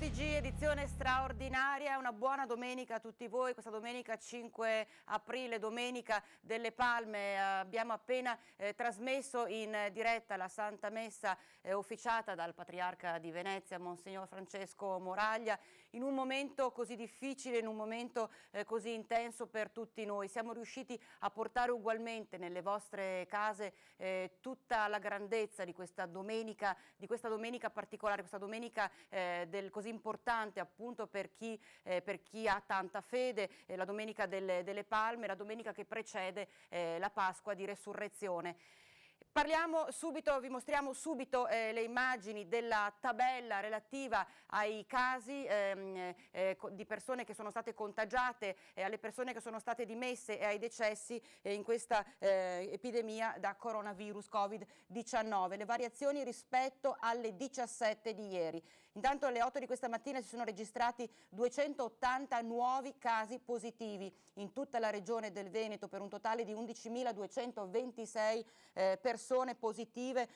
TG, edizione straordinaria, una buona domenica a tutti voi, questa domenica 5 aprile, domenica delle Palme. Abbiamo appena trasmesso in diretta la Santa Messa officiata dal Patriarca di Venezia, Monsignor Francesco Moraglia, in un momento così difficile, in un momento così intenso per tutti noi. Siamo riusciti a portare ugualmente nelle vostre case tutta la grandezza di questa domenica particolare, questa domenica così importante appunto per chi ha tanta fede, la domenica delle Palme, la domenica che precede la Pasqua di Resurrezione. Parliamo subito, vi mostriamo subito le immagini della tabella relativa ai casi di persone che sono state contagiate, alle persone che sono state dimesse e ai decessi in questa epidemia da coronavirus Covid-19. Le variazioni rispetto alle 17 di ieri. Intanto alle 8 di questa mattina si sono registrati 280 nuovi casi positivi in tutta la regione del Veneto per un totale di 11.226 persone positive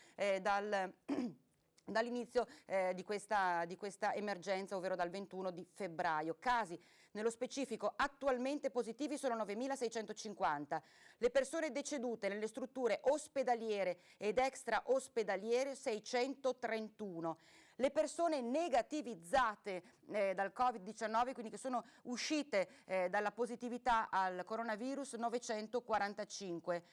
dall'inizio di questa emergenza, ovvero dal 21 di febbraio. Casi nello specifico attualmente positivi sono 9.650. Le persone decedute nelle strutture ospedaliere ed extra ospedaliere 631. Le persone negativizzate dal Covid-19, quindi che sono uscite dalla positività al coronavirus, 945.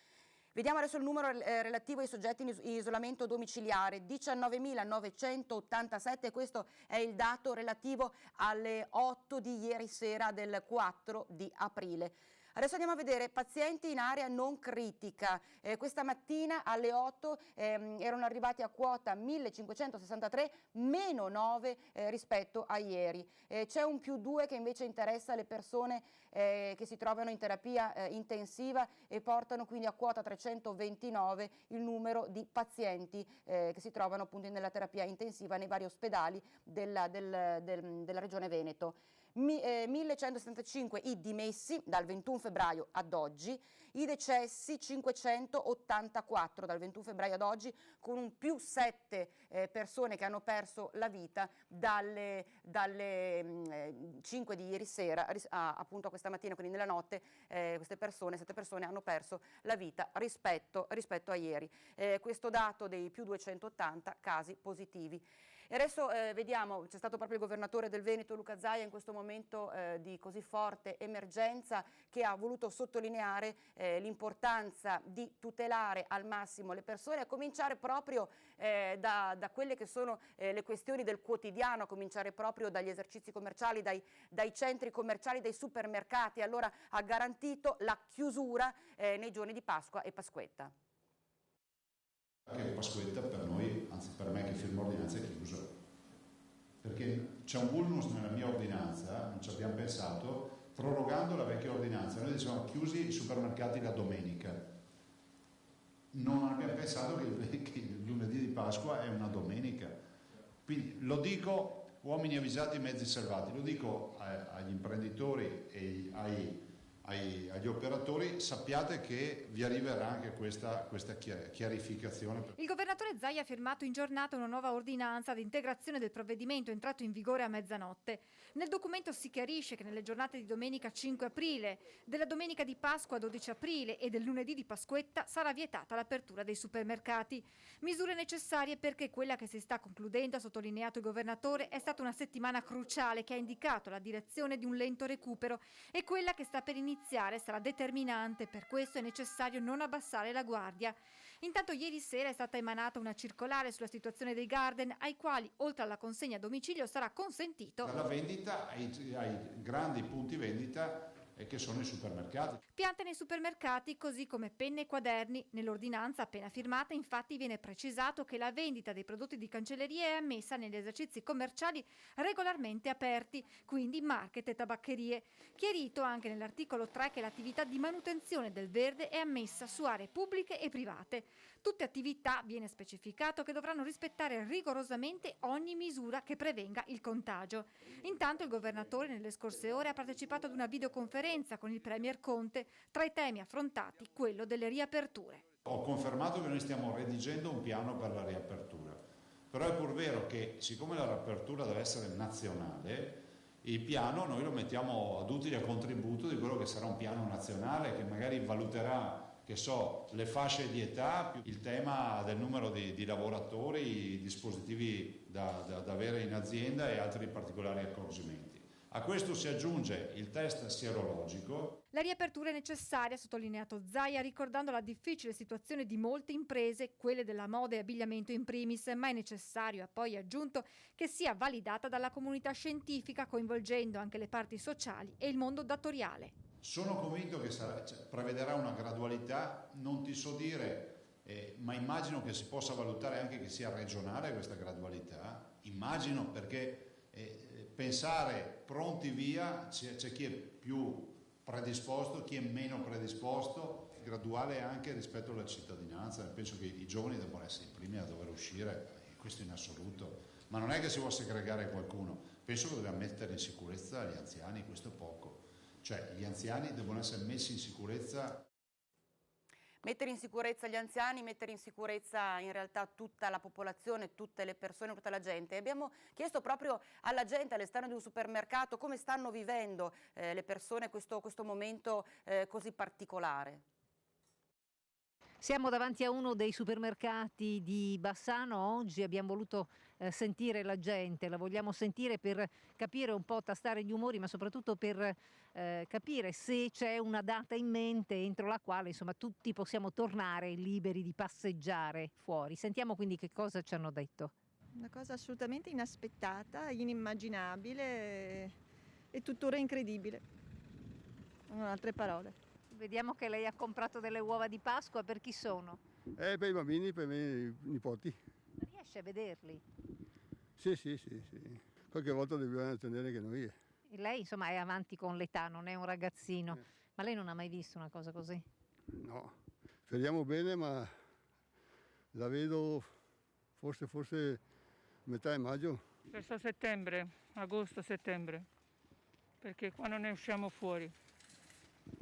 Vediamo adesso il numero relativo ai soggetti in isolamento domiciliare, 19.987, questo è il dato relativo alle 8 di ieri sera del 4 di aprile. Adesso andiamo a vedere pazienti in area non critica. Questa mattina alle 8 erano arrivati a quota 1.563, meno 9 rispetto a ieri. C'è un +2 che invece interessa le persone che si trovano in terapia intensiva e portano quindi a quota 329 il numero di pazienti che si trovano appunto nella terapia intensiva nei vari ospedali della Regione Veneto. 1.175 i dimessi dal 21 febbraio ad oggi, i decessi 584 dal 21 febbraio ad oggi, con un +7 persone che hanno perso la vita dalle 5 di ieri sera appunto a questa mattina, quindi nella notte queste persone, 7 persone hanno perso la vita rispetto a ieri. Questo dato dei +280 casi positivi. E adesso vediamo, c'è stato proprio il governatore del Veneto Luca Zaia in questo momento di così forte emergenza, che ha voluto sottolineare l'importanza di tutelare al massimo le persone, a cominciare proprio da quelle che sono le questioni del quotidiano, a cominciare proprio dagli esercizi commerciali, dai centri commerciali, dai supermercati. Allora ha garantito la chiusura nei giorni di Pasqua e Pasquetta. Che Pasquetta per noi, anzi per me che firmo ordinanza, è chiusa, perché c'è un vulnus nella mia ordinanza, non ci abbiamo pensato, prorogando la vecchia ordinanza. Noi dicevamo chiusi i supermercati la domenica, non abbiamo pensato che il lunedì di Pasqua è una domenica. Quindi lo dico, uomini avvisati, mezzi salvati, lo dico agli imprenditori e agli operatori, sappiate che vi arriverà anche questa chiarificazione. Il governatore Zaia ha firmato in giornata una nuova ordinanza di integrazione del provvedimento entrato in vigore a mezzanotte. Nel documento si chiarisce che nelle giornate di domenica 5 aprile, della domenica di Pasqua 12 aprile e del lunedì di Pasquetta sarà vietata l'apertura dei supermercati. Misure necessarie perché quella che si sta concludendo, ha sottolineato il governatore, è stata una settimana cruciale che ha indicato la direzione di un lento recupero e quella che sta per iniziare sarà determinante, per questo è necessario non abbassare la guardia. Intanto ieri sera è stata emanata una circolare sulla situazione dei garden, ai quali oltre alla consegna a domicilio sarà consentito la vendita ai grandi punti vendita che sono i supermercati. Piante nei supermercati, così come penne e quaderni. Nell'ordinanza appena firmata infatti viene precisato che la vendita dei prodotti di cancelleria è ammessa negli esercizi commerciali regolarmente aperti, quindi market e tabaccherie. Chiarito anche nell'articolo 3 che l'attività di manutenzione del verde è ammessa su aree pubbliche e private. Tutte attività, viene specificato, che dovranno rispettare rigorosamente ogni misura che prevenga il contagio. Intanto il governatore nelle scorse ore ha partecipato ad una videoconferenza con il Premier Conte, tra i temi affrontati quello delle riaperture. Ho confermato che noi stiamo redigendo un piano per la riapertura. Però è pur vero che siccome la riapertura deve essere nazionale, il piano noi lo mettiamo ad utile a contributo di quello che sarà un piano nazionale che magari valuterà, che so, le fasce di età, più il tema del numero di lavoratori, dispositivi da avere in azienda e altri particolari accorgimenti. A questo si aggiunge il test sierologico. La riapertura è necessaria, ha sottolineato Zaia, ricordando la difficile situazione di molte imprese, quelle della moda e abbigliamento in primis, ma è necessario, ha poi aggiunto, che sia validata dalla comunità scientifica, coinvolgendo anche le parti sociali e il mondo datoriale. Sono convinto che prevederà una gradualità, non ti so dire, ma immagino che si possa valutare anche che sia regionale questa gradualità, immagino, perché pensare pronti via, c'è chi è più predisposto, chi è meno predisposto, graduale anche rispetto alla cittadinanza. Penso che i giovani debbano essere i primi a dover uscire, questo in assoluto, ma non è che si vuole segregare qualcuno, penso che dobbiamo mettere in sicurezza gli anziani, questo è poco, cioè gli anziani devono essere messi in sicurezza. Mettere in sicurezza gli anziani, mettere in sicurezza in realtà tutta la popolazione, tutte le persone, tutta la gente. Abbiamo chiesto proprio alla gente all'esterno di un supermercato come stanno vivendo le persone questo momento così particolare. Siamo davanti a uno dei supermercati di Bassano. Oggi abbiamo voluto sentire la gente, la vogliamo sentire per capire un po', tastare gli umori, ma soprattutto per capire se c'è una data in mente entro la quale insomma tutti possiamo tornare liberi di passeggiare fuori. Sentiamo quindi che cosa ci hanno detto. Una cosa assolutamente inaspettata, inimmaginabile e tuttora incredibile. Non ho altre parole. Vediamo che lei ha comprato delle uova di Pasqua. Per chi sono? Per i bambini, per i miei nipoti. Riesce a vederli? Sì. Qualche volta dobbiamo attendere che noi. E lei insomma è avanti con l'età, non è un ragazzino. Ma lei non ha mai visto una cosa così? No, speriamo bene, ma la vedo forse metà maggio. Verso settembre, agosto-settembre, perché qua non ne usciamo fuori.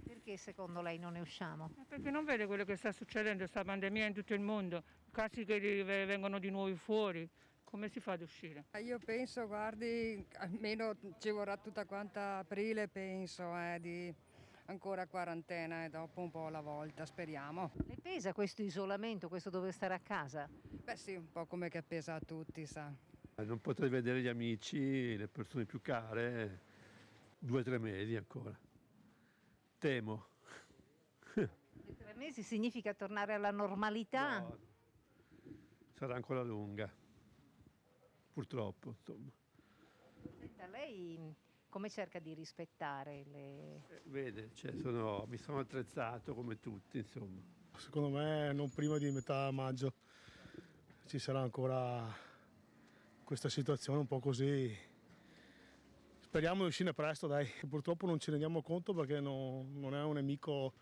Perché secondo lei non ne usciamo? Perché non vede quello che sta succedendo, questa pandemia in tutto il mondo, casi che vengono di nuovo fuori, come si fa ad uscire? Io penso, guardi, almeno ci vorrà tutta quanta aprile, penso, di ancora quarantena e dopo un po' alla volta, speriamo. Le pesa questo isolamento, questo dover stare a casa? Beh sì, un po' come che pesa a tutti, sa. Non potrei vedere gli amici, le persone più care, 2 o 3 mesi ancora. Temo. 3 mesi significa tornare alla normalità? No, sarà ancora lunga, purtroppo, insomma. Senta, lei come cerca di rispettare le... Vede, mi sono attrezzato come tutti, insomma. Secondo me non prima di metà maggio ci sarà ancora questa situazione un po' così. Speriamo di uscire presto, dai. Purtroppo non ci rendiamo conto perché non è un nemico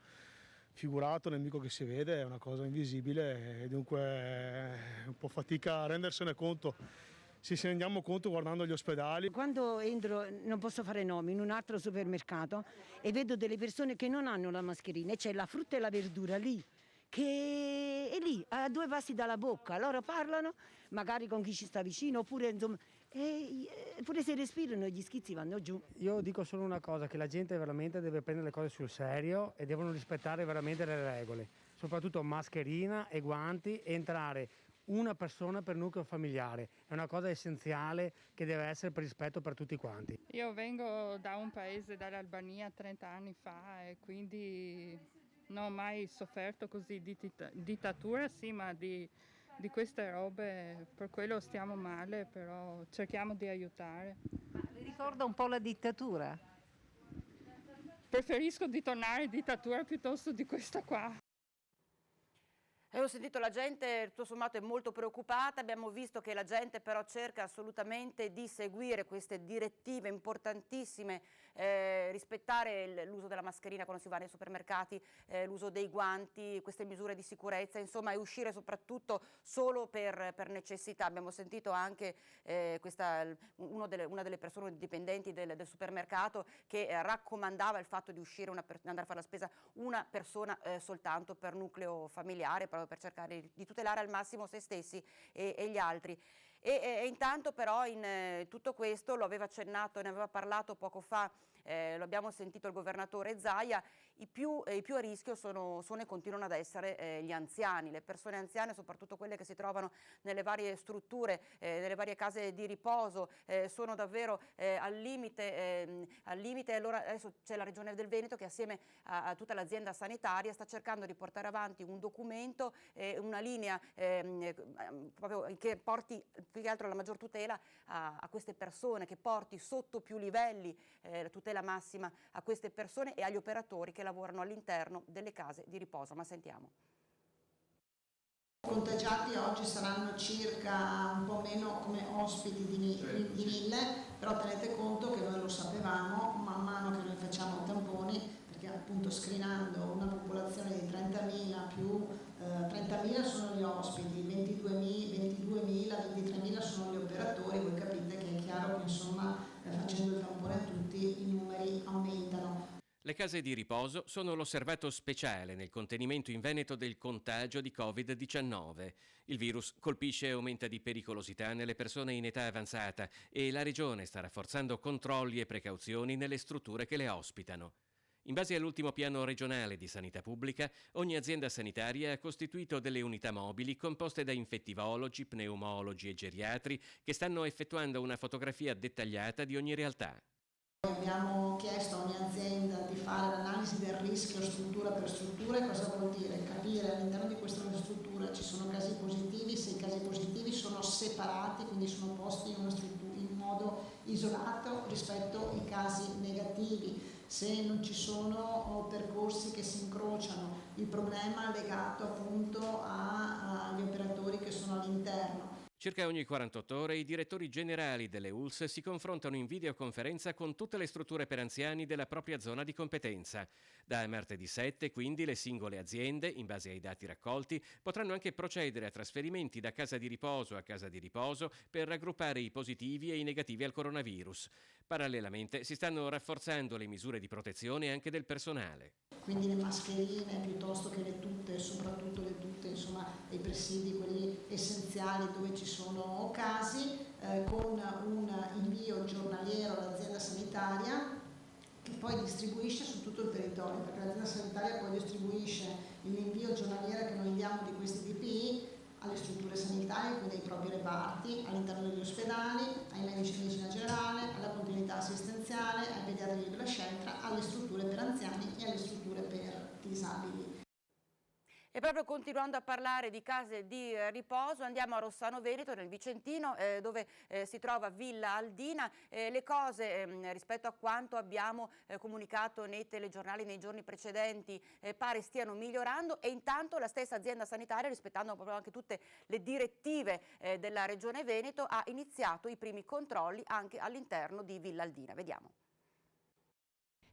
figurato, un nemico che si vede, è una cosa invisibile e dunque è un po' fatica a rendersene conto. Ci rendiamo conto guardando gli ospedali. Quando entro, non posso fare nomi, in un altro supermercato e vedo delle persone che non hanno la mascherina e c'è la frutta e la verdura lì, che è lì, a 2 passi dalla bocca. Loro parlano, magari con chi ci sta vicino, oppure insomma... Pure se respirano gli schizzi vanno giù. Io dico solo una cosa, che la gente veramente deve prendere le cose sul serio e devono rispettare veramente le regole, soprattutto mascherina e guanti, entrare una persona per nucleo familiare, è una cosa essenziale che deve essere per rispetto per tutti quanti. Io vengo da un paese, dall'Albania, 30 anni fa e quindi non ho mai sofferto così di dittatura, sì, ma di queste robe, per quello stiamo male, però cerchiamo di aiutare. Le ricorda un po' la dittatura? Preferisco di tornare in dittatura piuttosto di questa qua. Ho sentito la gente, tutto sommato, è molto preoccupata, abbiamo visto che la gente però cerca assolutamente di seguire queste direttive importantissime, rispettare l'uso della mascherina quando si va nei supermercati, l'uso dei guanti, queste misure di sicurezza, insomma, e uscire soprattutto solo per necessità. Abbiamo sentito anche una delle persone dipendenti del supermercato che raccomandava il fatto di uscire, andare a fare la spesa una persona soltanto per nucleo familiare, proprio per cercare di tutelare al massimo se stessi e gli altri. E intanto però in tutto questo, lo aveva accennato, ne aveva parlato poco fa, lo abbiamo sentito il governatore Zaia, i più a rischio sono e continuano ad essere gli anziani, le persone anziane, soprattutto quelle che si trovano nelle varie strutture, nelle varie case di riposo, sono davvero al limite. Allora adesso c'è la Regione del Veneto che assieme a tutta l'azienda sanitaria sta cercando di portare avanti un documento, una linea proprio che porti più che altro la maggior tutela a queste persone, che porti sotto più livelli la tutela massima a queste persone e agli operatori che lavorano all'interno delle case di riposo. Ma sentiamo. Contagiati oggi saranno circa un po' meno come ospiti di 1000, però tenete conto che noi lo sapevamo, man mano che noi facciamo tamponi, perché appunto screenando una popolazione di 30.000 più 30.000 sono gli ospiti, 22.000, 23.000 sono gli operatori, voi capite che è chiaro che insomma facendo il tampone a tutti i numeri aumentano. Le case di riposo sono l'osservato speciale nel contenimento in Veneto del contagio di Covid-19. Il virus colpisce e aumenta di pericolosità nelle persone in età avanzata e la Regione sta rafforzando controlli e precauzioni nelle strutture che le ospitano. In base all'ultimo piano regionale di sanità pubblica, ogni azienda sanitaria ha costituito delle unità mobili composte da infettivologi, pneumologi e geriatri che stanno effettuando una fotografia dettagliata di ogni realtà. Abbiamo chiesto a ogni azienda di fare l'analisi del rischio struttura per struttura. Cosa vuol dire? Capire all'interno di questa struttura ci sono casi positivi, se i casi positivi sono separati, quindi sono posti in una struttura in modo isolato rispetto ai casi negativi, se non ci sono percorsi che si incrociano, il problema è legato appunto agli operatori che sono all'interno. Circa ogni 48 ore i direttori generali delle ULSS si confrontano in videoconferenza con tutte le strutture per anziani della propria zona di competenza. Da martedì 7, quindi, le singole aziende, in base ai dati raccolti, potranno anche procedere a trasferimenti da casa di riposo a casa di riposo per raggruppare i positivi e i negativi al coronavirus. Parallelamente si stanno rafforzando le misure di protezione anche del personale. Quindi le mascherine piuttosto che le tute, soprattutto le tute, insomma i presidi, quelli essenziali dove ci sono casi, con un invio giornaliero all'azienda sanitaria che poi distribuisce su tutto il territorio, perché l'azienda sanitaria poi distribuisce l'invio giornaliero che noi diamo di questi PPI alle strutture sanitarie, quindi ai propri reparti, all'interno degli ospedali, ai medici di medicina generale, alla continuità assistenziale, ai pediatri della scelta, alle strutture per anziani e alle strutture per disabili. E proprio continuando a parlare di case di riposo, andiamo a Rossano Veneto, nel Vicentino, dove si trova Villa Aldina. Le cose rispetto a quanto abbiamo comunicato nei telegiornali nei giorni precedenti pare stiano migliorando, e intanto la stessa azienda sanitaria, rispettando proprio anche tutte le direttive della Regione Veneto, ha iniziato i primi controlli anche all'interno di Villa Aldina. Vediamo.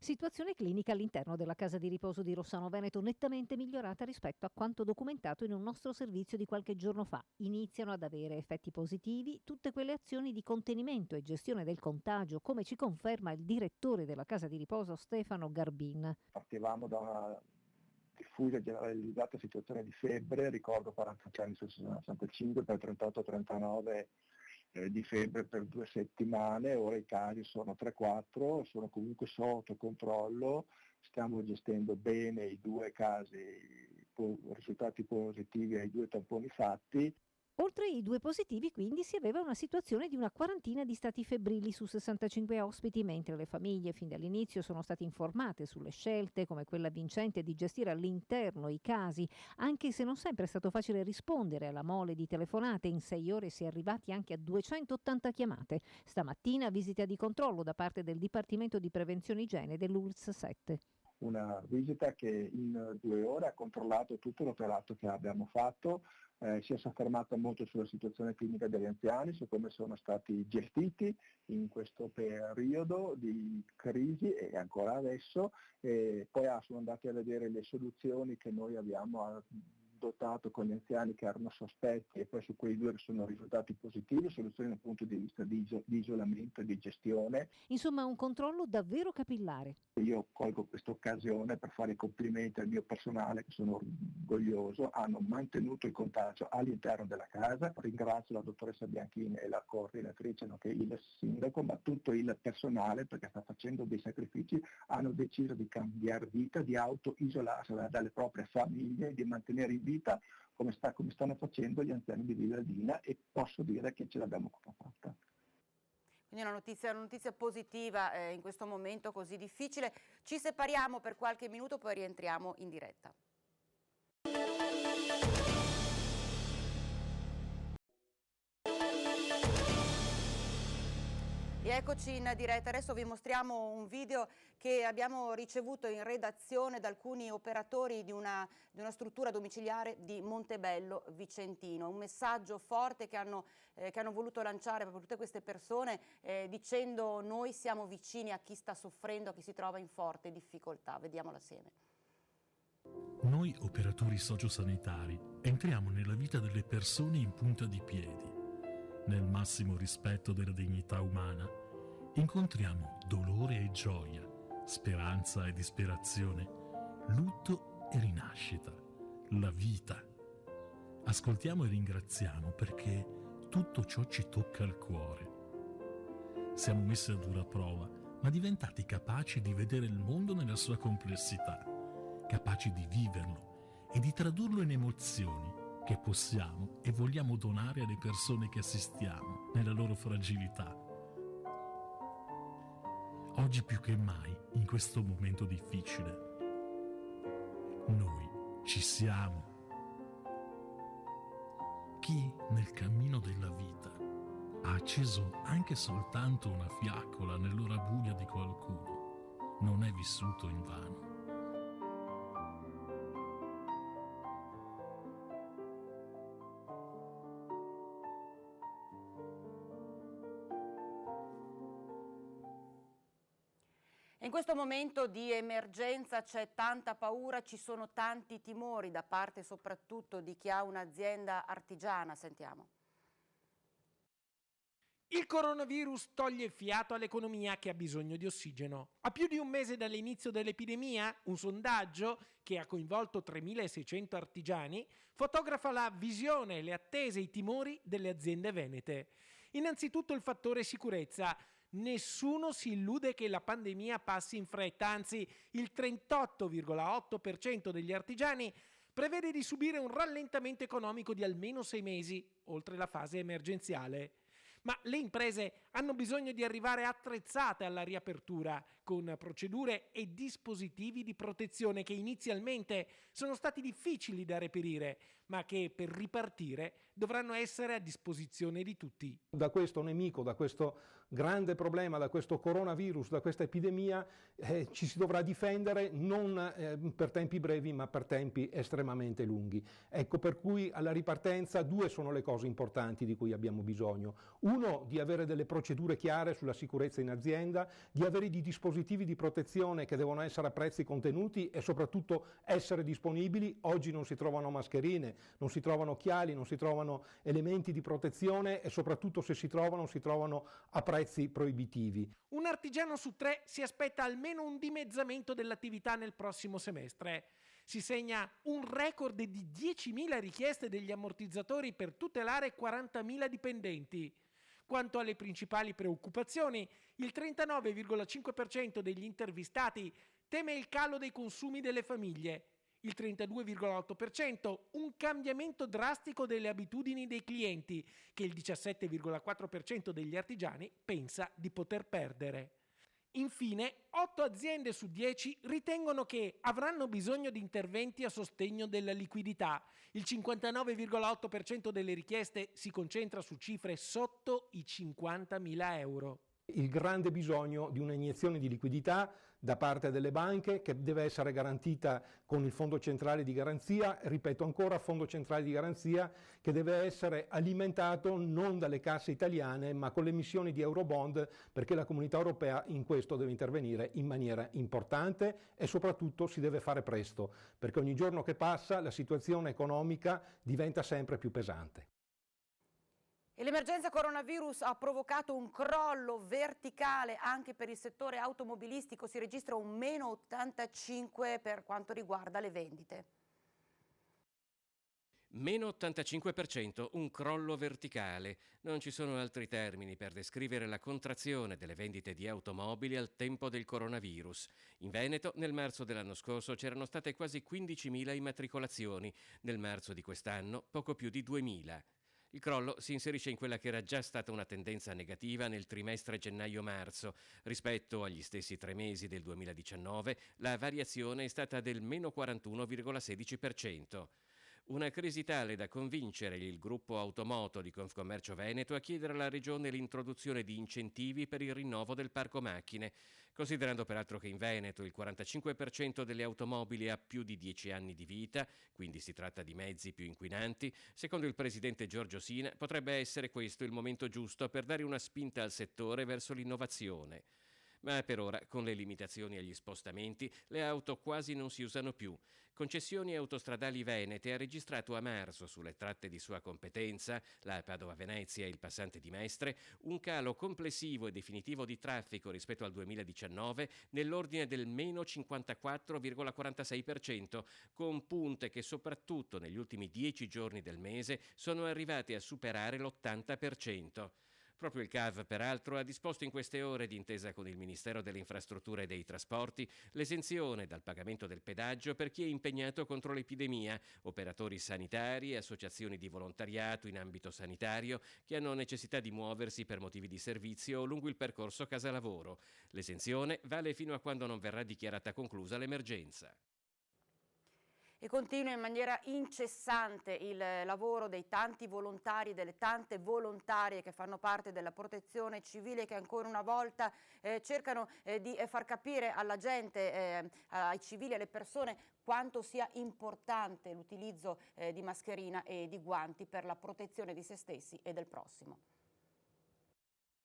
Situazione clinica all'interno della casa di riposo di Rossano Veneto nettamente migliorata rispetto a quanto documentato in un nostro servizio di qualche giorno fa. Iniziano ad avere effetti positivi tutte quelle azioni di contenimento e gestione del contagio, come ci conferma il direttore della casa di riposo Stefano Garbin. Partivamo da una diffusa e generalizzata situazione di febbre, ricordo 40 anni su 65 per 38-39 di febbre per 2 settimane, ora i casi sono 3-4, sono comunque sotto controllo, stiamo gestendo bene i 2 casi, risultati positivi ai 2 tamponi fatti. Oltre i 2 positivi, quindi, si aveva una situazione di una quarantina di stati febbrili su 65 ospiti, mentre le famiglie fin dall'inizio sono state informate sulle scelte, come quella vincente di gestire all'interno i casi, anche se non sempre è stato facile rispondere alla mole di telefonate. In 6 ore si è arrivati anche a 280 chiamate. Stamattina visita di controllo da parte del Dipartimento di Prevenzione Igiene dell'ULSS 7. Una visita che in 2 ore ha controllato tutto l'operato che abbiamo fatto, si è soffermata molto sulla situazione clinica degli anziani, su come sono stati gestiti in questo periodo di crisi e ancora adesso, e poi sono andati a vedere le soluzioni che noi abbiamo dotato con gli anziani che erano sospetti e poi su quei 2 sono risultati positivi, soluzioni dal punto di vista di isolamento e di gestione. Insomma, un controllo davvero capillare. Io colgo questa occasione per fare i complimenti al mio personale, che sono orgoglioso, hanno mantenuto il contagio all'interno della casa. Ringrazio la dottoressa Bianchini e la coordinatrice, nonché il sindaco, ma tutto il personale, perché sta facendo dei sacrifici, hanno deciso di cambiare vita, di auto-isolarsi dalle proprie famiglie, di mantenere in vita come stanno facendo gli anziani di Villadina, e posso dire che ce l'abbiamo fatta. Quindi una notizia positiva in questo momento così difficile. Ci separiamo per qualche minuto, poi rientriamo in diretta. E eccoci in diretta, adesso vi mostriamo un video che abbiamo ricevuto in redazione da alcuni operatori di una struttura domiciliare di Montebello Vicentino, un messaggio forte che hanno voluto lanciare per tutte queste persone dicendo: noi siamo vicini a chi sta soffrendo, a chi si trova in forte difficoltà. Vediamolo assieme. Noi operatori sociosanitari entriamo nella vita delle persone in punta di piedi. Nel massimo rispetto della dignità umana, incontriamo dolore e gioia, speranza e disperazione, lutto e rinascita, la vita. Ascoltiamo e ringraziamo perché tutto ciò ci tocca al cuore. Siamo messi a dura prova, ma diventati capaci di vedere il mondo nella sua complessità, capaci di viverlo e di tradurlo in emozioni che possiamo e vogliamo donare alle persone che assistiamo nella loro fragilità. Oggi più che mai, in questo momento difficile, noi ci siamo. Chi nel cammino della vita ha acceso anche soltanto una fiaccola nell'ora buia di qualcuno non è vissuto invano. In questo momento di emergenza c'è tanta paura, ci sono tanti timori da parte soprattutto di chi ha un'azienda artigiana. Sentiamo. Il coronavirus toglie fiato all'economia che ha bisogno di ossigeno. A più di un mese dall'inizio dell'epidemia, un sondaggio che ha coinvolto 3.600 artigiani fotografa la visione, le attese e i timori delle aziende venete. Innanzitutto il fattore sicurezza. Nessuno si illude che la pandemia passi in fretta, anzi il 38,8% degli artigiani prevede di subire un rallentamento economico di almeno 6 mesi, oltre la fase emergenziale. Ma le imprese hanno bisogno di arrivare attrezzate alla riapertura, con procedure e dispositivi di protezione che inizialmente sono stati difficili da reperire, ma che per ripartire dovranno essere a disposizione di tutti. Da questo nemico, da questo grande problema, da questo coronavirus, da questa epidemia ci si dovrà difendere non per tempi brevi ma per tempi estremamente lunghi. Ecco per cui alla ripartenza 2 sono le cose importanti di cui abbiamo bisogno. Uno, di avere delle procedure chiare sulla sicurezza in azienda, di avere dei dispositivi di protezione che devono essere a prezzi contenuti e soprattutto essere disponibili. Oggi non si trovano mascherine, non si trovano occhiali, non si trovano elementi di protezione e soprattutto se si trovano a prezzi proibitivi. Un artigiano su 3 si aspetta almeno un dimezzamento dell'attività nel prossimo semestre. Si segna un record di 10.000 richieste degli ammortizzatori per tutelare 40.000 dipendenti. Quanto alle principali preoccupazioni, il 39,5% degli intervistati teme il calo dei consumi delle famiglie, il 32,8% un cambiamento drastico delle abitudini dei clienti, che il 17,4% degli artigiani pensa di poter perdere. Infine, 8 aziende su 10 ritengono che avranno bisogno di interventi a sostegno della liquidità. Il 59,8% delle richieste si concentra su cifre sotto i 50.000 euro. Il grande bisogno di un'iniezione di liquidità da parte delle banche, che deve essere garantita con il Fondo Centrale di Garanzia, ripeto ancora, Fondo Centrale di Garanzia che deve essere alimentato non dalle casse italiane ma con le emissioni di Eurobond, perché la Comunità Europea in questo deve intervenire in maniera importante e soprattutto si deve fare presto, perché ogni giorno che passa la situazione economica diventa sempre più pesante. E l'emergenza coronavirus ha provocato un crollo verticale anche per il settore automobilistico, si registra un meno 85 per quanto riguarda le vendite. Meno 85%, un crollo verticale. Non ci sono altri termini per descrivere la contrazione delle vendite di automobili al tempo del coronavirus. In Veneto, nel marzo dell'anno scorso, c'erano state quasi 15.000 immatricolazioni. Nel marzo di quest'anno, poco più di 2.000. Il crollo si inserisce in quella che era già stata una tendenza negativa nel trimestre gennaio-marzo. Rispetto agli stessi 3 mesi del 2019, la variazione è stata del meno 41,16%. Una crisi tale da convincere il gruppo Automoto di Confcommercio Veneto a chiedere alla Regione l'introduzione di incentivi per il rinnovo del parco macchine, considerando peraltro che in Veneto il 45% delle automobili ha più di 10 anni di vita, quindi si tratta di mezzi più inquinanti. Secondo il presidente Giorgio Sina potrebbe essere questo il momento giusto per dare una spinta al settore verso l'innovazione. Ma per ora, con le limitazioni agli spostamenti, le auto quasi non si usano più. Concessioni Autostradali Venete ha registrato a marzo, sulle tratte di sua competenza, la Padova-Venezia e il passante di Mestre, un calo complessivo e definitivo di traffico rispetto al 2019 nell'ordine del meno 54,46%, con punte che soprattutto negli ultimi 10 giorni del mese sono arrivate a superare l'80%. Proprio il CAV, peraltro, ha disposto in queste ore, d'intesa con il Ministero delle Infrastrutture e dei Trasporti, l'esenzione dal pagamento del pedaggio per chi è impegnato contro l'epidemia, operatori sanitari e associazioni di volontariato in ambito sanitario che hanno necessità di muoversi per motivi di servizio lungo il percorso casa-lavoro. L'esenzione vale fino a quando non verrà dichiarata conclusa l'emergenza. E continua in maniera incessante il lavoro dei tanti volontari e delle tante volontarie che fanno parte della protezione civile, che ancora una volta cercano di far capire alla gente, ai civili, alle persone, quanto sia importante l'utilizzo di mascherina e di guanti per la protezione di se stessi e del prossimo.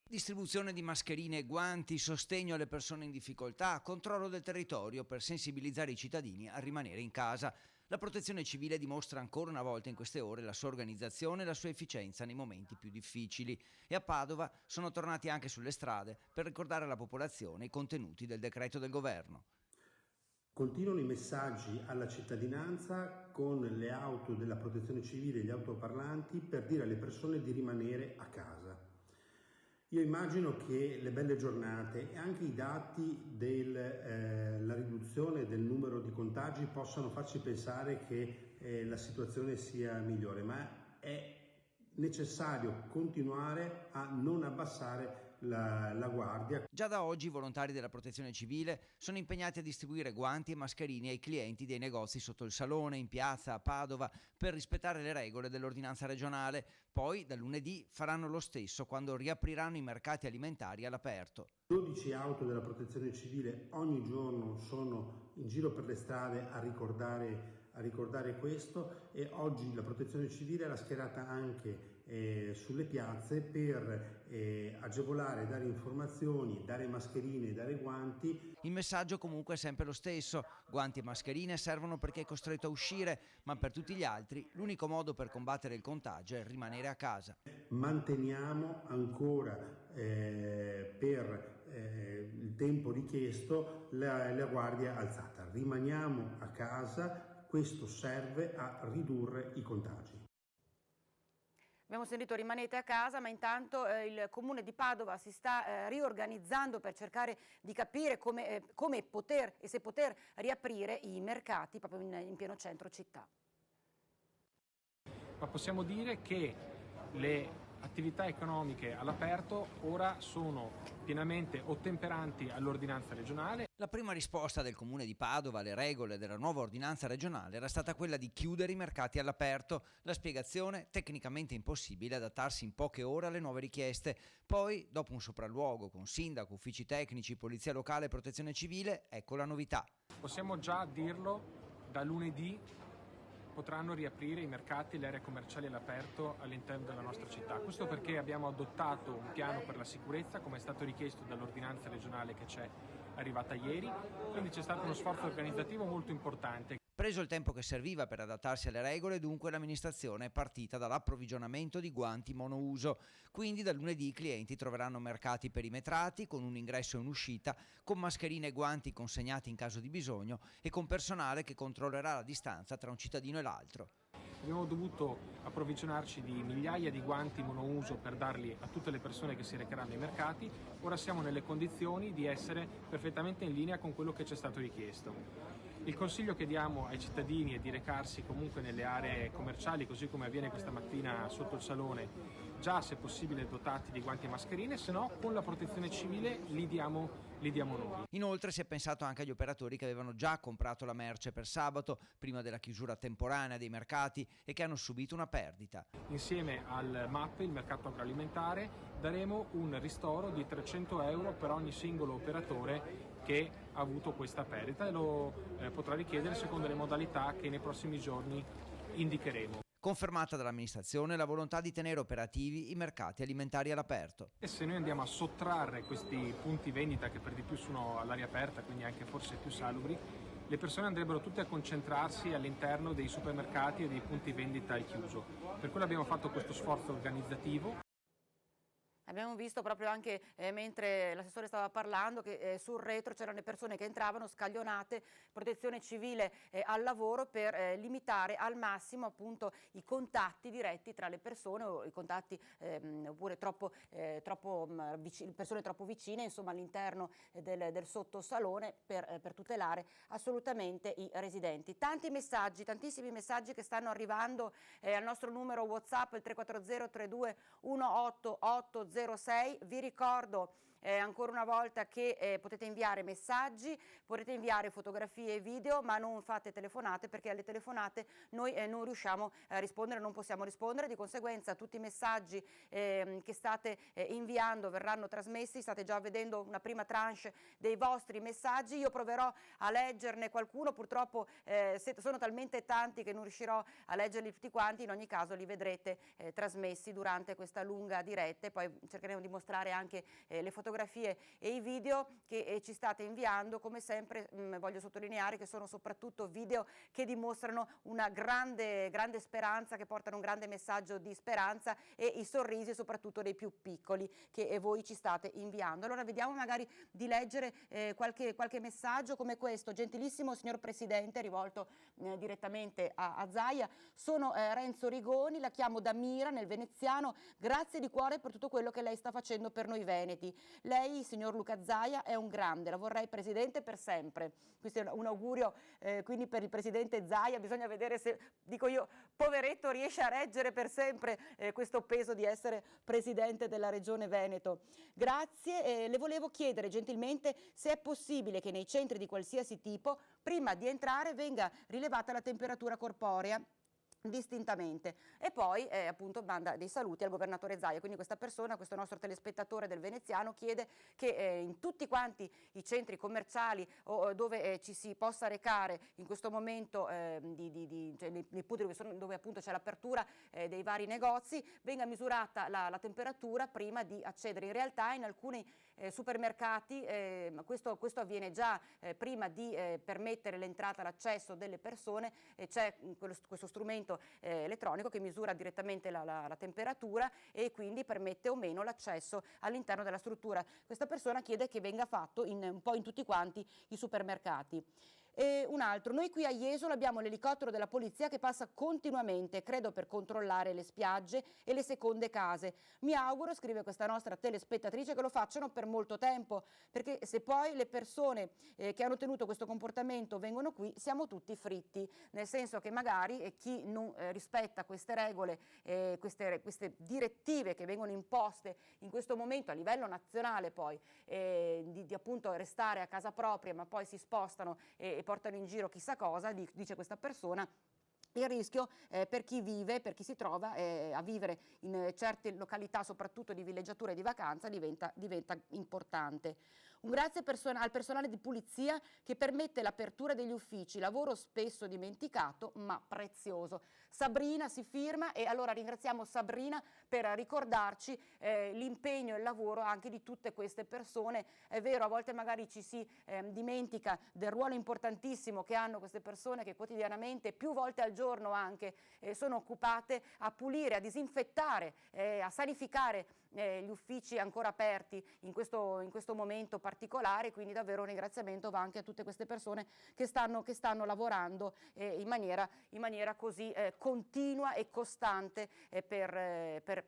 Distribuzione di mascherine e guanti, sostegno alle persone in difficoltà, controllo del territorio per sensibilizzare i cittadini a rimanere in casa. La Protezione Civile dimostra ancora una volta in queste ore la sua organizzazione e la sua efficienza nei momenti più difficili. E a Padova sono tornati anche sulle strade per ricordare alla popolazione i contenuti del decreto del governo. Continuano i messaggi alla cittadinanza con le auto della Protezione Civile e gli autoparlanti per dire alle persone di rimanere a casa. Io immagino che le belle giornate e anche i dati della riduzione del numero di contagi possano farci pensare che la situazione sia migliore, ma è necessario continuare a non abbassare la guardia. Già da oggi i volontari della Protezione Civile sono impegnati a distribuire guanti e mascherine ai clienti dei negozi sotto il Salone, in piazza, a Padova, per rispettare le regole dell'ordinanza regionale. Poi, da lunedì, faranno lo stesso quando riapriranno i mercati alimentari all'aperto. 12 auto della Protezione Civile ogni giorno sono in giro per le strade a ricordare questo, e oggi la Protezione Civile era schierata anche sulle piazze per agevolare, dare informazioni, dare mascherine, dare guanti. Il messaggio comunque è sempre lo stesso: guanti e mascherine servono per chi è costretto a uscire, ma per tutti gli altri l'unico modo per combattere il contagio è rimanere a casa. Manteniamo ancora per il tempo richiesto la guardia alzata, rimaniamo a casa, questo serve a ridurre i contagi. Abbiamo sentito rimanete a casa, ma intanto il Comune di Padova si sta riorganizzando per cercare di capire come poter e se poter riaprire i mercati proprio in pieno centro città. Ma possiamo dire che le attività economiche all'aperto ora sono pienamente ottemperanti all'ordinanza regionale. La prima risposta del Comune di Padova alle regole della nuova ordinanza regionale era stata quella di chiudere i mercati all'aperto. La spiegazione: tecnicamente impossibile adattarsi in poche ore alle nuove richieste. Poi, dopo un sopralluogo con sindaco, uffici tecnici, polizia locale e protezione civile, ecco la novità. Possiamo già dirlo, da lunedì potranno riaprire i mercati e le aree commerciali all'aperto all'interno della nostra città. Questo perché abbiamo adottato un piano per la sicurezza, come è stato richiesto dall'ordinanza regionale che c'è arrivata ieri, quindi c'è stato uno sforzo organizzativo molto importante. Preso il tempo che serviva per adattarsi alle regole, dunque l'amministrazione è partita dall'approvvigionamento di guanti monouso. Quindi da lunedì i clienti troveranno mercati perimetrati, con un ingresso e un'uscita, con mascherine e guanti consegnati in caso di bisogno e con personale che controllerà la distanza tra un cittadino e l'altro. Abbiamo dovuto approvvigionarci di migliaia di guanti monouso per darli a tutte le persone che si recheranno ai mercati. Ora siamo nelle condizioni di essere perfettamente in linea con quello che ci è stato richiesto. Il consiglio che diamo ai cittadini è di recarsi comunque nelle aree commerciali, così come avviene questa mattina sotto il salone, già se possibile dotati di guanti e mascherine, se no con la protezione civile li diamo noi. Inoltre si è pensato anche agli operatori che avevano già comprato la merce per sabato, prima della chiusura temporanea dei mercati, e che hanno subito una perdita. Insieme al MAP, il mercato agroalimentare, daremo un ristoro di 300 euro per ogni singolo operatore che ha avuto questa perdita e lo potrà richiedere secondo le modalità che nei prossimi giorni indicheremo. Confermata dall'amministrazione la volontà di tenere operativi i mercati alimentari all'aperto. E se noi andiamo a sottrarre questi punti vendita, che per di più sono all'aria aperta, quindi anche forse più salubri, le persone andrebbero tutte a concentrarsi all'interno dei supermercati e dei punti vendita al chiuso. Per quello abbiamo fatto questo sforzo organizzativo. Abbiamo visto proprio anche mentre l'assessore stava parlando che sul retro c'erano le persone che entravano scaglionate, protezione civile al lavoro per limitare al massimo appunto i contatti diretti tra le persone o i contatti oppure persone troppo vicine, insomma all'interno del sottosalone per tutelare assolutamente i residenti. Tanti messaggi, tantissimi messaggi che stanno arrivando al nostro numero WhatsApp, il 340 32 18806. Vi ricordo ancora una volta che potete inviare messaggi, potete inviare fotografie e video, ma non fate telefonate, perché alle telefonate noi non riusciamo a rispondere, non possiamo rispondere. Di conseguenza tutti i messaggi che state inviando verranno trasmessi. State già vedendo una prima tranche dei vostri messaggi. Io proverò a leggerne qualcuno, purtroppo sono talmente tanti che non riuscirò a leggerli tutti quanti. In ogni caso li vedrete trasmessi durante questa lunga diretta e poi cercheremo di mostrare anche le fotografie e i video che ci state inviando. Come sempre voglio sottolineare che sono soprattutto video che dimostrano una grande speranza, che portano un grande messaggio di speranza, e i sorrisi soprattutto dei più piccoli che voi ci state inviando. Allora vediamo magari di leggere qualche messaggio come questo. Gentilissimo signor Presidente, rivolto direttamente a Zaia, sono Renzo Rigoni, la chiamo da Mira nel veneziano. Grazie di cuore per tutto quello che lei sta facendo per noi veneti. Lei, signor Luca Zaia, è un grande, la vorrei presidente per sempre. Questo è un augurio quindi per il presidente Zaia. Bisogna vedere se, dico io, poveretto, riesce a reggere per sempre questo peso di essere presidente della regione Veneto. Grazie. Le volevo chiedere gentilmente se è possibile che nei centri di qualsiasi tipo, prima di entrare, venga rilevata la temperatura corporea distintamente, e poi appunto manda dei saluti al governatore Zaia. Quindi questa persona, questo nostro telespettatore del veneziano, chiede che in tutti quanti i centri commerciali o dove ci si possa recare in questo momento cioè nei punti dove appunto c'è l'apertura dei vari negozi, venga misurata la temperatura prima di accedere. In realtà in alcuni supermercati questo avviene già prima di permettere l'entrata, l'accesso delle persone. C'è questo strumento elettronico che misura direttamente la temperatura e quindi permette o meno l'accesso all'interno della struttura. Questa persona chiede che venga fatto un po' in tutti quanti i supermercati. E un altro, noi qui a Jesolo abbiamo l'elicottero della polizia che passa continuamente, credo per controllare le spiagge e le seconde case. Mi auguro, scrive questa nostra telespettatrice, che lo facciano per molto tempo, perché se poi le persone che hanno tenuto questo comportamento vengono qui, siamo tutti fritti, nel senso che magari chi non rispetta queste regole, queste direttive che vengono imposte in questo momento a livello nazionale poi, di appunto restare a casa propria, ma poi si spostano e portano in giro chissà cosa, dice questa persona. Il rischio per chi vive, per chi si trova a vivere in certe località, soprattutto di villeggiatura e di vacanza, diventa importante. Un grazie al personale di pulizia che permette l'apertura degli uffici, lavoro spesso dimenticato ma prezioso. Sabrina si firma, e allora ringraziamo Sabrina per ricordarci l'impegno e il lavoro anche di tutte queste persone. È vero, a volte magari ci si dimentica del ruolo importantissimo che hanno queste persone che quotidianamente, più volte al giorno anche, sono occupate a pulire, a disinfettare, a sanificare gli uffici ancora aperti in questo momento particolare. Quindi davvero un ringraziamento va anche a tutte queste persone che stanno lavorando in maniera così continua e costante per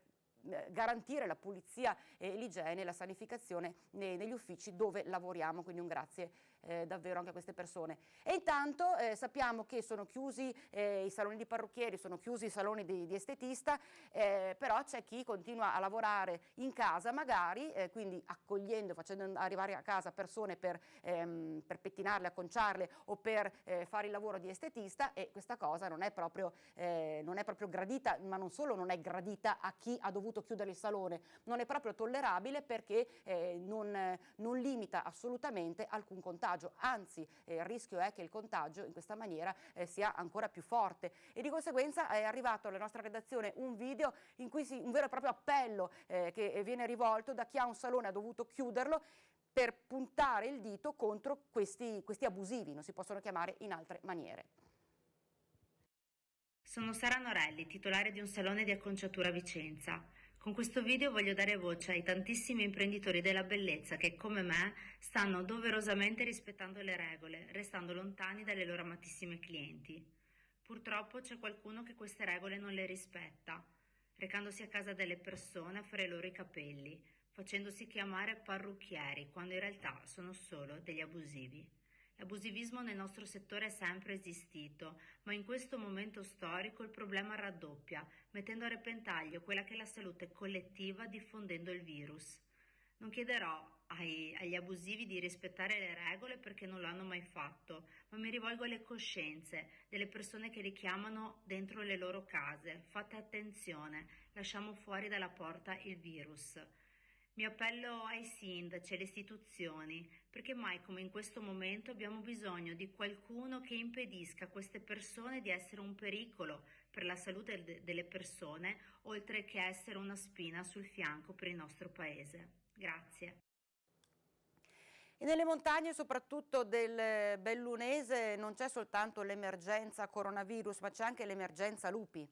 garantire la pulizia e l'igiene e la sanificazione negli uffici dove lavoriamo. Quindi un grazie davvero anche a queste persone. E intanto sappiamo che sono chiusi i saloni di parrucchieri, sono chiusi i saloni di estetista, però c'è chi continua a lavorare in casa magari, quindi accogliendo, facendo arrivare a casa persone per pettinarle, acconciarle o per fare il lavoro di estetista, e questa cosa non è proprio gradita, ma non solo non è gradita a chi ha dovuto chiudere il salone, non è proprio tollerabile, perché non limita assolutamente alcun contagio. Anzi, il rischio è che il contagio in questa maniera sia ancora più forte, e di conseguenza è arrivato alla nostra redazione un video in cui un vero e proprio appello che viene rivolto da chi ha un salone e ha dovuto chiuderlo, per puntare il dito contro questi abusivi, non si possono chiamare in altre maniere. Sono Sara Norelli, titolare di un salone di acconciatura a Vicenza. Con questo video voglio dare voce ai tantissimi imprenditori della bellezza che, come me, stanno doverosamente rispettando le regole, restando lontani dalle loro amatissime clienti. Purtroppo c'è qualcuno che queste regole non le rispetta, recandosi a casa delle persone a fare loro i capelli, facendosi chiamare parrucchieri, quando in realtà sono solo degli abusivi. L'abusivismo nel nostro settore è sempre esistito, ma in questo momento storico il problema raddoppia, mettendo a repentaglio quella che è la salute collettiva, diffondendo il virus. Non chiederò agli abusivi di rispettare le regole, perché non lo hanno mai fatto, ma mi rivolgo alle coscienze delle persone che richiamano dentro le loro case. Fate attenzione, lasciamo fuori dalla porta il virus. Mi appello ai sindaci e alle istituzioni, perché mai come in questo momento abbiamo bisogno di qualcuno che impedisca a queste persone di essere un pericolo per la salute delle persone, oltre che essere una spina sul fianco per il nostro paese. Grazie. E nelle montagne, soprattutto del Bellunese, non c'è soltanto l'emergenza coronavirus, ma c'è anche l'emergenza lupi.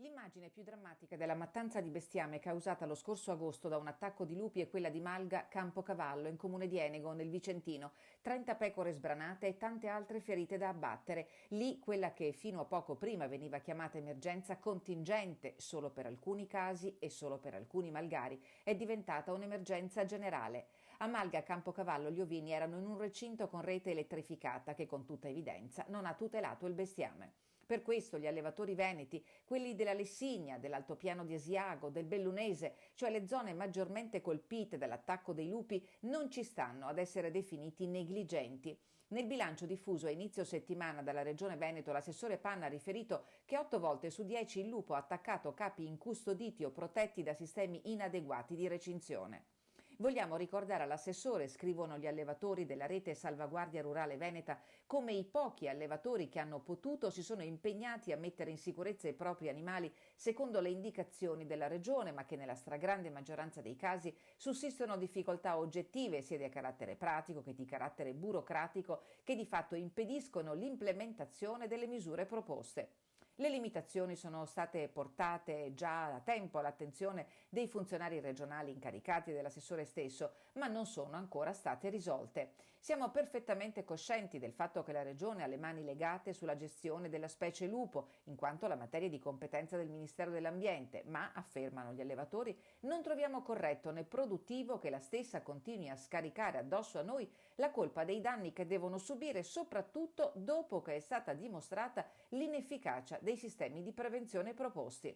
L'immagine più drammatica della mattanza di bestiame causata lo scorso agosto da un attacco di lupi è quella di Malga Campocavallo, in comune di Enego, nel Vicentino. 30 pecore sbranate e tante altre ferite da abbattere. Lì quella che fino a poco prima veniva chiamata emergenza contingente solo per alcuni casi e solo per alcuni malgari è diventata un'emergenza generale. A Malga Campocavallo gli ovini erano in un recinto con rete elettrificata che con tutta evidenza non ha tutelato il bestiame. Per questo gli allevatori veneti, quelli della Lessigna, dell'Altopiano di Asiago, del Bellunese, cioè le zone maggiormente colpite dall'attacco dei lupi, non ci stanno ad essere definiti negligenti. Nel bilancio diffuso a inizio settimana dalla Regione Veneto, l'assessore Panna ha riferito che 8 volte su 10 il lupo ha attaccato capi incustoditi o protetti da sistemi inadeguati di recinzione. Vogliamo ricordare all'assessore, scrivono gli allevatori della rete Salvaguardia Rurale Veneta, come i pochi allevatori che hanno potuto si sono impegnati a mettere in sicurezza i propri animali secondo le indicazioni della Regione, ma che nella stragrande maggioranza dei casi sussistono difficoltà oggettive, sia di carattere pratico che di carattere burocratico, che di fatto impediscono l'implementazione delle misure proposte. Le limitazioni sono state portate già da tempo all'attenzione dei funzionari regionali incaricati e dell'assessore stesso, ma non sono ancora state risolte. Siamo perfettamente coscienti del fatto che la Regione ha le mani legate sulla gestione della specie lupo, in quanto la materia è di competenza del Ministero dell'Ambiente, ma, affermano gli allevatori, non troviamo corretto né produttivo che la stessa continui a scaricare addosso a noi la colpa dei danni che devono subire, soprattutto dopo che è stata dimostrata l'inefficacia dei sistemi di prevenzione proposti.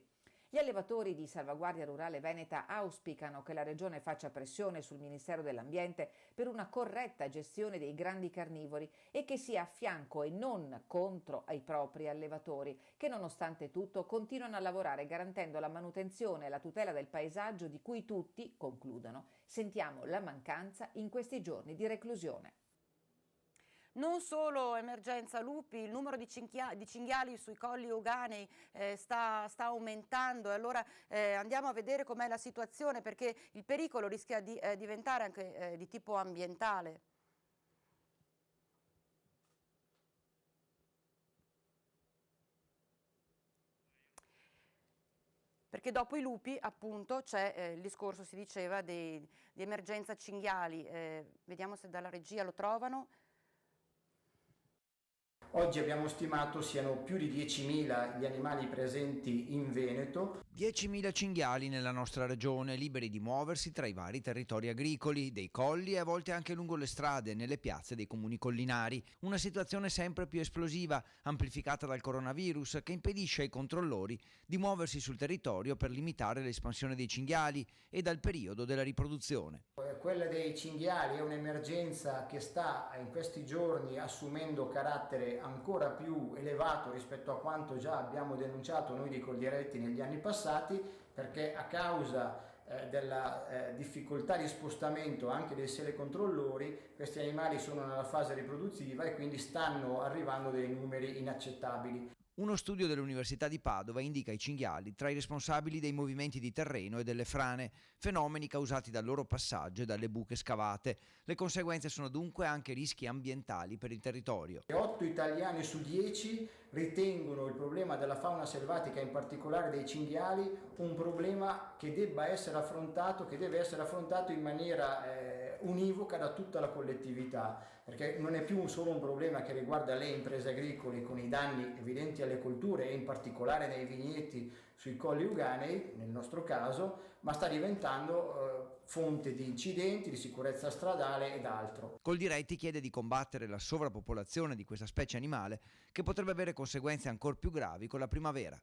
Gli allevatori di Salvaguardia Rurale Veneta auspicano che la Regione faccia pressione sul Ministero dell'Ambiente per una corretta gestione dei grandi carnivori e che sia a fianco e non contro ai propri allevatori, che nonostante tutto continuano a lavorare garantendo la manutenzione e la tutela del paesaggio di cui tutti, concludono, sentiamo la mancanza in questi giorni di reclusione. Non solo emergenza lupi, il numero di cinghiali sui colli euganei sta aumentando e allora andiamo a vedere com'è la situazione, perché il pericolo rischia di diventare anche di tipo ambientale. Perché dopo i lupi, appunto, c'è il discorso, si diceva, di emergenza cinghiali. Vediamo se dalla regia lo trovano. Oggi abbiamo stimato siano più di 10.000 gli animali presenti in Veneto. 10.000 cinghiali nella nostra regione, liberi di muoversi tra i vari territori agricoli, dei colli e a volte anche lungo le strade e nelle piazze dei comuni collinari. Una situazione sempre più esplosiva, amplificata dal coronavirus, che impedisce ai controllori di muoversi sul territorio per limitare l'espansione dei cinghiali e dal periodo della riproduzione. Quella dei cinghiali è un'emergenza che sta in questi giorni assumendo carattere ancora più elevato rispetto a quanto già abbiamo denunciato noi di Coldiretti negli anni passati, perché a causa della difficoltà di spostamento anche dei telecontrollori, questi animali sono nella fase riproduttiva e quindi stanno arrivando dei numeri inaccettabili. Uno studio dell'Università di Padova indica i cinghiali tra i responsabili dei movimenti di terreno e delle frane, fenomeni causati dal loro passaggio e dalle buche scavate. Le conseguenze sono dunque anche rischi ambientali per il territorio. 8 italiani su 10 ritengono il problema della fauna selvatica, in particolare dei cinghiali, un problema che deve essere affrontato in maniera univoca da tutta la collettività, perché non è più solo un problema che riguarda le imprese agricole con i danni evidenti alle colture e in particolare nei vigneti sui colli euganei, nel nostro caso, ma sta diventando fonte di incidenti, di sicurezza stradale ed altro. Coldiretti chiede di combattere la sovrappopolazione di questa specie animale che potrebbe avere conseguenze ancor più gravi con la primavera.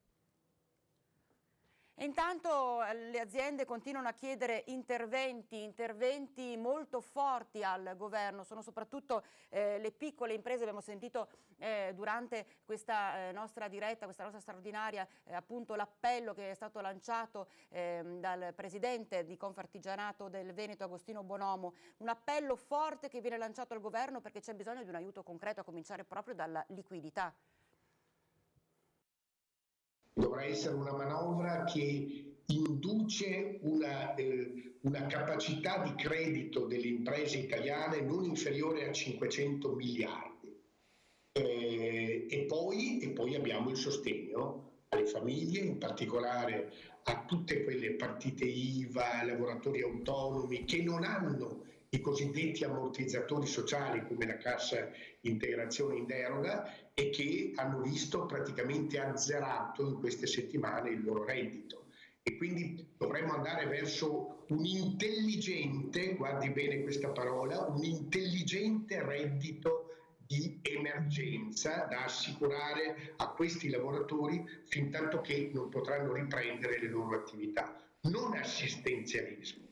E intanto le aziende continuano a chiedere interventi molto forti al governo, sono soprattutto le piccole imprese. Abbiamo sentito durante questa nostra diretta, questa nostra straordinaria, appunto l'appello che è stato lanciato dal presidente di Confartigianato del Veneto, Agostino Bonomo, un appello forte che viene lanciato al governo perché c'è bisogno di un aiuto concreto, a cominciare proprio dalla liquidità. Dovrà essere una manovra che induce una capacità di credito delle imprese italiane non inferiore a 500 miliardi. E poi abbiamo il sostegno alle famiglie, in particolare a tutte quelle partite IVA, lavoratori autonomi che non hanno i cosiddetti ammortizzatori sociali come la cassa integrazione in deroga e che hanno visto praticamente azzerato in queste settimane il loro reddito. E quindi dovremmo andare verso un intelligente, guardi bene questa parola, un intelligente reddito di emergenza da assicurare a questi lavoratori fin tanto che non potranno riprendere le loro attività. Non assistenzialismo,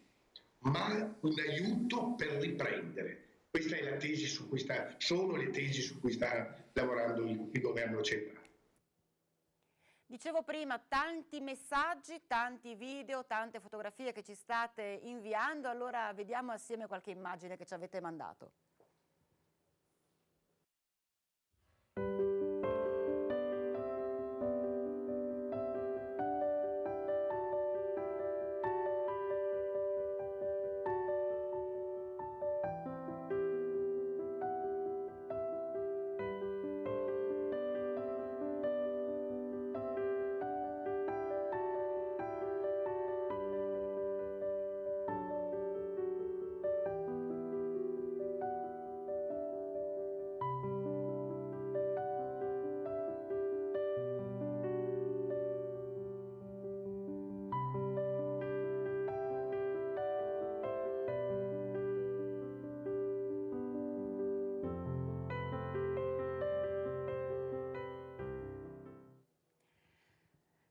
ma un aiuto per riprendere. Questa è la tesi sono le tesi su cui sta lavorando il governo centrale. Dicevo prima, tanti messaggi, tanti video, tante fotografie che ci state inviando, allora vediamo assieme qualche immagine che ci avete mandato.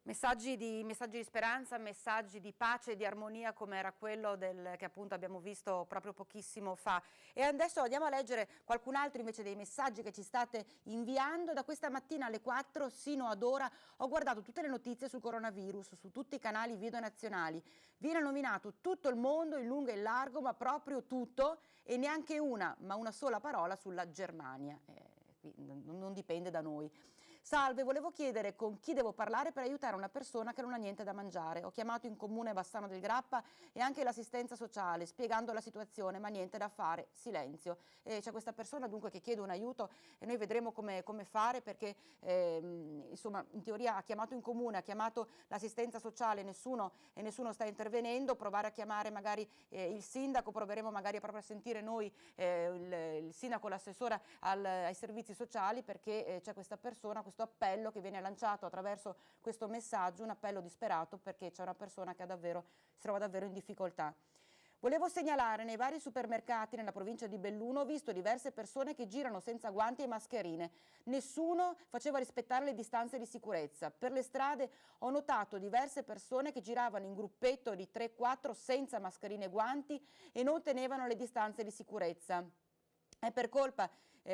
Messaggi di speranza, messaggi di pace e di armonia come era quello che appunto abbiamo visto proprio pochissimo fa. E adesso andiamo a leggere qualcun altro invece dei messaggi che ci state inviando. Da questa mattina alle 4 sino ad ora ho guardato tutte le notizie sul coronavirus su tutti i canali video nazionali. Viene nominato tutto il mondo in lungo e in largo, ma proprio tutto, e neanche una sola parola sulla Germania. Non dipende da noi. Salve, volevo chiedere con chi devo parlare per aiutare una persona che non ha niente da mangiare. Ho chiamato in comune Bassano del Grappa e anche l'assistenza sociale spiegando la situazione, ma niente da fare, silenzio. C'è questa persona dunque che chiede un aiuto e noi vedremo come fare, perché insomma in teoria ha chiamato in comune, ha chiamato l'assistenza sociale, nessuno sta intervenendo. Provare a chiamare magari il sindaco, proveremo magari proprio a sentire noi il sindaco, l'assessora ai servizi sociali, perché c'è questa persona, questo appello che viene lanciato attraverso questo messaggio, un appello disperato, perché c'è una persona che si trova davvero in difficoltà. Volevo segnalare nei vari supermercati nella provincia di Belluno ho visto diverse persone che girano senza guanti e mascherine. Nessuno faceva rispettare le distanze di sicurezza. Per le strade ho notato diverse persone che giravano in gruppetto di 3-4 senza mascherine e guanti e non tenevano le distanze di sicurezza. È per colpa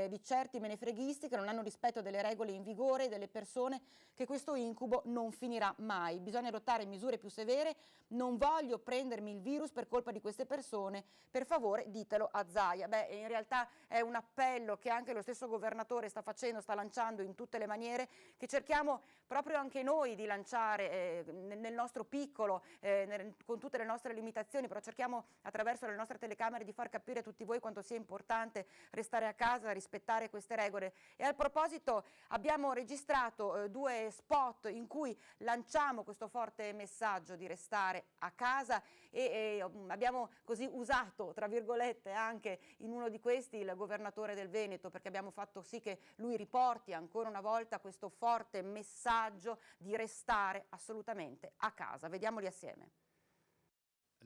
di certi menefreghisti che non hanno rispetto delle regole in vigore e delle persone che questo incubo non finirà mai. Bisogna adottare misure più severe. Non voglio prendermi il virus per colpa di queste persone. Per favore ditelo a Zaia. In realtà è un appello che anche lo stesso governatore sta lanciando in tutte le maniere, che cerchiamo proprio anche noi di lanciare nel nostro piccolo, con tutte le nostre limitazioni, però cerchiamo attraverso le nostre telecamere di far capire a tutti voi quanto sia importante restare a casa, rispettare queste regole. E a proposito abbiamo registrato 2 spot in cui lanciamo questo forte messaggio di restare a casa e abbiamo così usato, tra virgolette, anche in uno di questi il governatore del Veneto, perché abbiamo fatto sì che lui riporti ancora una volta questo forte messaggio di restare assolutamente a casa. Vediamoli assieme.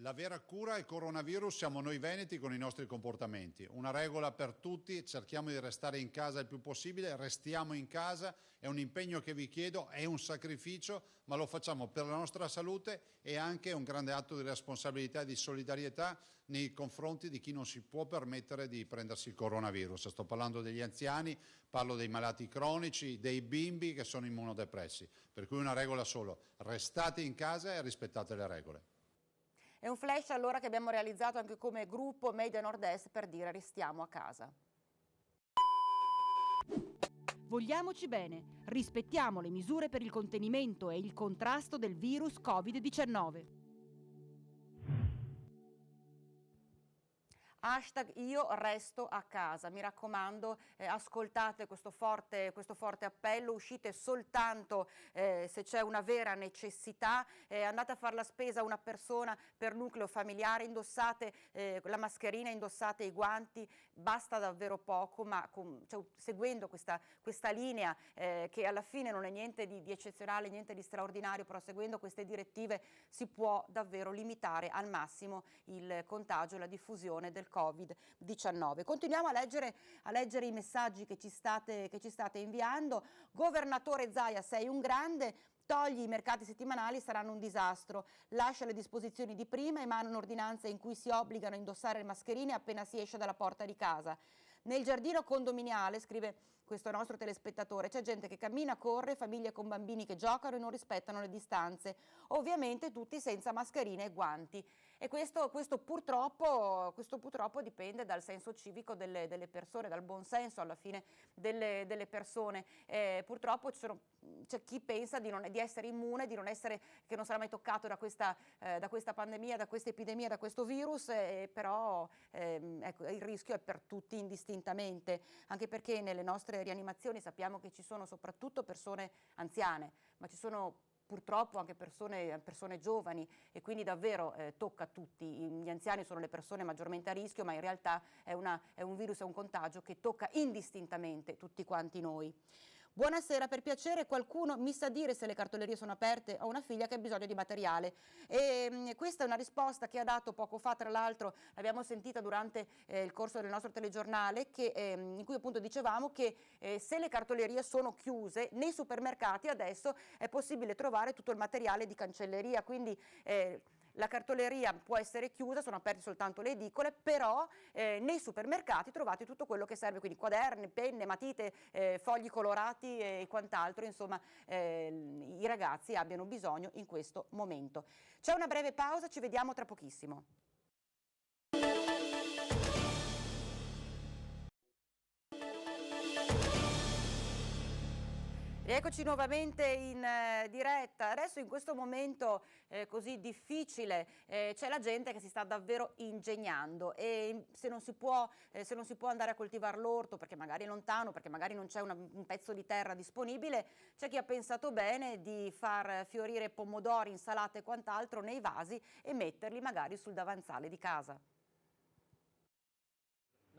La vera cura al coronavirus siamo noi veneti con i nostri comportamenti. Una regola per tutti, cerchiamo di restare in casa il più possibile, restiamo in casa, è un impegno che vi chiedo, è un sacrificio, ma lo facciamo per la nostra salute e anche un grande atto di responsabilità e di solidarietà nei confronti di chi non si può permettere di prendersi il coronavirus. Sto parlando degli anziani, parlo dei malati cronici, dei bimbi che sono immunodepressi. Per cui una regola solo, restate in casa e rispettate le regole. È un flash allora che abbiamo realizzato anche come gruppo Media Nord-Est per dire restiamo a casa. Vogliamoci bene, rispettiamo le misure per il contenimento e il contrasto del virus Covid-19. Hashtag io resto a casa, mi raccomando, ascoltate questo forte appello, uscite soltanto se c'è una vera necessità, andate a fare la spesa una persona per nucleo familiare, indossate la mascherina, indossate i guanti, basta davvero poco, ma seguendo questa linea che alla fine non è niente di eccezionale, niente di straordinario, però seguendo queste direttive si può davvero limitare al massimo il contagio e la diffusione del Covid-19. Continuiamo a leggere i messaggi che ci state inviando. Governatore Zaia, sei un grande. Togli i mercati settimanali, saranno un disastro. Lascia le disposizioni di prima, emana un'ordinanza in cui si obbligano a indossare le mascherine appena si esce dalla porta di casa. Nel giardino condominiale, scrive questo nostro telespettatore, c'è gente che cammina, corre, famiglie con bambini che giocano e non rispettano le distanze. Ovviamente tutti senza mascherine e guanti. E questo purtroppo dipende dal senso civico delle persone, dal buon senso alla fine delle persone. Purtroppo c'è chi pensa di essere immune, che non sarà mai toccato da questa pandemia, da questa epidemia, da questo virus, però ecco, il rischio è per tutti indistintamente, anche perché nelle nostre rianimazioni sappiamo che ci sono soprattutto persone anziane, ma ci sono purtroppo anche persone giovani e quindi davvero tocca a tutti. Gli anziani sono le persone maggiormente a rischio, ma in realtà è un virus, è un contagio che tocca indistintamente tutti quanti noi. Buonasera, per piacere qualcuno mi sa dire se le cartolerie sono aperte? Ho una figlia che ha bisogno di materiale. E questa è una risposta che ha dato poco fa, tra l'altro l'abbiamo sentita durante il corso del nostro telegiornale, in cui appunto dicevamo che se le cartolerie sono chiuse, nei supermercati adesso è possibile trovare tutto il materiale di cancelleria, quindi la cartoleria può essere chiusa, sono aperte soltanto le edicole, però nei supermercati trovate tutto quello che serve, quindi quaderni, penne, matite, fogli colorati e quant'altro, insomma i ragazzi abbiano bisogno in questo momento. C'è una breve pausa, ci vediamo tra pochissimo. Eccoci nuovamente in diretta. Adesso in questo momento così difficile c'è la gente che si sta davvero ingegnando e se non si può andare a coltivare l'orto perché magari è lontano, perché magari non c'è un pezzo di terra disponibile, c'è chi ha pensato bene di far fiorire pomodori, insalate e quant'altro nei vasi e metterli magari sul davanzale di casa.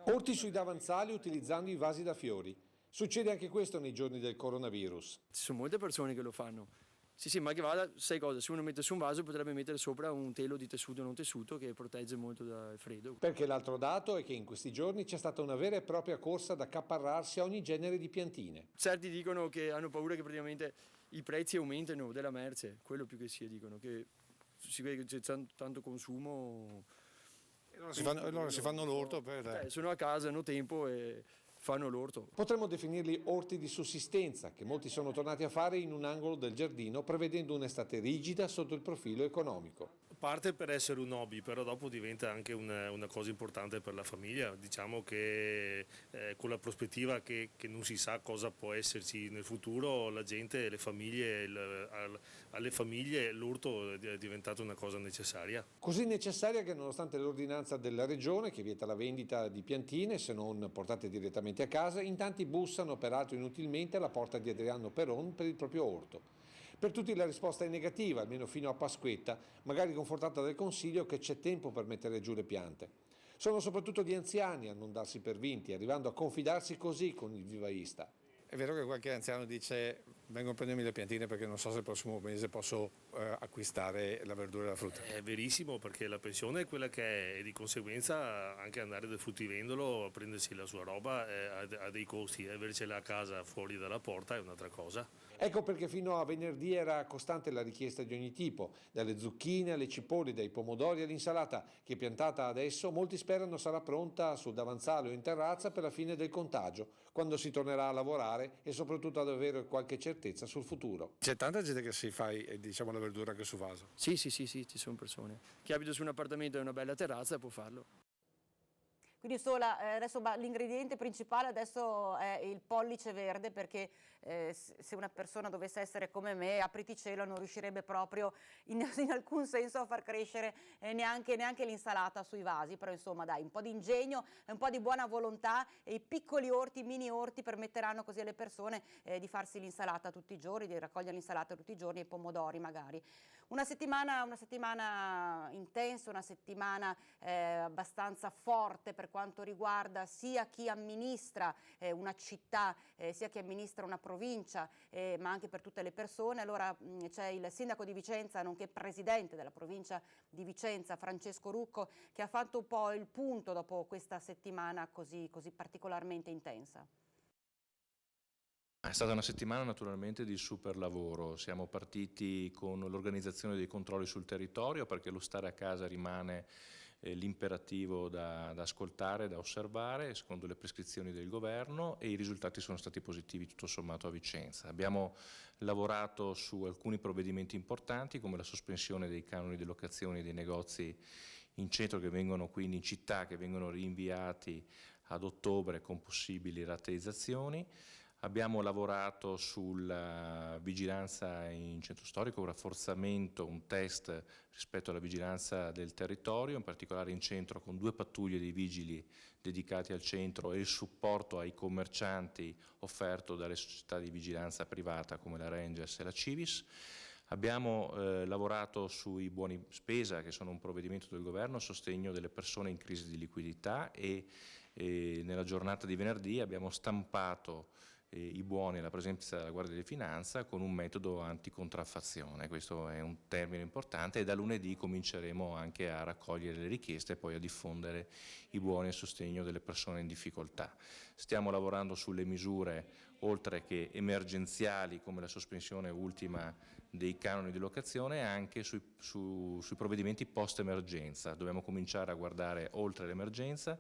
Orti sui davanzali utilizzando i vasi da fiori. Succede anche questo nei giorni del coronavirus. Ci sono molte persone che lo fanno. Sì, ma che vada, sai cosa, se uno mette su un vaso potrebbe mettere sopra un telo di tessuto non tessuto che protegge molto dal freddo. Perché l'altro dato è che in questi giorni c'è stata una vera e propria corsa ad accaparrarsi a ogni genere di piantine. Certi dicono che hanno paura che praticamente i prezzi aumentino della merce, quello più che sia, dicono che si vede che c'è tanto consumo. Allora si fanno l'orto per... sono a casa, hanno tempo e fanno l'orto. Potremmo definirli orti di sussistenza, che molti sono tornati a fare in un angolo del giardino, prevedendo un'estate rigida sotto il profilo economico. Parte per essere un hobby, però dopo diventa anche una cosa importante per la famiglia. Diciamo che con la prospettiva che non si sa cosa può esserci nel futuro, la gente, le famiglie, alle famiglie l'orto è diventato una cosa necessaria. Così necessaria che nonostante l'ordinanza della regione che vieta la vendita di piantine se non portate direttamente a casa, in tanti bussano peraltro inutilmente alla porta di Adriano Peron per il proprio orto. Per tutti la risposta è negativa, almeno fino a Pasquetta, magari confortata dal consiglio che c'è tempo per mettere giù le piante. Sono soprattutto gli anziani a non darsi per vinti, arrivando a confidarsi così con il vivaista. È vero che qualche anziano dice vengo a prendermi le piantine perché non so se il prossimo mese posso acquistare la verdura e la frutta. È verissimo, perché la pensione è quella che è e di conseguenza anche andare dal fruttivendolo a prendersi la sua roba ha dei costi, e avercela a casa fuori dalla porta è un'altra cosa. Ecco perché fino a venerdì era costante la richiesta di ogni tipo, dalle zucchine alle cipolle, dai pomodori all'insalata, che piantata adesso molti sperano sarà pronta sul davanzale o in terrazza per la fine del contagio, quando si tornerà a lavorare e soprattutto ad avere qualche certezza sul futuro. C'è tanta gente che si fa diciamo la verdura anche su vaso. Sì, ci sono persone. Chi abita su un appartamento e una bella terrazza può farlo. Quindi adesso l'ingrediente principale adesso è il pollice verde, perché se una persona dovesse essere come me, apriti cielo, non riuscirebbe proprio in alcun senso a far crescere neanche l'insalata sui vasi, però insomma dai, un po' di ingegno, un po' di buona volontà e i piccoli orti, mini orti permetteranno così alle persone di farsi l'insalata tutti i giorni, di raccogliere l'insalata tutti i giorni e i pomodori magari. Una settimana intensa, una settimana abbastanza forte per quanto riguarda sia chi amministra una città, sia chi amministra una provincia, ma anche per tutte le persone. Allora c'è il sindaco di Vicenza, nonché presidente della provincia di Vicenza, Francesco Rucco, che ha fatto un po' il punto dopo questa settimana così particolarmente intensa. È stata una settimana naturalmente di super lavoro. Siamo partiti con l'organizzazione dei controlli sul territorio, perché lo stare a casa rimane l'imperativo da ascoltare, da osservare secondo le prescrizioni del governo, e i risultati sono stati positivi tutto sommato a Vicenza. Abbiamo lavorato su alcuni provvedimenti importanti come la sospensione dei canoni di locazione dei negozi in centro che vengono quindi in città, che vengono rinviati ad ottobre con possibili rateizzazioni. Abbiamo lavorato sulla vigilanza in centro storico, un rafforzamento, un test rispetto alla vigilanza del territorio, in particolare in centro con 2 pattuglie di vigili dedicati al centro e il supporto ai commercianti offerto dalle società di vigilanza privata come la Rangers e la Civis. Abbiamo lavorato sui buoni spesa, che sono un provvedimento del governo a sostegno delle persone in crisi di liquidità, e nella giornata di venerdì abbiamo stampato i buoni alla presenza della Guardia di Finanza con un metodo anticontraffazione. Questo è un termine importante e da lunedì cominceremo anche a raccogliere le richieste e poi a diffondere i buoni a sostegno delle persone in difficoltà. Stiamo lavorando sulle misure oltre che emergenziali come la sospensione ultima dei canoni di locazione, anche sui provvedimenti post-emergenza. Dobbiamo cominciare a guardare oltre l'emergenza,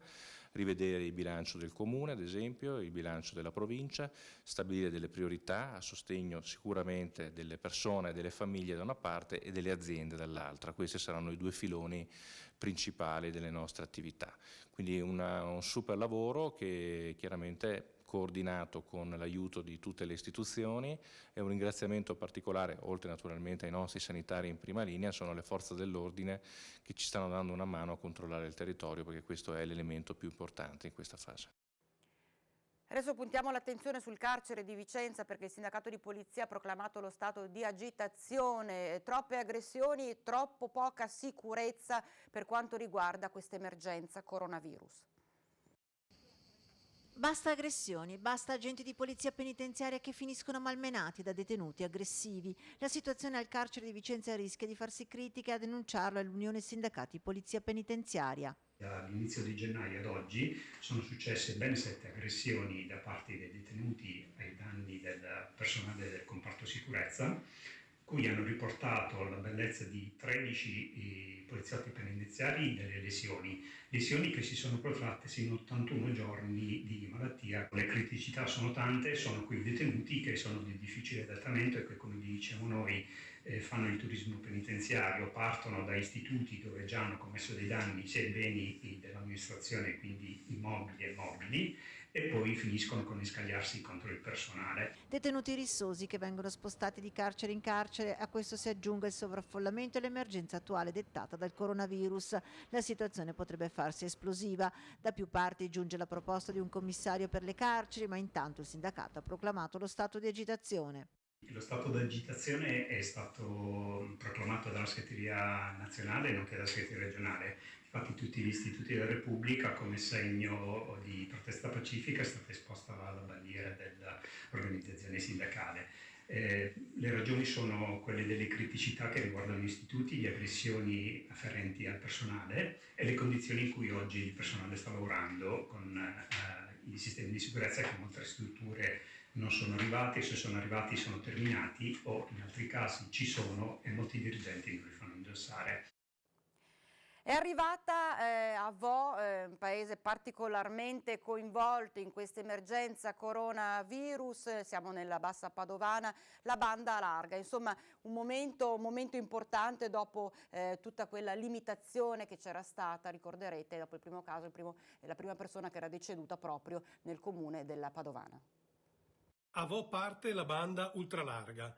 rivedere il bilancio del Comune, ad esempio, il bilancio della provincia, stabilire delle priorità a sostegno sicuramente delle persone e delle famiglie da una parte e delle aziende dall'altra. Questi saranno i due filoni principali delle nostre attività. Quindi un super lavoro che chiaramente coordinato con l'aiuto di tutte le istituzioni, e un ringraziamento particolare, oltre naturalmente ai nostri sanitari in prima linea, sono le forze dell'ordine che ci stanno dando una mano a controllare il territorio, perché questo è l'elemento più importante in questa fase. Adesso puntiamo l'attenzione sul carcere di Vicenza, perché il sindacato di polizia ha proclamato lo stato di agitazione, troppe aggressioni e troppo poca sicurezza per quanto riguarda questa emergenza coronavirus. Basta aggressioni, basta agenti di polizia penitenziaria che finiscono malmenati da detenuti aggressivi. La situazione al carcere di Vicenza rischia di farsi critica e a denunciarlo all'Unione Sindacati Polizia Penitenziaria. Dall'inizio di gennaio ad oggi sono successe ben 7 aggressioni da parte dei detenuti ai danni del personale del comparto sicurezza, cui hanno riportato alla bellezza di 13 poliziotti penitenziari delle lesioni che si sono protratte in 81 giorni di malattia. Le criticità sono tante, sono quei detenuti che sono di difficile adattamento e che, come diciamo noi, fanno il turismo penitenziario, partono da istituti dove già hanno commesso dei danni sia ai beni dell'amministrazione, quindi immobili e mobili, e poi finiscono con scagliarsi contro il personale. Detenuti rissosi che vengono spostati di carcere in carcere, a questo si aggiunga il sovraffollamento e l'emergenza attuale dettata dal coronavirus. La situazione potrebbe farsi esplosiva. Da più parti giunge la proposta di un commissario per le carceri, ma intanto il sindacato ha proclamato lo stato di agitazione. Lo stato di agitazione è stato proclamato dalla segreteria nazionale nonché dalla segreteria regionale. Infatti tutti gli istituti della Repubblica, come segno di protesta pacifica, è stata esposta la bandiera dell'organizzazione sindacale. Le ragioni sono quelle delle criticità che riguardano gli istituti, le aggressioni afferenti al personale e le condizioni in cui oggi il personale sta lavorando con i sistemi di sicurezza che in molte strutture non sono arrivati, se sono arrivati sono terminati o in altri casi ci sono e molti dirigenti non li fanno indossare. È arrivata a Vo, un paese particolarmente coinvolto in questa emergenza coronavirus, siamo nella Bassa Padovana, la banda larga, insomma un momento importante dopo tutta quella limitazione che c'era stata, ricorderete, dopo il primo caso, la prima persona che era deceduta proprio nel comune della Padovana. A Vo parte la banda ultralarga.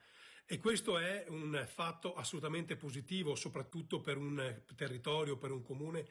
E questo è un fatto assolutamente positivo, soprattutto per un territorio, per un comune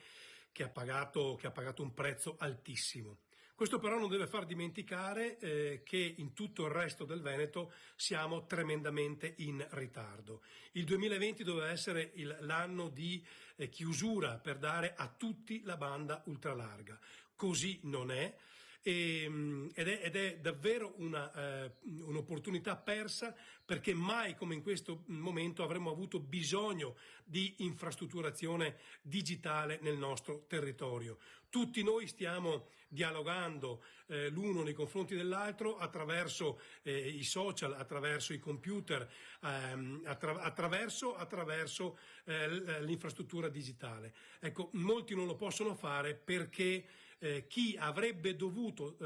che ha pagato un prezzo altissimo. Questo però non deve far dimenticare che in tutto il resto del Veneto siamo tremendamente in ritardo. Il 2020 doveva essere l'anno di chiusura per dare a tutti la banda ultralarga. Così non è. Ed è davvero un'opportunità persa, perché mai come in questo momento avremmo avuto bisogno di infrastrutturazione digitale nel nostro territorio. Tutti noi stiamo dialogando l'uno nei confronti dell'altro attraverso i social, attraverso i computer, attraverso l'infrastruttura digitale. Ecco, molti non lo possono fare perché chi avrebbe dovuto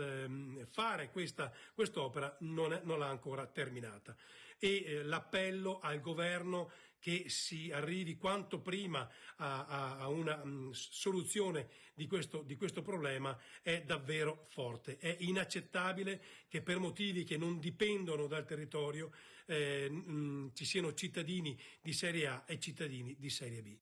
fare quest'opera non l'ha ancora terminata. E l'appello al governo che si arrivi quanto prima a una soluzione di questo problema è davvero forte. È inaccettabile che per motivi che non dipendono dal territorio ci siano cittadini di serie A e cittadini di serie B.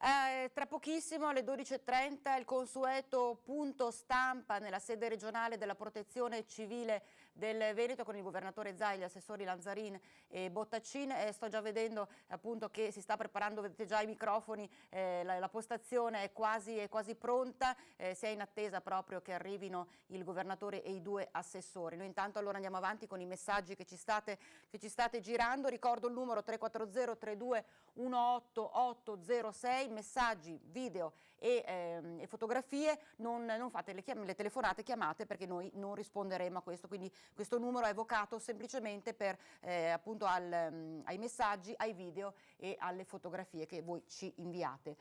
Tra pochissimo alle 12:30 il consueto punto stampa nella sede regionale della Protezione Civile del Veneto con il governatore Zaia, gli assessori Lanzarin e Bottacin. Sto già vedendo appunto che si sta preparando, vedete già i microfoni, la postazione è quasi pronta, si è in attesa proprio che arrivino il governatore e i 2 assessori. Noi intanto allora andiamo avanti con i messaggi che ci state girando. Ricordo il numero 340 32 18806, messaggi, video e fotografie, non fate le telefonate, chiamate, perché noi non risponderemo a questo, quindi questo numero è vocato semplicemente per appunto ai messaggi, ai video e alle fotografie che voi ci inviate.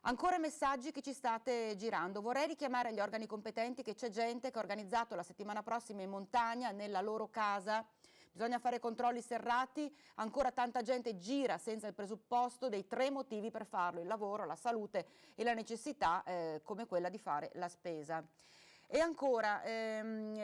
Ancora messaggi che ci state girando. Vorrei richiamare agli organi competenti che c'è gente che ha organizzato la settimana prossima in montagna nella loro casa. Bisogna fare controlli serrati, ancora tanta gente gira senza il presupposto dei 3 motivi per farlo: il lavoro, la salute e la necessità come quella di fare la spesa. E ancora,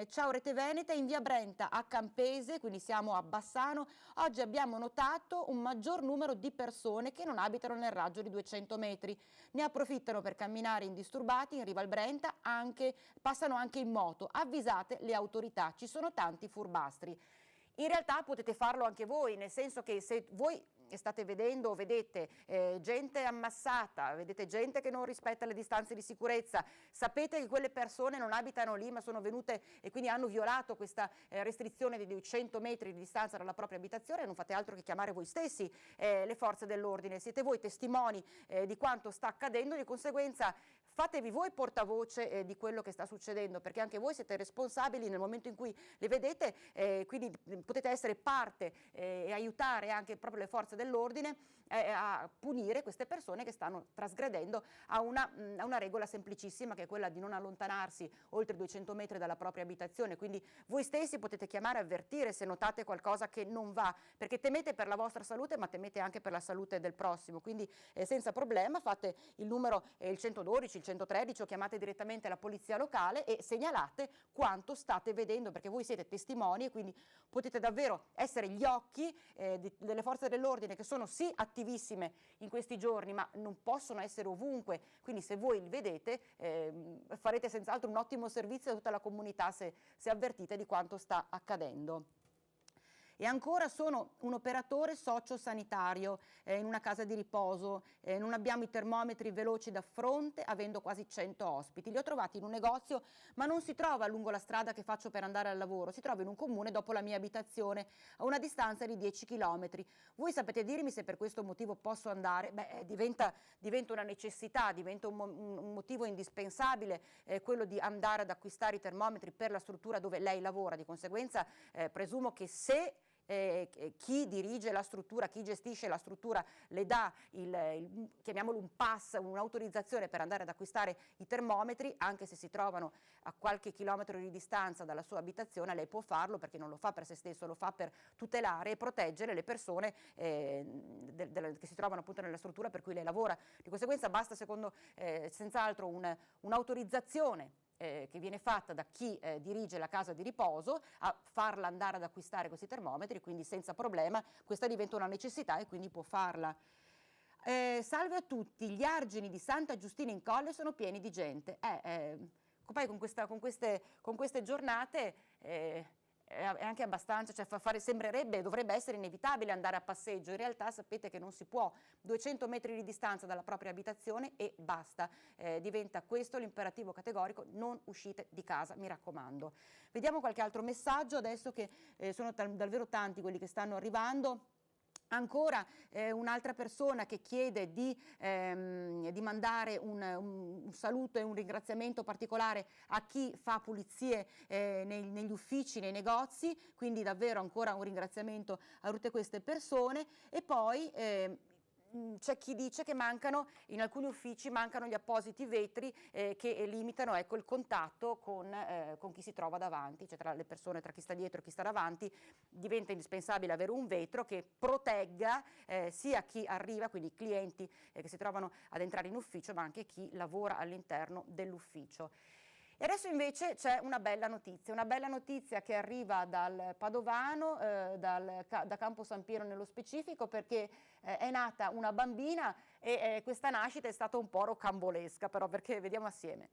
ciao Rete Veneta, in via Brenta a Campese, quindi siamo a Bassano, oggi abbiamo notato un maggior numero di persone che non abitano nel raggio di 200 metri. Ne approfittano per camminare indisturbati in riva al Brenta, passano anche in moto. Avvisate le autorità, ci sono tanti furbastri. In realtà potete farlo anche voi, nel senso che se voi state vedendo o vedete gente ammassata, vedete gente che non rispetta le distanze di sicurezza, sapete che quelle persone non abitano lì ma sono venute e quindi hanno violato questa restrizione di 200 metri di distanza dalla propria abitazione, non fate altro che chiamare voi stessi le forze dell'ordine, siete voi testimoni di quanto sta accadendo, di conseguenza fatevi voi portavoce di quello che sta succedendo, perché anche voi siete responsabili nel momento in cui le vedete, quindi potete essere parte e aiutare anche proprio le forze dell'ordine a punire queste persone che stanno trasgredendo a una regola semplicissima, che è quella di non allontanarsi oltre 200 metri dalla propria abitazione. Quindi voi stessi potete chiamare e avvertire se notate qualcosa che non va, perché temete per la vostra salute ma temete anche per la salute del prossimo, quindi senza problema fate il numero il 112, il 113 o chiamate direttamente la polizia locale e segnalate quanto state vedendo, perché voi siete testimoni e quindi potete davvero essere gli occhi delle forze dell'ordine, che sono sì attivissime in questi giorni ma non possono essere ovunque, quindi se voi li vedete farete senz'altro un ottimo servizio a tutta la comunità se avvertite di quanto sta accadendo. E ancora sono un operatore sociosanitario in una casa di riposo, non abbiamo i termometri veloci da fronte avendo quasi 100 ospiti, li ho trovati in un negozio ma non si trova lungo la strada che faccio per andare al lavoro, si trova in un comune dopo la mia abitazione a una distanza di 10 chilometri. Voi sapete dirmi se per questo motivo posso andare? Diventa una necessità, diventa un motivo indispensabile quello di andare ad acquistare i termometri per la struttura dove lei lavora, di conseguenza presumo che se chi dirige la struttura, chi gestisce la struttura le dà chiamiamolo un pass, un'autorizzazione per andare ad acquistare i termometri, anche se si trovano a qualche chilometro di distanza dalla sua abitazione, lei può farlo perché non lo fa per se stesso, lo fa per tutelare e proteggere le persone che si trovano appunto nella struttura per cui lei lavora. Di conseguenza basta senz'altro un'autorizzazione che viene fatta da chi dirige la casa di riposo a farla andare ad acquistare questi termometri, quindi senza problema questa diventa una necessità e quindi può farla. Salve a tutti, gli argini di Santa Giustina in Colle sono pieni di gente. Poi con queste giornate è anche abbastanza, sembrerebbe, dovrebbe essere inevitabile andare a passeggio, in realtà sapete che non si può, 200 metri di distanza dalla propria abitazione e basta, diventa questo l'imperativo categorico: non uscite di casa, mi raccomando. Vediamo qualche altro messaggio adesso, che sono davvero tanti quelli che stanno arrivando. Ancora un'altra persona che chiede di mandare un saluto e un ringraziamento particolare a chi fa pulizie negli uffici, nei negozi, quindi davvero ancora un ringraziamento a tutte queste persone. E poi c'è chi dice che in alcuni uffici mancano gli appositi vetri che limitano il contatto con chi si trova davanti, cioè tra le persone, tra chi sta dietro e chi sta davanti. Diventa indispensabile avere un vetro che protegga sia chi arriva, quindi i clienti che si trovano ad entrare in ufficio, ma anche chi lavora all'interno dell'ufficio. E adesso invece c'è una bella notizia che arriva dal Padovano, da Campo San Piero nello specifico, perché è nata una bambina e questa nascita è stata un po' rocambolesca, però, perché vediamo assieme.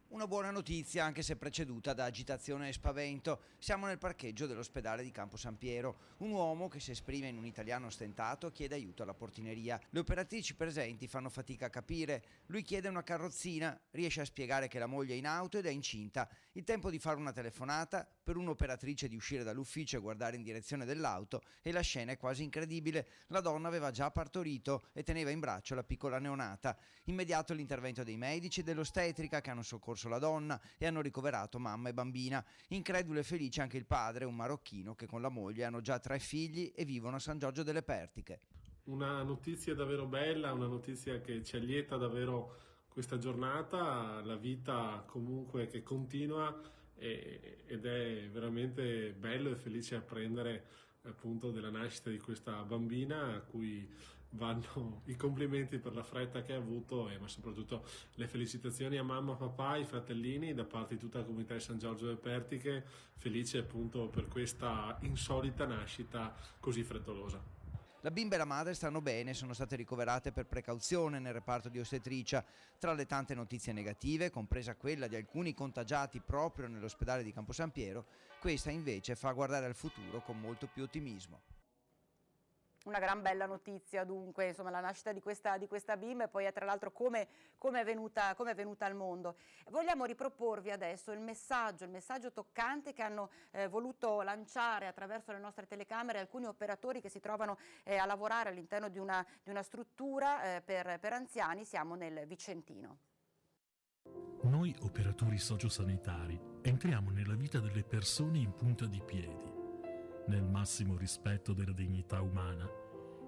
Una buona notizia, anche se preceduta da agitazione e spavento. Siamo nel parcheggio dell'ospedale di Campo San Piero. Un uomo che si esprime in un italiano stentato chiede aiuto alla portineria. Le operatrici presenti fanno fatica a capire. Lui chiede una carrozzina, riesce a spiegare che la moglie è in auto ed è incinta. Il tempo di fare una telefonata, per un'operatrice di uscire dall'ufficio e guardare in direzione dell'auto, e la scena è quasi incredibile. La donna aveva già partorito e teneva in braccio la piccola neonata. Immediato l'intervento dei medici e dell'ostetrica che hanno soccorso la donna e hanno ricoverato mamma e bambina. Incredulo e felice anche il padre, un marocchino, che con la moglie hanno già 3 figli e vivono a San Giorgio delle Pertiche. Una notizia davvero bella, una notizia che ci allieta davvero questa giornata, la vita comunque che continua, ed è veramente bello e felice apprendere appunto della nascita di questa bambina, a cui vanno i complimenti per la fretta che ha avuto, ma soprattutto le felicitazioni a mamma, papà, ai fratellini da parte di tutta la comunità di San Giorgio delle Pertiche, felice appunto per questa insolita nascita così frettolosa. La bimba e la madre stanno bene, sono state ricoverate per precauzione nel reparto di ostetricia. Tra le tante notizie negative, compresa quella di alcuni contagiati proprio nell'ospedale di Campo San Piero, questa invece fa guardare al futuro con molto più ottimismo. Una gran bella notizia dunque, insomma, la nascita di questa bimba, e poi tra l'altro come è venuta al mondo. Vogliamo riproporvi adesso il messaggio toccante che hanno voluto lanciare attraverso le nostre telecamere alcuni operatori che si trovano a lavorare all'interno di una struttura per anziani. Siamo nel Vicentino. Noi operatori sociosanitari entriamo nella vita delle persone in punta di piedi. Nel massimo rispetto della dignità umana,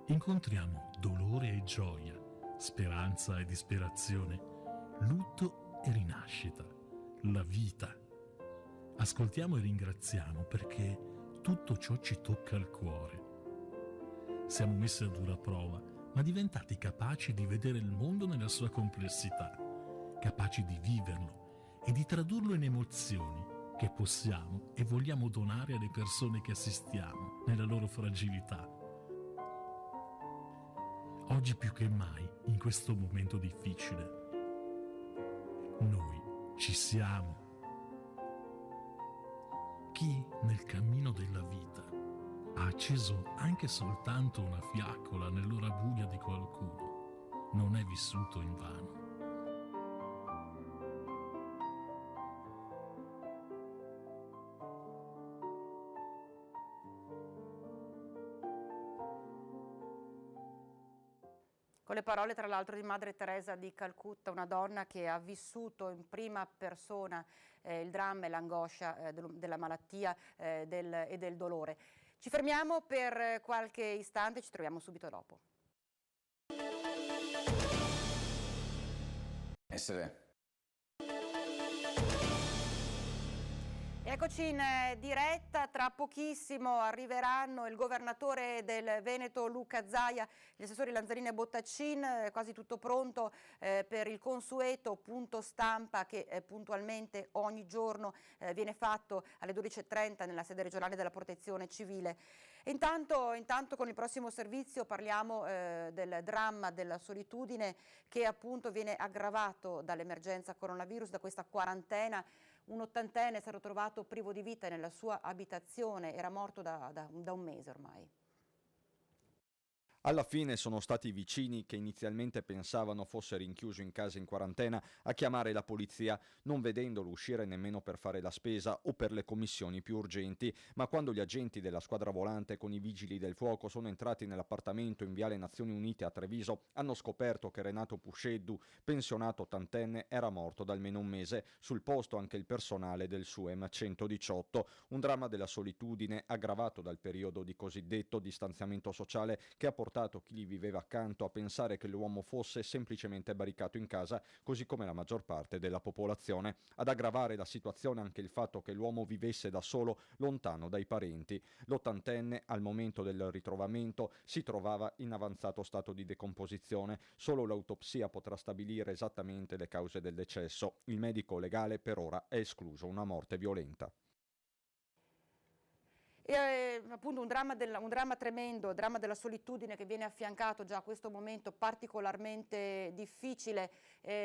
incontriamo dolore e gioia, speranza e disperazione, lutto e rinascita, la vita. Ascoltiamo e ringraziamo perché tutto ciò ci tocca al cuore. Siamo messi a dura prova, ma diventati capaci di vedere il mondo nella sua complessità, capaci di viverlo e di tradurlo in emozioni che possiamo e vogliamo donare alle persone che assistiamo nella loro fragilità. Oggi più che mai, in questo momento difficile, noi ci siamo. Chi nel cammino della vita ha acceso anche soltanto una fiaccola nell'ora buia di qualcuno, non è vissuto invano. Con le parole tra l'altro di Madre Teresa di Calcutta, una donna che ha vissuto in prima persona il dramma e l'angoscia della malattia e del dolore. Ci fermiamo per qualche istante, ci troviamo subito dopo. Eccoci in diretta, tra pochissimo arriveranno il governatore del Veneto Luca Zaia, gli assessori Lanzarini e Bottacin, quasi tutto pronto per il consueto punto stampa che puntualmente ogni giorno viene fatto alle 12:30 nella sede regionale della Protezione Civile. E intanto con il prossimo servizio parliamo del dramma della solitudine che appunto viene aggravato dall'emergenza coronavirus, da questa quarantena. Un ottantenne è stato trovato privo di vita nella sua abitazione, era morto da un mese ormai. Alla fine sono stati i vicini, che inizialmente pensavano fosse rinchiuso in casa in quarantena, a chiamare la polizia, non vedendolo uscire nemmeno per fare la spesa o per le commissioni più urgenti. Ma quando gli agenti della squadra volante con i vigili del fuoco sono entrati nell'appartamento in Viale Nazioni Unite a Treviso, hanno scoperto che Renato Pusceddu, pensionato ottantenne, era morto da almeno un mese. Sul posto anche il personale del SUEM 118. Un dramma della solitudine aggravato dal periodo di cosiddetto distanziamento sociale che ha portato portato chi gli viveva accanto a pensare che l'uomo fosse semplicemente barricato in casa, così come la maggior parte della popolazione. Ad aggravare la situazione anche il fatto che l'uomo vivesse da solo, lontano dai parenti. L'80enne, al momento del ritrovamento, si trovava in avanzato stato di decomposizione. Solo l'autopsia potrà stabilire esattamente le cause del decesso. Il medico legale per ora è escluso una morte violenta. E appunto un dramma tremendo, il dramma della solitudine che viene affiancato già a questo momento particolarmente difficile,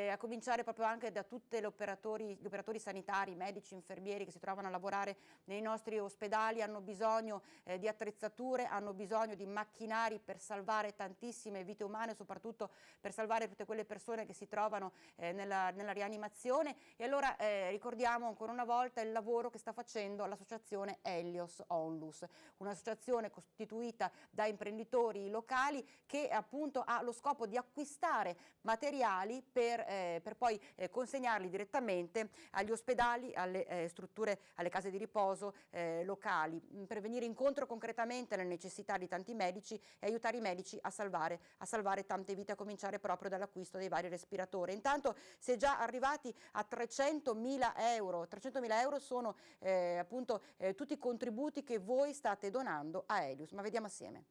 a cominciare proprio anche da tutti gli operatori sanitari, medici, infermieri che si trovano a lavorare nei nostri ospedali, hanno bisogno di attrezzature, hanno bisogno di macchinari per salvare tantissime vite umane, soprattutto per salvare tutte quelle persone che si trovano nella rianimazione. E allora ricordiamo ancora una volta il lavoro che sta facendo l'associazione Helios Onlus, un'associazione costituita da imprenditori locali che appunto ha lo scopo di acquistare materiali per poi consegnarli direttamente agli ospedali, alle strutture, alle case di riposo locali, per venire incontro concretamente alle necessità di tanti medici e aiutare i medici a salvare tante vite, a cominciare proprio dall'acquisto dei vari respiratori. Intanto si è già arrivati a 300.000 euro. 300.000 euro sono appunto tutti i contributi che voi state donando a Helios, ma vediamo assieme.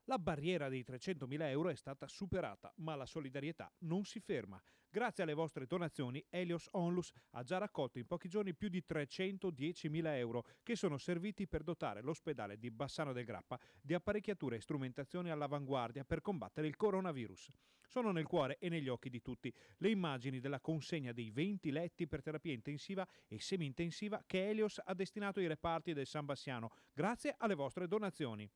La barriera dei 300.000 euro è stata superata, ma la solidarietà non si ferma. Grazie alle vostre donazioni, Helios Onlus ha già raccolto in pochi giorni più di 310.000 euro che sono serviti per dotare l'ospedale di Bassano del Grappa di apparecchiature e strumentazioni all'avanguardia per combattere il coronavirus. Sono nel cuore e negli occhi di tutti le immagini della consegna dei 20 letti per terapia intensiva e semi-intensiva che Helios ha destinato ai reparti del San Bassiano, grazie alle vostre donazioni.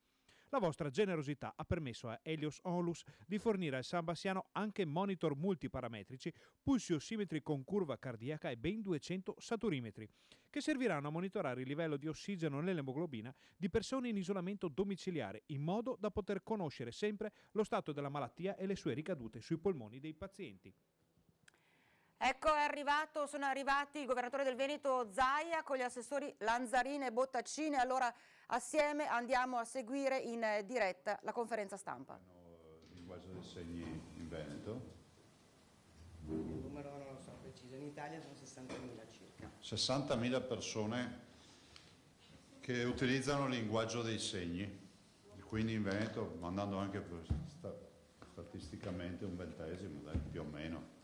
La vostra generosità ha permesso a Helios Onlus di fornire al San Bassiano anche monitor multiparametrici, pulsi ossimetri con curva cardiaca e ben 200 saturimetri, che serviranno a monitorare il livello di ossigeno nell'emoglobina di persone in isolamento domiciliare, in modo da poter conoscere sempre lo stato della malattia e le sue ricadute sui polmoni dei pazienti. Ecco, sono arrivati il governatore del Veneto Zaia con gli assessori Lanzarini e Bottaccini. Allora assieme andiamo a seguire in diretta la conferenza stampa. Il linguaggio dei segni in Veneto. Il numero non lo so preciso, in Italia sono 60.000 circa. 60.000 persone che utilizzano il linguaggio dei segni, quindi in Veneto, andando anche statisticamente un ventesimo, dai, più o meno.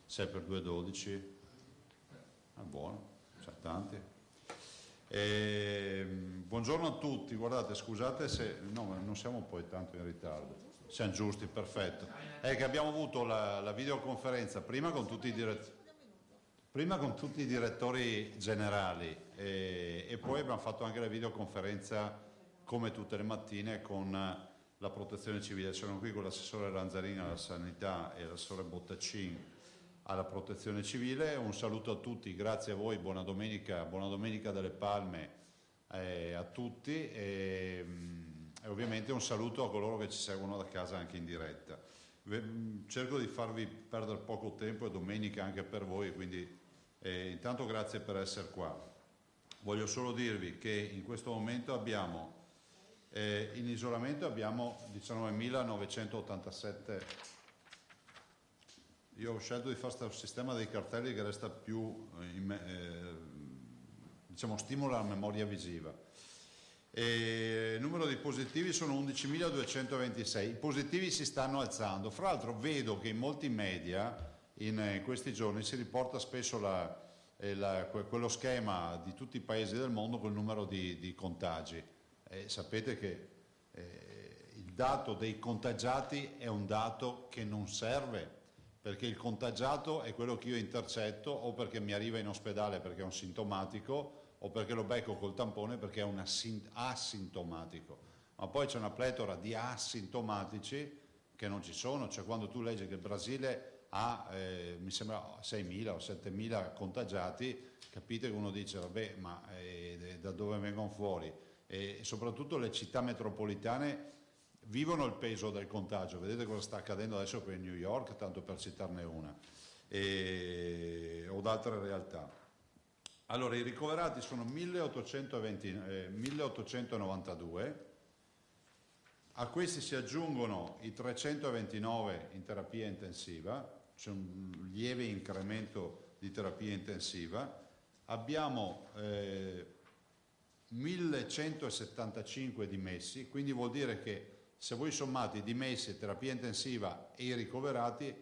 6 per 2 12, è buono, c'è tanti. Buongiorno a tutti, guardate, scusate se no, non siamo poi tanto in ritardo, siamo giusti, perfetto. È che abbiamo avuto la videoconferenza prima con tutti i direttori generali e poi abbiamo fatto anche la videoconferenza come tutte le mattine con la protezione civile. Sono qui con l'assessore Lanzarini alla sanità e l'assessore Bottaccini alla protezione civile. Un saluto a tutti, grazie a voi, buona domenica delle Palme a tutti e ovviamente un saluto a coloro che ci seguono da casa anche in diretta. Cerco di farvi perdere poco tempo, è domenica anche per voi, quindi intanto grazie per essere qua. Voglio solo dirvi che in questo momento abbiamo in isolamento abbiamo 19.987. Io ho scelto di fare questo sistema dei cartelli che resta più, diciamo, stimola la memoria visiva. Il numero di positivi sono 11.226, i positivi si stanno alzando. Fra l'altro vedo che in molti media in questi giorni si riporta spesso quello schema di tutti i paesi del mondo col numero di contagi. Sapete che il dato dei contagiati è un dato che non serve, perché il contagiato è quello che io intercetto o perché mi arriva in ospedale perché è un sintomatico o perché lo becco col tampone perché è un asintomatico. Ma poi c'è una pletora di asintomatici che non ci sono, cioè quando tu leggi che il Brasile ha mi sembra 6.000 o 7.000 contagiati, capite che uno dice vabbè, ma da dove vengono fuori? E soprattutto le città metropolitane vivono il peso del contagio. Vedete cosa sta accadendo adesso qui a New York, tanto per citarne una, o d'altre realtà. Allora, i ricoverati sono 1.892, A questi si aggiungono i 329 in terapia intensiva, c'è un lieve incremento di terapia intensiva, abbiamo 1175 dimessi, quindi vuol dire che se voi sommate i dimessi, terapia intensiva e i ricoverati,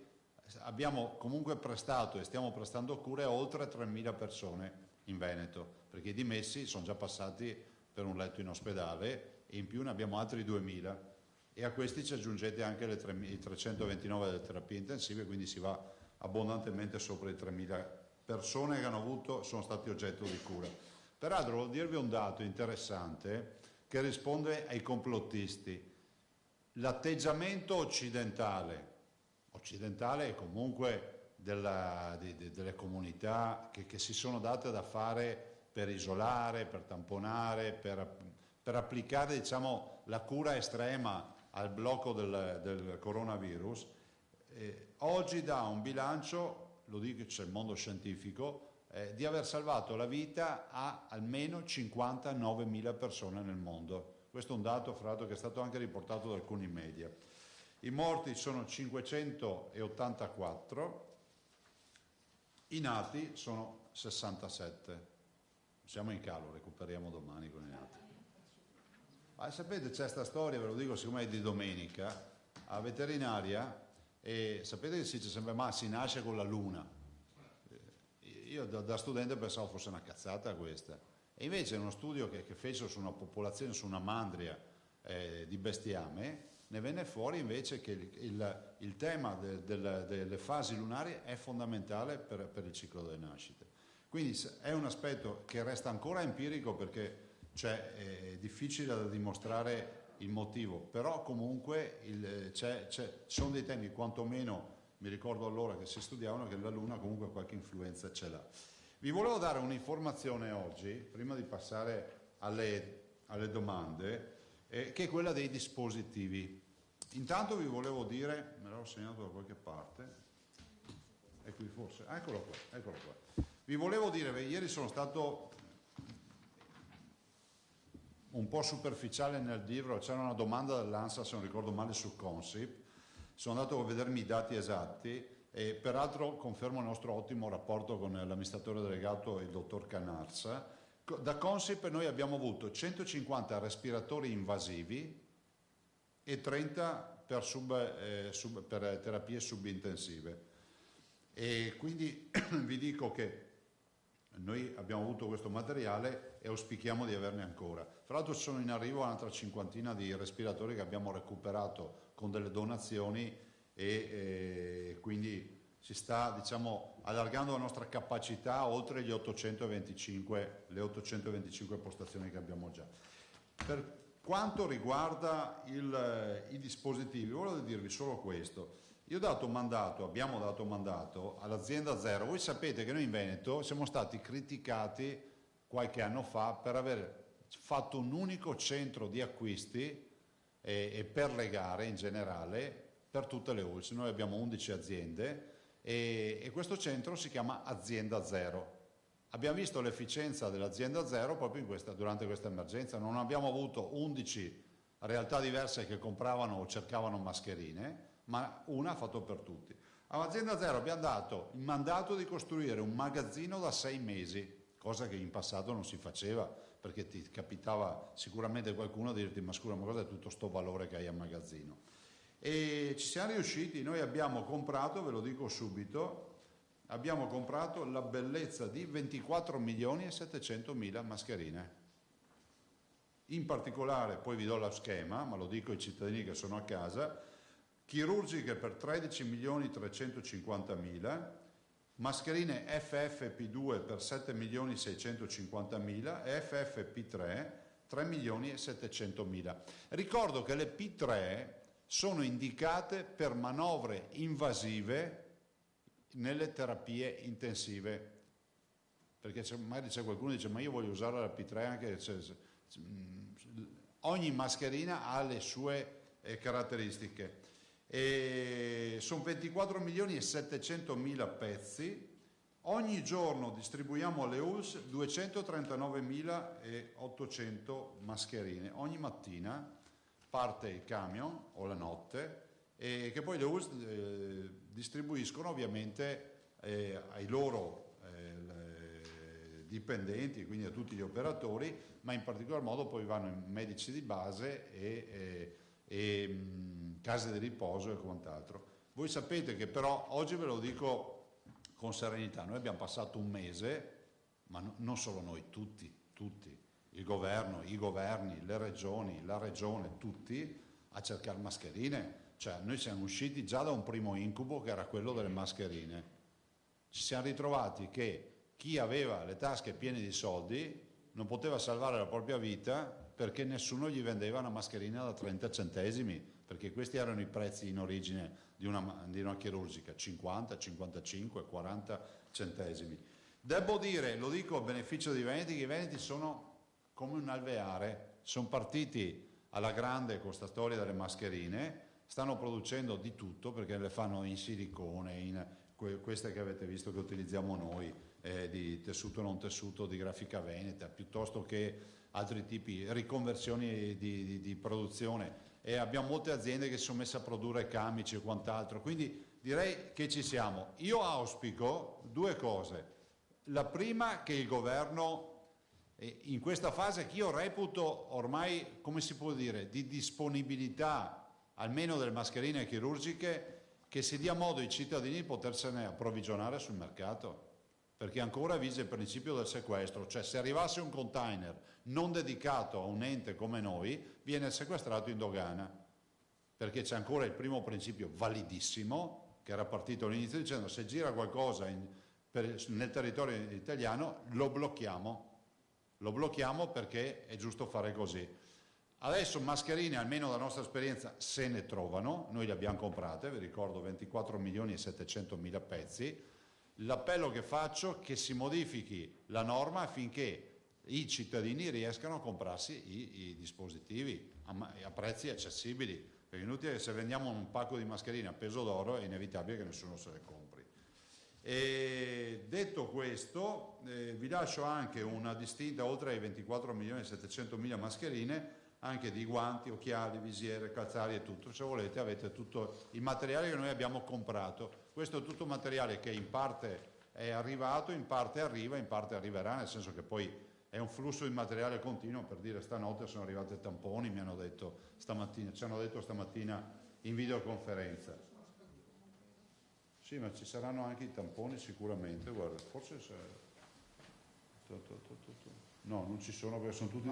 abbiamo comunque prestato e stiamo prestando cure a oltre 3.000 persone in Veneto, perché i dimessi sono già passati per un letto in ospedale e in più ne abbiamo altri 2.000 e a questi ci aggiungete anche i 329 delle terapie intensive, quindi si va abbondantemente sopra i 3.000 persone che sono stati oggetto di cura. Peraltro voglio dirvi un dato interessante che risponde ai complottisti. L'atteggiamento occidentale e comunque delle comunità che si sono date da fare per isolare, per tamponare, per applicare diciamo, la cura estrema al blocco del coronavirus, oggi dà un bilancio, lo dico c'è il mondo scientifico, di aver salvato la vita a almeno 59.000 persone nel mondo. Questo è un dato, fra l'altro, che è stato anche riportato da alcuni media. I morti sono 584, i nati sono 67. Siamo in calo, recuperiamo domani con i nati. Ma sapete, c'è questa storia, ve lo dico siccome è di domenica, a veterinaria, e sapete che si dice sempre, ma si nasce con la luna. Io da studente pensavo fosse una cazzata questa. E invece uno studio che fecero su una popolazione, su una mandria di bestiame, ne venne fuori invece che il tema delle fasi lunari è fondamentale per il ciclo delle nascite. Quindi è un aspetto che resta ancora empirico perché è difficile da dimostrare il motivo, però comunque sono dei temi, quantomeno mi ricordo allora che si studiavano, che la Luna comunque qualche influenza ce l'ha. Vi volevo dare un'informazione oggi, prima di passare alle domande, che è quella dei dispositivi. Intanto vi volevo dire, me l'ho segnato da qualche parte, è qui forse, eccolo qua. Vi volevo dire, ieri sono stato un po' superficiale nel dirlo, c'era una domanda dell'ANSA, se non ricordo male, su Consip, sono andato a vedermi i dati esatti e peraltro confermo il nostro ottimo rapporto con l'amministratore delegato, il dottor Canarsa. Da Consip noi abbiamo avuto 150 respiratori invasivi e 30 per terapie subintensive. E quindi vi dico che noi abbiamo avuto questo materiale e auspichiamo di averne ancora. Fra l'altro sono in arrivo un'altra cinquantina di respiratori che abbiamo recuperato con delle donazioni e quindi si sta diciamo, allargando la nostra capacità oltre le 825 postazioni che abbiamo già. Per quanto riguarda i dispositivi, volevo dirvi solo questo. Abbiamo dato mandato all'azienda Zero. Voi sapete che noi in Veneto siamo stati criticati qualche anno fa per aver fatto un unico centro di acquisti e per le gare in generale per tutte le ULSS. Noi abbiamo 11 aziende e questo centro si chiama Azienda Zero. Abbiamo visto l'efficienza dell'Azienda Zero proprio durante questa emergenza. Non abbiamo avuto 11 realtà diverse che compravano o cercavano mascherine, ma una ha fatto per tutti. All'Azienda Zero abbiamo dato il mandato di costruire un magazzino da 6 mesi, cosa che in passato non si faceva, perché ti capitava sicuramente qualcuno a dirti ma scusa, ma cosa è tutto sto valore che hai al magazzino? E ci siamo riusciti, noi abbiamo comprato, ve lo dico subito, abbiamo comprato la bellezza di 24.700.000 mascherine. In particolare, poi vi do lo schema, ma lo dico ai cittadini che sono a casa, chirurgiche per 13.350.000, mascherine FFP2 per 7.650.000 e FFP3 3.700.000. Ricordo che le P3 sono indicate per manovre invasive nelle terapie intensive, perché magari c'è qualcuno che dice ma io voglio usare la P3 anche ogni mascherina ha le sue caratteristiche. E sono 24.700.000 pezzi. Ogni giorno distribuiamo alle ULSS 239.800 mascherine ogni mattina parte il camion o la notte e che poi le ULSS distribuiscono ovviamente ai loro dipendenti, quindi a tutti gli operatori, ma in particolar modo poi vanno i medici di base e case di riposo e quant'altro. Voi sapete che però, oggi ve lo dico con serenità, noi abbiamo passato un mese, ma non solo noi, tutti, il governo, i governi, le regioni, la regione, tutti, a cercare mascherine. Cioè noi siamo usciti già da un primo incubo che era quello delle mascherine. Ci siamo ritrovati che chi aveva le tasche piene di soldi non poteva salvare la propria vita perché nessuno gli vendeva una mascherina da 30 centesimi, perché questi erano i prezzi in origine di una chirurgica, 50, 55, 40 centesimi. Devo dire, lo dico a beneficio dei veneti, che i veneti sono come un alveare, sono partiti alla grande con sta storia delle mascherine, stanno producendo di tutto perché le fanno in silicone, in queste che avete visto che utilizziamo noi, di tessuto non tessuto, di grafica veneta, piuttosto che altri tipi, riconversioni di produzione, e abbiamo molte aziende che si sono messe a produrre camici e quant'altro, quindi direi che ci siamo. Io auspico due cose. La prima, che il governo in questa fase che io reputo ormai, come si può dire, di disponibilità almeno delle mascherine chirurgiche, che si dia modo ai cittadini di potersene approvvigionare sul mercato, perché ancora vige il principio del sequestro, cioè se arrivasse un container non dedicato a un ente come noi, viene sequestrato in dogana, perché c'è ancora il primo principio validissimo, che era partito all'inizio dicendo se gira qualcosa nel territorio italiano lo blocchiamo perché è giusto fare così. Adesso mascherine, almeno dalla nostra esperienza, se ne trovano, noi le abbiamo comprate, vi ricordo 24.700.000 pezzi. L'appello che faccio è che si modifichi la norma affinché i cittadini riescano a comprarsi i dispositivi a prezzi accessibili, perché è inutile che se vendiamo un pacco di mascherine a peso d'oro è inevitabile che nessuno se le compri. E detto questo, vi lascio anche una distinta, oltre ai 24.700.000 mascherine, anche di guanti, occhiali, visiere, calzari e tutto. Se volete avete tutto il materiale che noi abbiamo comprato. Questo è tutto materiale che in parte è arrivato, in parte arriva, in parte arriverà, nel senso che poi è un flusso di materiale continuo. Per dire, stanotte sono arrivati tamponi, ci hanno detto stamattina in videoconferenza. Sì, ma ci saranno anche i tamponi sicuramente, guarda, forse no, non ci sono perché sono tutti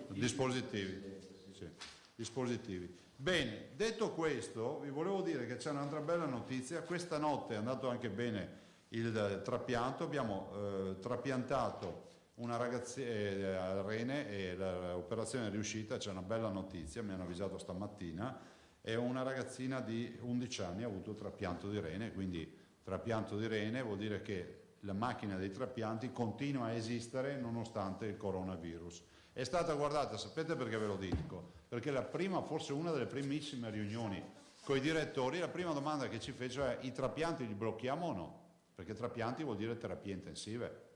dispositivi. Sì, dispositivi. Bene, detto questo, vi volevo dire che c'è un'altra bella notizia. Questa notte è andato anche bene il trapianto, abbiamo trapiantato una ragazzina al rene e l'operazione è riuscita, c'è una bella notizia, mi hanno avvisato stamattina, è una ragazzina di 11 anni, ha avuto trapianto di rene, quindi trapianto di rene vuol dire che la macchina dei trapianti continua a esistere nonostante il coronavirus. È stata guardata, sapete perché ve lo dico? Perché la prima, forse una delle primissime riunioni con i direttori, la prima domanda che ci fece è: i trapianti li blocchiamo o no? Perché trapianti vuol dire terapie intensive.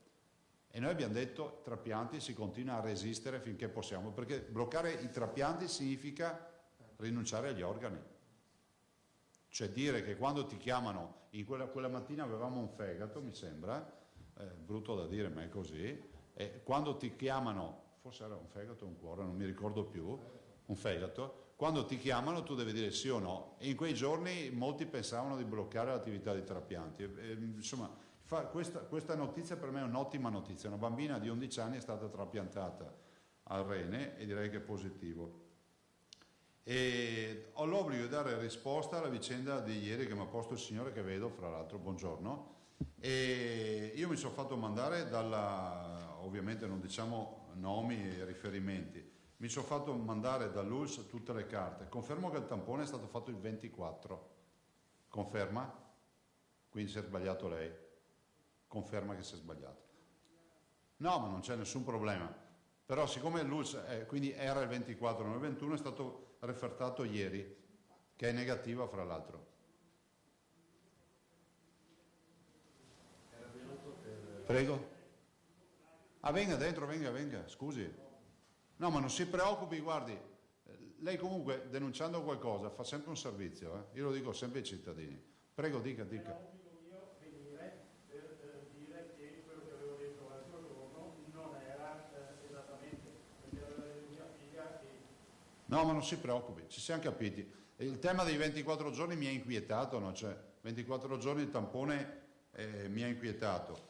E noi abbiamo detto trapianti si continua a resistere finché possiamo, perché bloccare i trapianti significa rinunciare agli organi. Cioè dire che quando ti chiamano, quella mattina avevamo un fegato, mi sembra, brutto da dire ma è così, e quando ti chiamano, forse era un fegato o un cuore, non mi ricordo più, un fegato, quando ti chiamano tu devi dire sì o no, e in quei giorni molti pensavano di bloccare l'attività di trapianti. Insomma, questa notizia per me è un'ottima notizia, una bambina di 11 anni è stata trapiantata al rene e direi che è positivo. E ho l'obbligo di dare risposta alla vicenda di ieri che mi ha posto il signore che vedo, fra l'altro, buongiorno, e io mi sono fatto mandare ovviamente non diciamo nomi e riferimenti, mi sono fatto mandare dall'ULSS tutte le carte, confermo che il tampone è stato fatto il 24, conferma? Quindi si è sbagliato lei, conferma che si è sbagliato. No, ma non c'è nessun problema, però siccome l'ULSS quindi era il 24, non il 21, è stato refertato ieri, che è negativa fra l'altro. Prego. Ah, venga dentro, venga, scusi. No, ma non si preoccupi, guardi, lei comunque denunciando qualcosa fa sempre un servizio, io lo dico sempre ai cittadini. Prego, dica. No, ma non si preoccupi, ci siamo capiti. Il tema dei 24 giorni mi ha inquietato, no? Cioè, 24 giorni il tampone mi ha inquietato.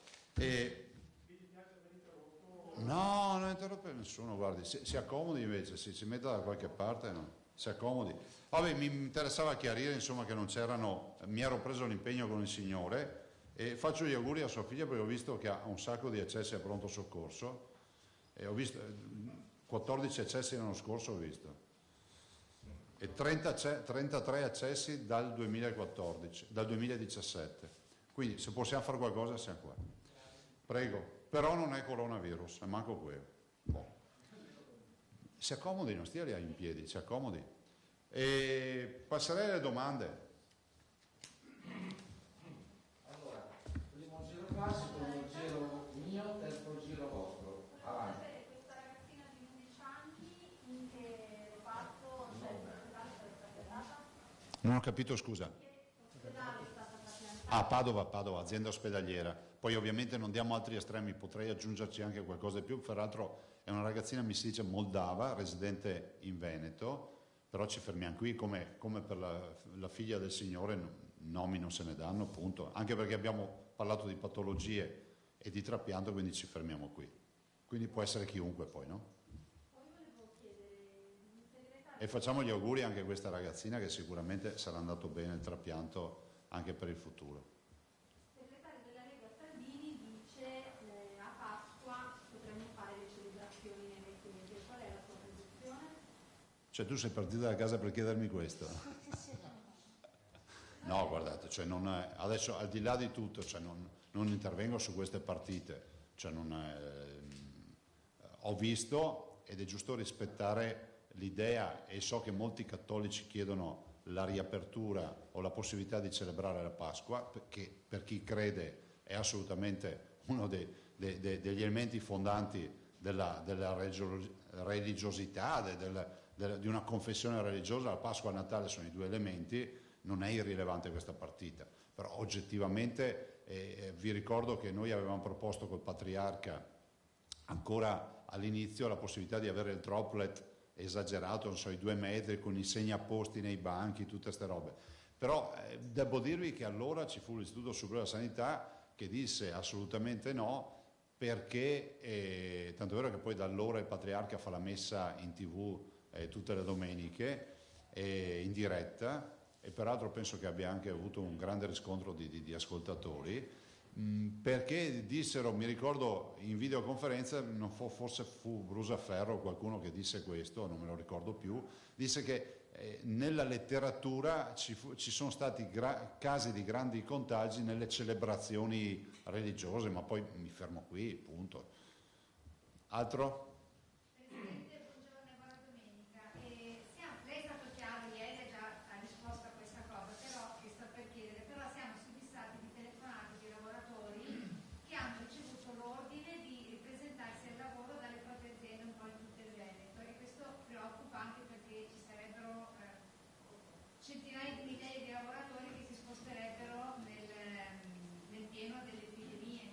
No, non interrompe nessuno, guardi, si accomodi invece, si metta da qualche parte, no? Si accomodi. Vabbè, mi interessava chiarire, insomma, che non c'erano, mi ero preso l'impegno con il signore e faccio gli auguri a sua figlia perché ho visto che ha un sacco di accessi a pronto soccorso e ho visto 14 accessi l'anno scorso, ho visto. E 33 accessi dal 2017. Quindi se possiamo fare qualcosa siamo qua. Prego. Però non è coronavirus, è manco quello. Boh. Si accomodi, non stia lì in piedi, si accomodi. E passerei alle domande. Allora, primo giro classico, secondo giro mio, terzo giro vostro. Avanti. Questa ragazzina di 11 anni, in che reparto? Non ho capito, scusa. Ah, Padova, azienda ospedaliera. Poi ovviamente non diamo altri estremi, potrei aggiungerci anche qualcosa di più. Peraltro è una ragazzina, mi si dice, moldava, residente in Veneto, però ci fermiamo qui come per la figlia del signore, nomi non se ne danno, appunto. Anche perché abbiamo parlato di patologie e di trapianto, quindi ci fermiamo qui. Quindi può essere chiunque poi, no? E facciamo gli auguri anche a questa ragazzina che sicuramente sarà andato bene il trapianto anche per il futuro. Il segretario della Lega Salvini dice a Pasqua potremmo fare le celebrazioni nelle chiese. Qual è la sua posizione? Cioè tu sei partito da casa per chiedermi questo? No, guardate, cioè adesso al di là di tutto, cioè non intervengo su queste partite, cioè ho visto ed è giusto rispettare l'idea e so che molti cattolici chiedono la riapertura o la possibilità di celebrare la Pasqua, che per chi crede è assolutamente uno degli elementi fondanti della religiosità, di una confessione religiosa. La Pasqua e il Natale sono i due elementi, non è irrilevante questa partita, però oggettivamente vi ricordo che noi avevamo proposto col Patriarca ancora all'inizio la possibilità di avere il droplet esagerato, non so, i 2 metri con i segnaposti nei banchi, tutte queste robe. Però devo dirvi che allora ci fu l'Istituto Superiore della Sanità che disse assolutamente no, perché, tanto è vero che poi da allora il Patriarca fa la messa in TV tutte le domeniche, in diretta, e peraltro penso che abbia anche avuto un grande riscontro di ascoltatori, perché dissero, mi ricordo in videoconferenza, forse fu Brusaferro o qualcuno che disse questo, non me lo ricordo più, disse che nella letteratura ci sono stati casi di grandi contagi nelle celebrazioni religiose, ma poi mi fermo qui, punto. Altro? Centinaia di migliaia di lavoratori che si sposterebbero nel pieno delle epidemie.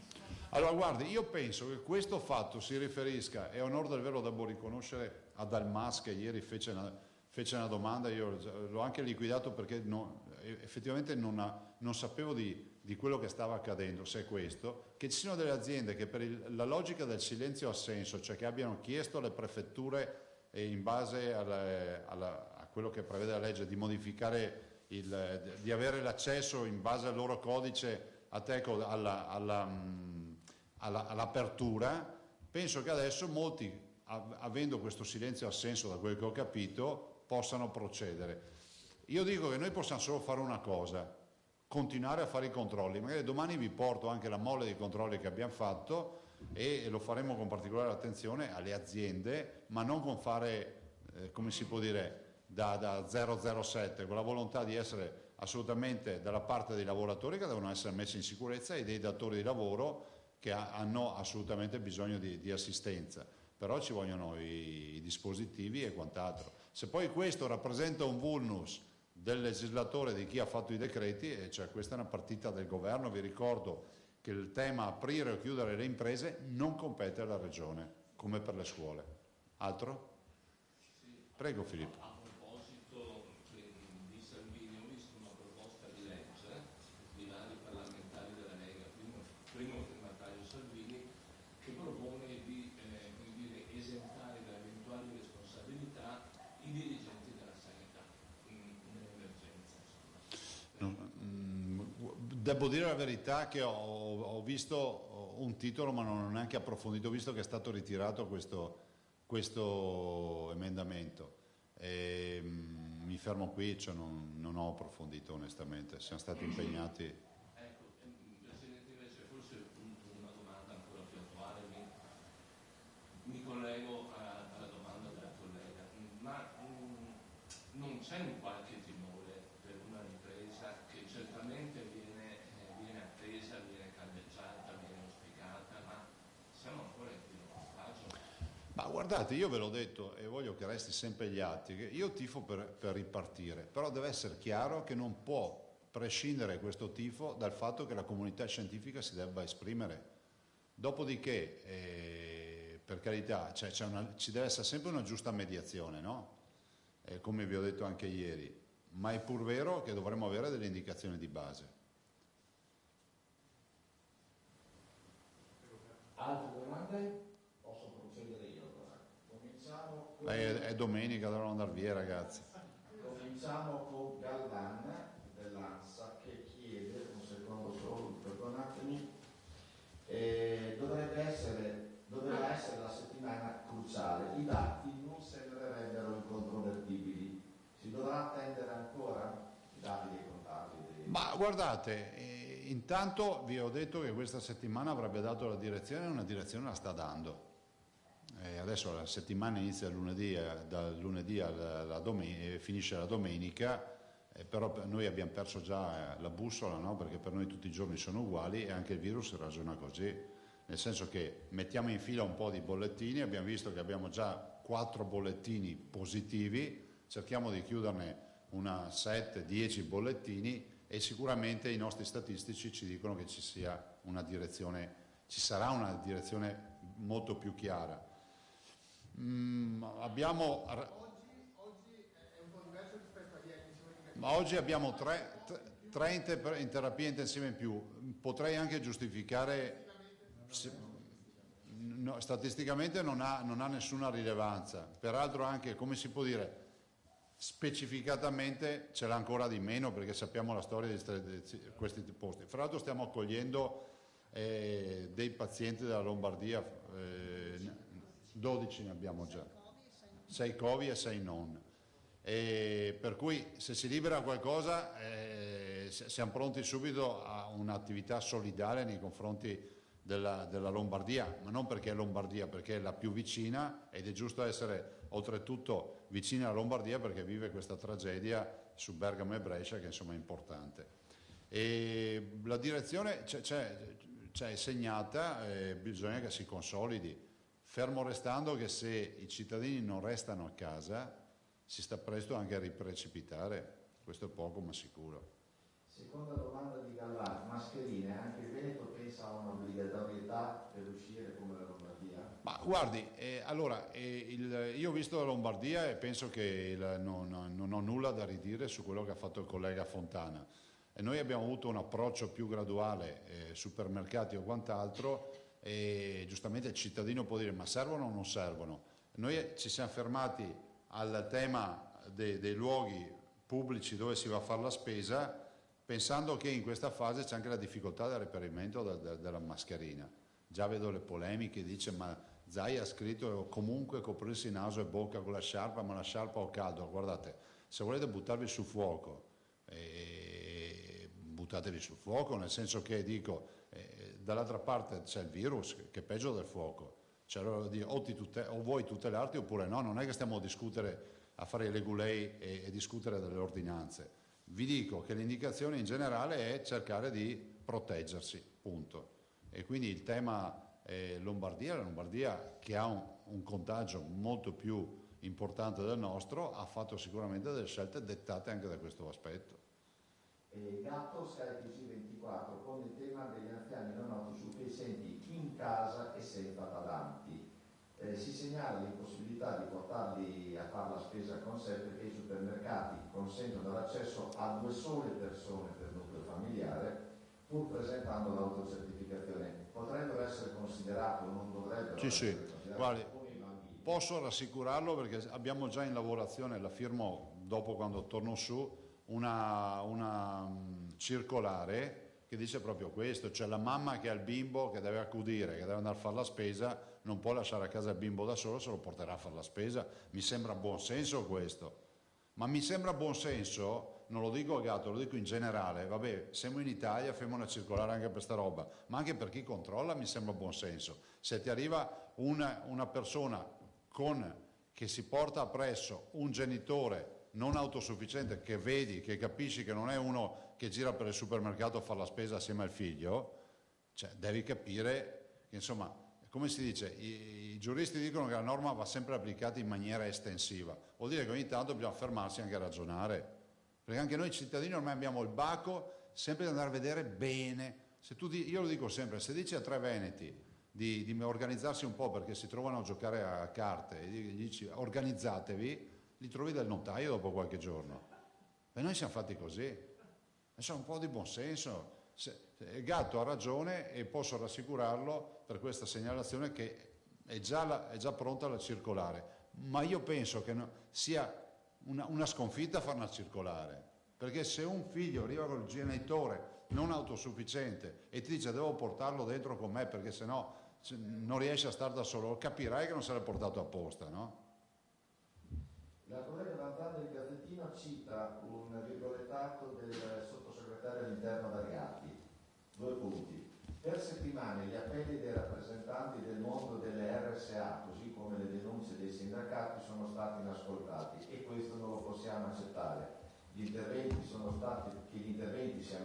Allora guardi, io penso che questo fatto si riferisca, e onor del vero devo riconoscere a Dalmas che ieri fece una domanda, io l'ho anche liquidato perché effettivamente non sapevo di quello che stava accadendo, se è questo, che ci siano delle aziende che per la logica del silenzio assenso, cioè che abbiano chiesto alle prefetture in base a quello che prevede la legge di modificare, di avere l'accesso in base al loro codice ATECO all'apertura, penso che adesso molti, avendo questo silenzio assenso da quel che ho capito, possano procedere. Io dico che noi possiamo solo fare una cosa, continuare a fare i controlli. Magari domani vi porto anche la mole dei controlli che abbiamo fatto e lo faremo con particolare attenzione alle aziende, ma non con fare, come si può dire, da 007, con la volontà di essere assolutamente dalla parte dei lavoratori che devono essere messi in sicurezza e dei datori di lavoro che hanno assolutamente bisogno di assistenza, però ci vogliono i dispositivi e quant'altro. Se poi questo rappresenta un vulnus del legislatore, di chi ha fatto i decreti, cioè questa è una partita del governo. Vi ricordo che il tema aprire o chiudere le imprese non compete alla Regione, come per le scuole. Altro? Prego Filippo. A proposito di Salvini, ho visto una proposta di legge di vari parlamentari della Lega, primo firmatario Salvini, che propone di esentare da eventuali responsabilità i dirigenti della sanità nell'emergenza. Devo dire la verità che ho visto un titolo ma non ho neanche approfondito, visto che è stato ritirato questo emendamento. Mi fermo qui, cioè non ho approfondito onestamente, siamo stati impegnati. Ecco, Presidente, invece forse una domanda ancora più attuale, mi collego alla domanda della collega, ma non c'è un qualche timore per una ripresa che certamente viene attesa, viene caldeggiata, viene auspicata, ma siamo ancora in pieno contagio? Ma guardate, io ve l'ho detto e voglio che resti sempre agli atti, che io tifo per ripartire, però deve essere chiaro che non può prescindere questo tifo dal fatto che la comunità scientifica si debba esprimere. Dopodiché, per carità, ci deve essere sempre una giusta mediazione, no? Come vi ho detto anche ieri, ma è pur vero che dovremmo avere delle indicazioni di base. Altre domande? Posso procedere io allora. Cominciamo con... È domenica, dovremmo andare via ragazzi. Cominciamo con Galvan dell'ANSA che chiede, un secondo solo, perdonatemi, doveva essere la settimana cruciale, i dati non sembrerebbero incontrovertibili, si dovrà attendere ancora i dati dei contagi? Ma guardate, intanto vi ho detto che questa settimana avrebbe dato la direzione e una direzione la sta dando. Adesso la settimana inizia lunedì, dal lunedì finisce la domenica, però noi abbiamo perso già la bussola, no? Perché per noi tutti i giorni sono uguali e anche il virus ragiona così. Nel senso che mettiamo in fila un po' di bollettini, abbiamo visto che abbiamo già 4 bollettini positivi, cerchiamo di chiuderne una 7-10 bollettini e sicuramente i nostri statistici ci dicono che ci sarà una direzione molto più chiara. Oggi è un po' diverso rispetto a ieri. Ma oggi abbiamo 3 in terapia intensiva in più, potrei anche giustificare. No, statisticamente non ha nessuna rilevanza, peraltro anche, come si può dire, specificatamente ce l'ha ancora di meno perché sappiamo la storia di questi posti. Fra l'altro stiamo accogliendo dei pazienti della Lombardia, 12 ne abbiamo già, 6 Covid e 6 non. Per cui se si libera qualcosa siamo pronti subito a un'attività solidale nei confronti della Lombardia, ma non perché è Lombardia, perché è la più vicina ed è giusto essere oltretutto vicini alla Lombardia perché vive questa tragedia su Bergamo e Brescia che insomma è importante. E la direzione c'è segnata, bisogna che si consolidi, fermo restando che se i cittadini non restano a casa si sta presto anche a riprecipitare, questo è poco ma sicuro. Seconda domanda di Galvan, mascherine, anche il Veneto pensa a un'obbligatorietà per uscire come la Lombardia? Ma guardi, io ho visto la Lombardia e penso che non ho nulla da ridire su quello che ha fatto il collega Fontana. E noi abbiamo avuto un approccio più graduale, supermercati o quant'altro, e giustamente il cittadino può dire ma servono o non servono? Noi ci siamo fermati al tema dei luoghi pubblici dove si va a fare la spesa, pensando che in questa fase c'è anche la difficoltà del reperimento della mascherina. Già vedo le polemiche, dice ma Zai ha scritto comunque coprirsi naso e bocca con la sciarpa, ma la sciarpa ho caldo. Guardate, se volete buttarvi sul fuoco, buttatevi sul fuoco, nel senso che dico, dall'altra parte c'è il virus che è peggio del fuoco. Cioè, o vuoi tutelarti oppure no, non è che stiamo a discutere, a fare i legulei e discutere delle ordinanze. Vi dico che l'indicazione in generale è cercare di proteggersi, punto. E quindi il tema la Lombardia che ha un contagio molto più importante del nostro, ha fatto sicuramente delle scelte dettate anche da questo aspetto. Gatto Sky TG24 con il tema degli anziani non autosufficienti in casa e senza badanti. Si segnala l'impossibilità di portarli a fare la spesa con sé perché i supermercati consentono l'accesso a 2 sole persone per nucleo familiare pur presentando l'autocertificazione. Potrebbero essere considerati o non dovrebbero essere considerati Guardi, come i bambini? posso rassicurarlo perché abbiamo già in lavorazione, la firmo dopo quando torno su, una circolare che dice proprio questo, cioè la mamma che ha il bimbo che deve accudire, che deve andare a fare la spesa, non può lasciare a casa il bimbo da solo, se lo porterà a fare la spesa. Mi sembra buon senso questo, ma mi sembra buon senso, non lo dico a Gatto, lo dico in generale, vabbè, siamo in Italia, facciamo una circolare anche per sta roba, ma anche per chi controlla mi sembra buon senso. Se ti arriva una persona che si porta appresso un genitore non autosufficiente, che vedi, che capisci che non è uno che gira per il supermercato a fare la spesa assieme al figlio, cioè devi capire che, insomma, come si dice, i giuristi dicono che la norma va sempre applicata in maniera estensiva, vuol dire che ogni tanto bisogna fermarsi anche a ragionare, perché anche noi cittadini ormai abbiamo il baco sempre di andare a vedere bene. Io lo dico sempre, se dici a 3 veneti di organizzarsi un po' perché si trovano a giocare a carte e gli dici organizzatevi, li trovi dal notaio dopo qualche giorno. E noi siamo fatti così. C'è un po' di buonsenso. Gatto ha ragione e posso rassicurarlo per questa segnalazione che è già pronta la circolare. Ma io penso che sia una sconfitta fare una circolare. Perché se un figlio arriva con il genitore non autosufficiente e ti dice devo portarlo dentro con me perché sennò non riesce a stare da solo, capirai che non se l'è portato apposta, no? La collega Vantana del Gazzettino cita un virgolettato del sottosegretario all'interno Variati. 2 punti. Per settimane gli appelli dei rappresentanti del mondo delle RSA, così come le denunce dei sindacati, sono stati inascoltati e questo non lo possiamo accettare. Che gli interventi siano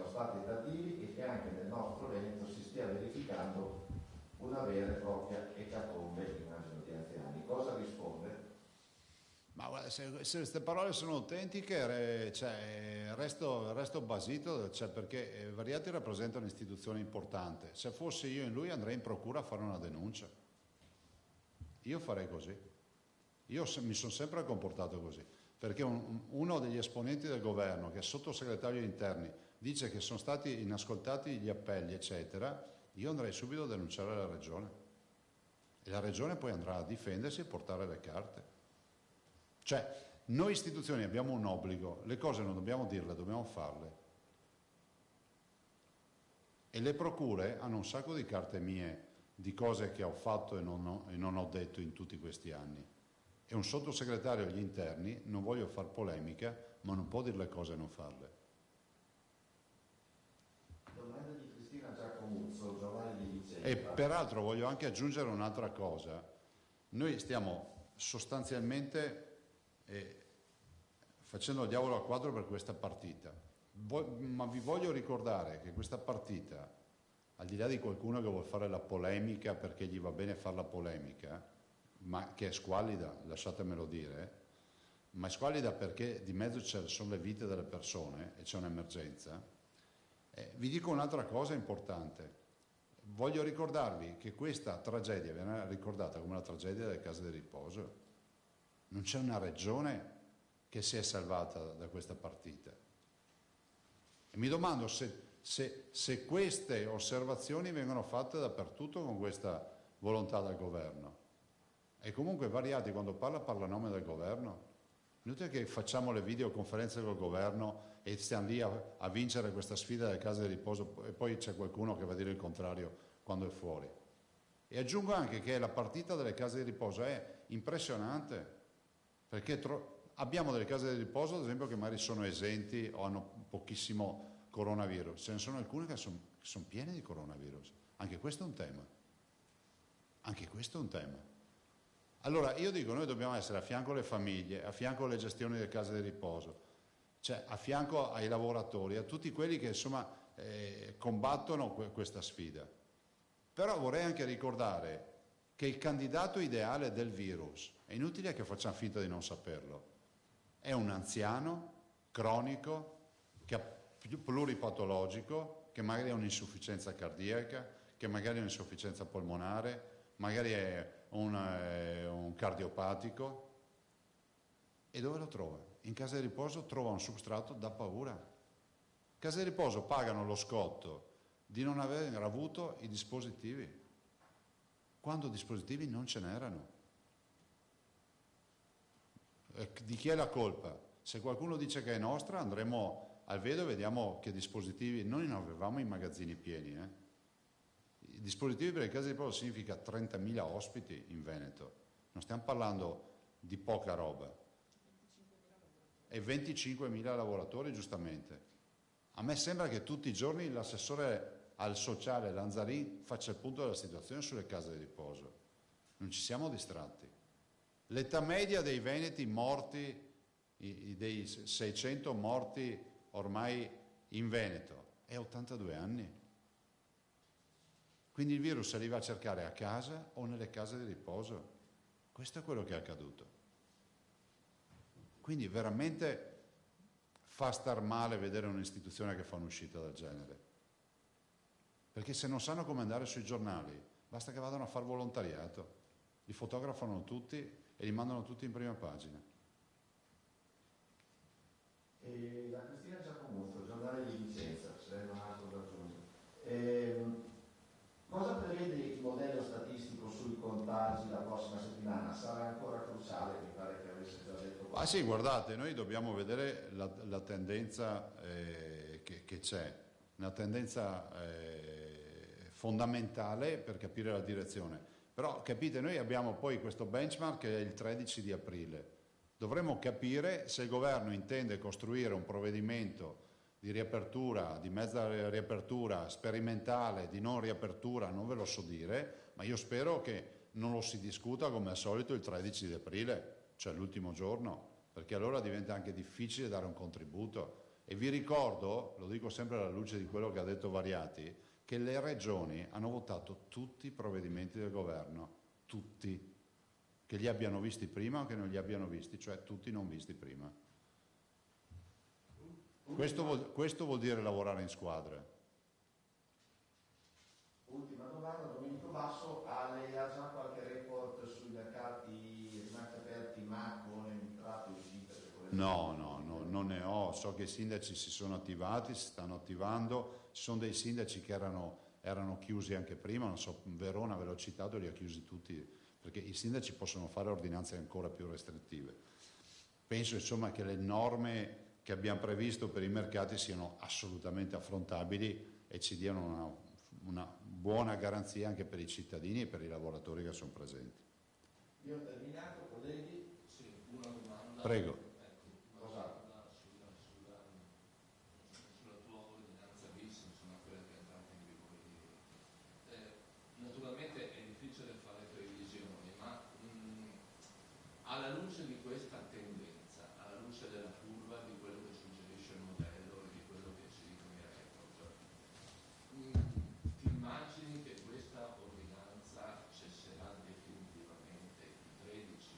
stati tardivi e che anche nel nostro Veneto si stia verificando una vera e propria ecatombe, immagino, di anziani. Cosa risponde? Ma guarda, se queste parole sono autentiche, resto basito, perché Variati rappresenta un'istituzione importante. Se fossi io in lui andrei in procura a fare una denuncia. Io farei così. Io mi sono sempre comportato così, perché uno degli esponenti del governo, che è sottosegretario agli interni, dice che sono stati inascoltati gli appelli, eccetera, io andrei subito a denunciare la Regione. E la Regione poi andrà a difendersi e portare le carte. Cioè, noi istituzioni abbiamo un obbligo, le cose non dobbiamo dirle, dobbiamo farle. E le procure hanno un sacco di carte mie, di cose che ho fatto e non ho detto in tutti questi anni. E un sottosegretario agli interni, non voglio far polemica, ma non può dire le cose e non farle. Domanda di Cristina Giacomuzzo, Giovanni di Vicenza. E peraltro voglio anche aggiungere un'altra cosa. Noi stiamo sostanzialmente facendo il diavolo a quadro per questa partita, ma vi voglio ricordare che questa partita, al di là di qualcuno che vuole fare la polemica perché gli va bene fare la polemica, ma che è squallida, lasciatemelo dire, ma è squallida perché di mezzo ci sono le vite delle persone e c'è un'emergenza. Vi dico un'altra cosa importante, voglio ricordarvi che questa tragedia viene ricordata come la tragedia delle case di riposo. Non c'è una regione che si è salvata da questa partita. E mi domando se queste osservazioni vengono fatte dappertutto con questa volontà del governo. E comunque Variati quando parla a nome del governo. Inutile che facciamo le videoconferenze col governo e stiamo lì a vincere questa sfida delle case di riposo e poi c'è qualcuno che va a dire il contrario quando è fuori. E aggiungo anche che la partita delle case di riposo è impressionante. Perché abbiamo delle case di riposo, ad esempio, che magari sono esenti o hanno pochissimo coronavirus. Ce ne sono alcune che sono piene di coronavirus. Anche questo è un tema. Anche questo è un tema. Allora, io dico, noi dobbiamo essere a fianco alle famiglie, a fianco alle gestioni delle case di riposo, cioè a fianco ai lavoratori, a tutti quelli che, insomma, combattono questa sfida. Però vorrei anche ricordare che il candidato ideale del virus, è inutile che facciamo finta di non saperlo, è un anziano, cronico, pluripatologico, che magari ha un'insufficienza cardiaca, che magari ha un'insufficienza polmonare, magari è un cardiopatico. E dove lo trova? In casa di riposo trova un substrato da paura. Case di riposo pagano lo scotto di non aver avuto i dispositivi, quando dispositivi non ce n'erano. Di chi è la colpa? Se qualcuno dice che è nostra, andremo al Vedo e vediamo che dispositivi, noi non avevamo i magazzini pieni. I dispositivi per le case di riposo significa 30.000 ospiti in Veneto, non stiamo parlando di poca roba. E 25.000 lavoratori, giustamente. A me sembra che tutti i giorni l'assessore al sociale Lanzarin faccia il punto della situazione sulle case di riposo. Non ci siamo distratti. L'età media dei veneti morti, dei 600 morti ormai in Veneto, è 82 anni. Quindi il virus se li va a cercare a casa o nelle case di riposo. Questo è quello che è accaduto. Quindi veramente fa star male vedere un'istituzione che fa un'uscita del genere. Perché se non sanno come andare sui giornali, basta che vadano a fare volontariato. Li fotografano tutti e li mandano tutti in prima pagina. E la Cristina Giacomuzzo, giornale di Vicenza, se non altro da aggiungere. Cosa prevede il modello statistico sui contagi la prossima settimana? Sarà ancora cruciale, mi pare che avesse già detto. Ah sì, guardate, noi dobbiamo vedere la tendenza che c'è, una tendenza fondamentale per capire la direzione. Però capite, noi abbiamo poi questo benchmark che è il 13 di aprile. Dovremmo capire se il governo intende costruire un provvedimento di riapertura, di mezza riapertura, sperimentale, di non riapertura, non ve lo so dire, ma io spero che non lo si discuta come al solito il 13 di aprile, cioè l'ultimo giorno, perché allora diventa anche difficile dare un contributo. E vi ricordo, lo dico sempre alla luce di quello che ha detto Variati, che le regioni hanno votato tutti i provvedimenti del governo, tutti, che li abbiano visti prima o che non li abbiano visti, cioè tutti non visti prima. Questo vuol dire lavorare in squadra. Ultima domanda, Domenico Basso, lei ha già qualche report sui mercati rimasti aperti ma con entrate e uscite? No, non ne ho, so che i sindaci si sono attivati, si stanno attivando, ci sono dei sindaci che erano chiusi anche prima, non so, Verona ve l'ho citato, li ha chiusi tutti, perché i sindaci possono fare ordinanze ancora più restrittive. Penso insomma che le norme che abbiamo previsto per i mercati siano assolutamente affrontabili e ci diano una buona garanzia anche per i cittadini e per i lavoratori che sono presenti. Io ho terminato, colleghi. Sì, una domanda. Prego. Sulla tua ordinanza bis, insomma quella che è entrata in vigore ieri. Naturalmente è difficile fare previsioni, ma alla luce di questa tendenza, alla luce della curva, di quello che suggerisce il modello e di quello che ci dicono i report, ti immagini che questa ordinanza cesserà definitivamente il 13?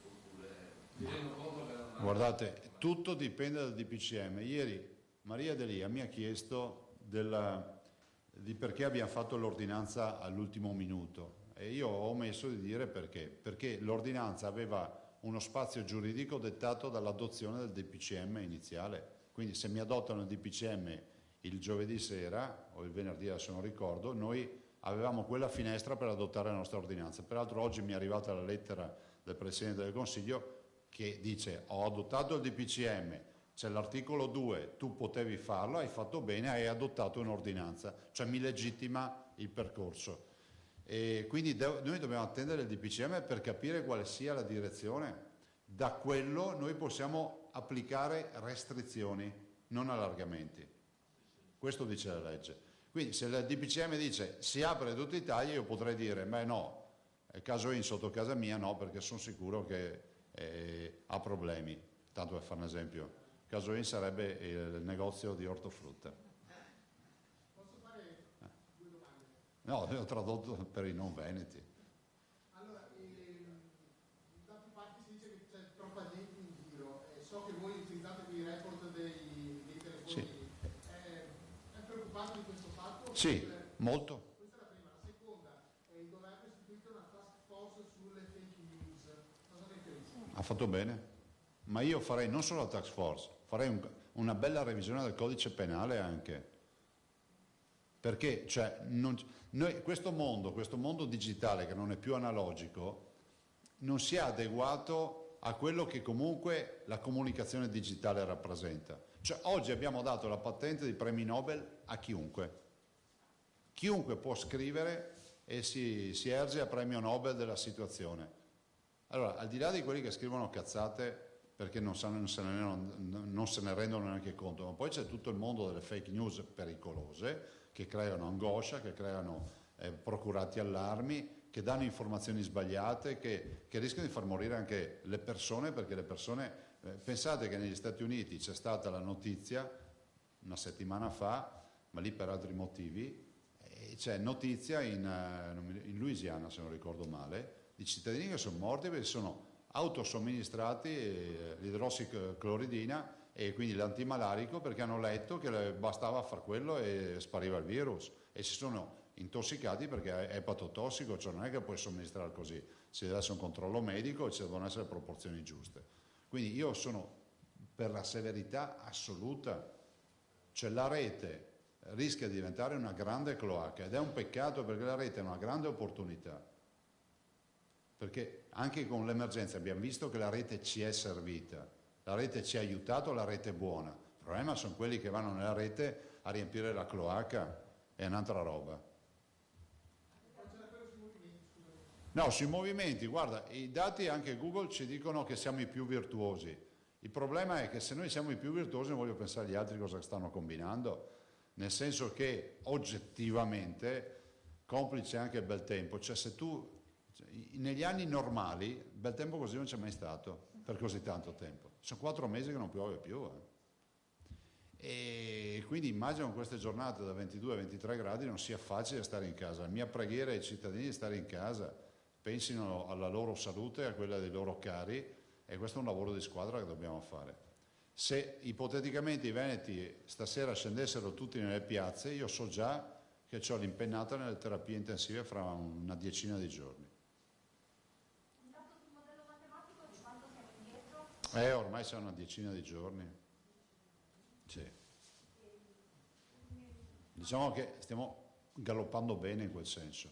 Oppure ti rendo conto che non ha... Guardate, tutto dipende dal DPCM. Ieri Maria Delia mi ha chiesto di perché abbiamo fatto l'ordinanza all'ultimo minuto e io ho omesso di dire perché. Perché l'ordinanza aveva uno spazio giuridico dettato dall'adozione del DPCM iniziale. Quindi se mi adottano il DPCM il giovedì sera o il venerdì, adesso non ricordo, noi avevamo quella finestra per adottare la nostra ordinanza. Peraltro oggi mi è arrivata la lettera del Presidente del Consiglio che dice: ho adottato il DPCM, c'è l'articolo 2, tu potevi farlo, hai fatto bene, hai adottato un'ordinanza, cioè mi legittima il percorso. E quindi noi dobbiamo attendere il DPCM per capire quale sia la direzione. Da quello noi possiamo applicare restrizioni, non allargamenti. Questo dice la legge. Quindi se il DPCM dice si apre tutta Italia, io potrei dire beh no, il caso in sotto casa mia no, perché sono sicuro che ha problemi. Tanto per fare un esempio, il caso in sarebbe il negozio di ortofrutta. Posso fare due domande? No, ho tradotto per i non veneti. so che voi utilizzate i report dei telefoni. Sì. È preoccupante di questo fatto? Sì, molto. Questa è la prima. La seconda, il governo ha istituito una task force sulle fake news. Cosa ne pensi? Ha fatto bene, ma io farei non solo la task force, farei una bella revisione del codice penale anche, perché cioè, questo mondo digitale che non è più analogico non si è adeguato a quello che comunque la comunicazione digitale rappresenta. Cioè, oggi abbiamo dato la patente di premi Nobel a chiunque può scrivere e si erge a premio Nobel della situazione. Allora, al di là di quelli che scrivono cazzate perché non se ne rendono neanche conto, ma poi c'è tutto il mondo delle fake news pericolose che creano angoscia, che creano procurati allarmi, che danno informazioni sbagliate, che rischiano di far morire anche le persone, perché le persone, pensate che negli Stati Uniti c'è stata la notizia una settimana fa, ma lì per altri motivi, c'è notizia in Louisiana, se non ricordo male, di cittadini che sono morti perché sono autosomministrati l'idrossicloridina e quindi l'antimalarico, perché hanno letto che bastava far quello e spariva il virus, e si sono intossicati perché è epatotossico, cioè non è che puoi somministrare così, ci deve essere un controllo medico e ci devono essere proporzioni giuste. Quindi io sono per la severità assoluta, cioè la rete rischia di diventare una grande cloaca ed è un peccato, perché la rete è una grande opportunità, perché anche con l'emergenza abbiamo visto che la rete ci è servita, la rete ci ha aiutato, la rete è buona. Il problema sono quelli che vanno nella rete a riempire la cloaca, è un'altra roba. No, sui movimenti, guarda, i dati anche Google ci dicono che siamo i più virtuosi. Il problema è che se noi siamo i più virtuosi non voglio pensare agli altri cosa stanno combinando, nel senso che oggettivamente, complice anche il bel tempo, cioè se tu negli anni normali, bel tempo così non c'è mai stato per così tanto tempo. Sono 4 mesi che non piove più. E quindi immagino queste giornate da 22-23 gradi non sia facile stare in casa. La mia preghiera ai cittadini è stare in casa, pensino alla loro salute e a quella dei loro cari, e questo è un lavoro di squadra che dobbiamo fare. Se ipoteticamente i veneti stasera scendessero tutti nelle piazze, io so già che ho l'impennata nelle terapie intensive fra una decina di giorni. Ormai sono una decina di giorni. Sì. Diciamo che stiamo galoppando bene in quel senso.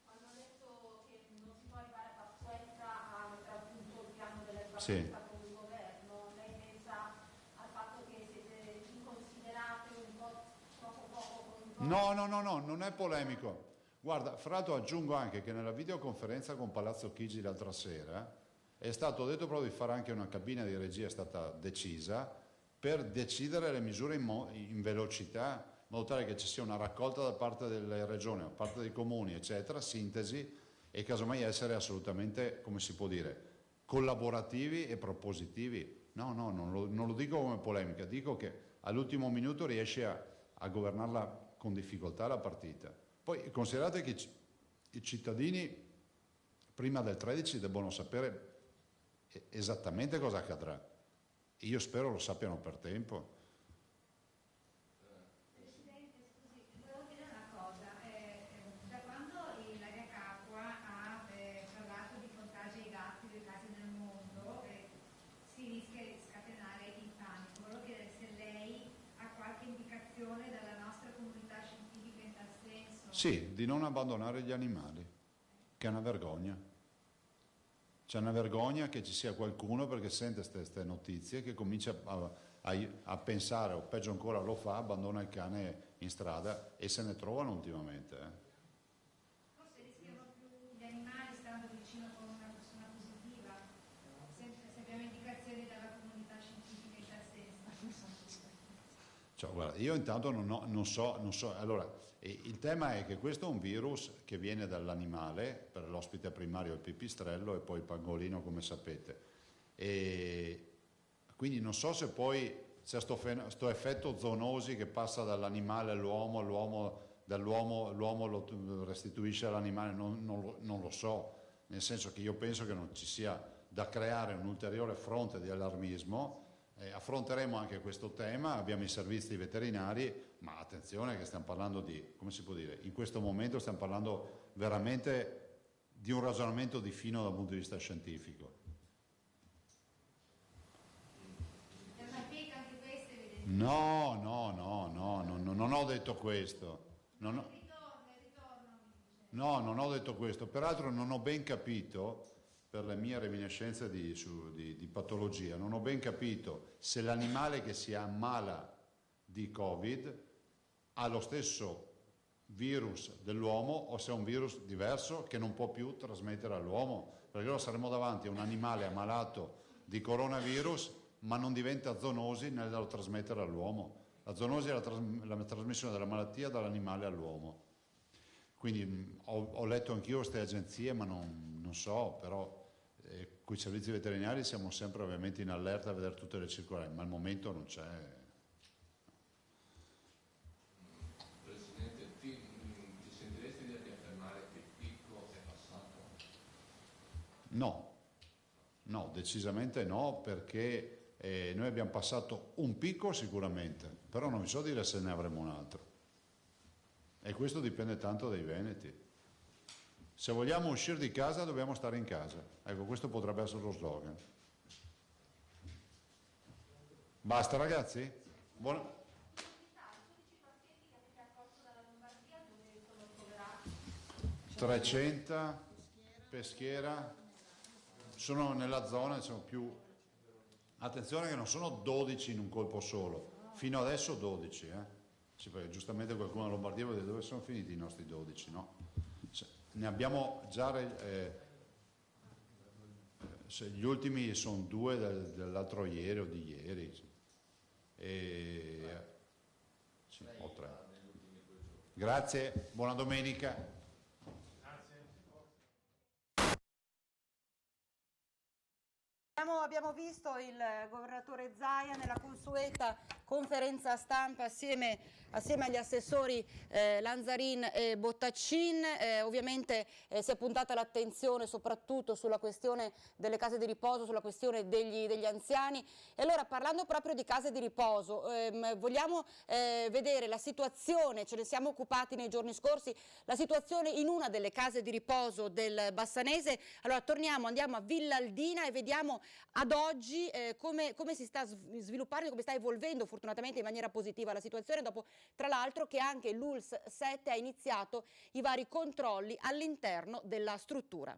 Hanno detto che non si può arrivare a Pasquetta a mettere a punto il piano della Sì. ripartenza con il governo. Lei pensa al fatto che siete inconsiderati un po' troppo poco con il No, non è polemico. Guarda, fra l'altro aggiungo anche che nella videoconferenza con Palazzo Chigi l'altra sera è stato detto proprio di fare anche una cabina di regia, è stata decisa, per decidere le misure in velocità, in modo tale che ci sia una raccolta da parte delle regioni, da parte dei comuni, eccetera, sintesi, e casomai essere assolutamente, come si può dire, collaborativi e propositivi. No, non lo dico come polemica, dico che all'ultimo minuto riesce a governarla con difficoltà la partita. Poi considerate che i cittadini prima del 13 debbono sapere esattamente cosa accadrà. Io spero lo sappiano per tempo. Presidente, scusi, volevo dire una cosa. Da quando Ilaria Capua ha parlato di contagi ai gatti, dei casi nel mondo, si rischia di scatenare il panico. Volevo chiedere se lei ha qualche indicazione dalla nostra comunità scientifica in tal senso. Sì, di non abbandonare gli animali, che è una vergogna. C'è una vergogna che ci sia qualcuno, perché sente queste notizie, che comincia a pensare, o peggio ancora lo fa, abbandona il cane in strada, e se ne trovano ultimamente. Forse rischiano più gli animali stando vicino con una persona positiva, se abbiamo indicazioni dalla comunità scientifica in tal senso. Cioè, guarda, io intanto non so. Allora, il tema è che questo è un virus che viene dall'animale, per l'ospite primario il pipistrello e poi il pangolino, come sapete. E quindi non so se poi c'è sto effetto zoonosi che passa dall'animale all'uomo, dall'uomo lo restituisce all'animale, non lo so, nel senso che io penso che non ci sia da creare un ulteriore fronte di allarmismo. Affronteremo anche questo tema, abbiamo i servizi veterinari, ma attenzione che stiamo parlando di, come si può dire, in questo momento stiamo parlando veramente di un ragionamento di fino dal punto di vista scientifico. No, non ho detto questo. Non ho detto questo. Peraltro non ho ben capito, per le mie reminiscenze di patologia, non ho ben capito se l'animale che si ammala di Covid ha lo stesso virus dell'uomo o se è un virus diverso che non può più trasmettere all'uomo, perché allora saremo davanti a un animale ammalato di coronavirus ma non diventa zoonosi nel trasmettere all'uomo. La zoonosi è la trasmissione della malattia dall'animale all'uomo. Quindi ho letto anch'io queste agenzie, ma non so, però con i servizi veterinari siamo sempre ovviamente in allerta a vedere tutte le circolari, ma al momento non c'è. Presidente, ti sentiresti di affermare che il picco è passato? No, decisamente no, perché noi abbiamo passato un picco sicuramente, però non vi so dire se ne avremo un altro. E questo dipende tanto dai veneti. Se vogliamo uscire di casa dobbiamo stare in casa. Ecco, questo potrebbe essere lo slogan. Basta ragazzi? 300, Peschiera, sono nella zona, sono più... Attenzione che non sono 12 in un colpo solo, fino adesso 12, Sì, perché giustamente qualcuno a Lombardia vuole dire dove sono finiti i nostri 12, no? Ne abbiamo già, gli ultimi sono 2 dell'altro ieri o di ieri, sì, o 3. Grazie, buona domenica. Abbiamo visto il governatore Zaia nella consueta conferenza stampa assieme agli assessori Lanzarin e Bottaccin. Ovviamente si è puntata l'attenzione soprattutto sulla questione delle case di riposo, sulla questione degli anziani. E allora, parlando proprio di case di riposo, vogliamo vedere la situazione, ce ne siamo occupati nei giorni scorsi, la situazione in una delle case di riposo del Bassanese. Allora andiamo a Villa Aldina e vediamo ad oggi come si sta sviluppando, come sta evolvendo fortunatamente in maniera positiva la situazione, dopo tra l'altro che anche l'ULSS 7 ha iniziato i vari controlli all'interno della struttura.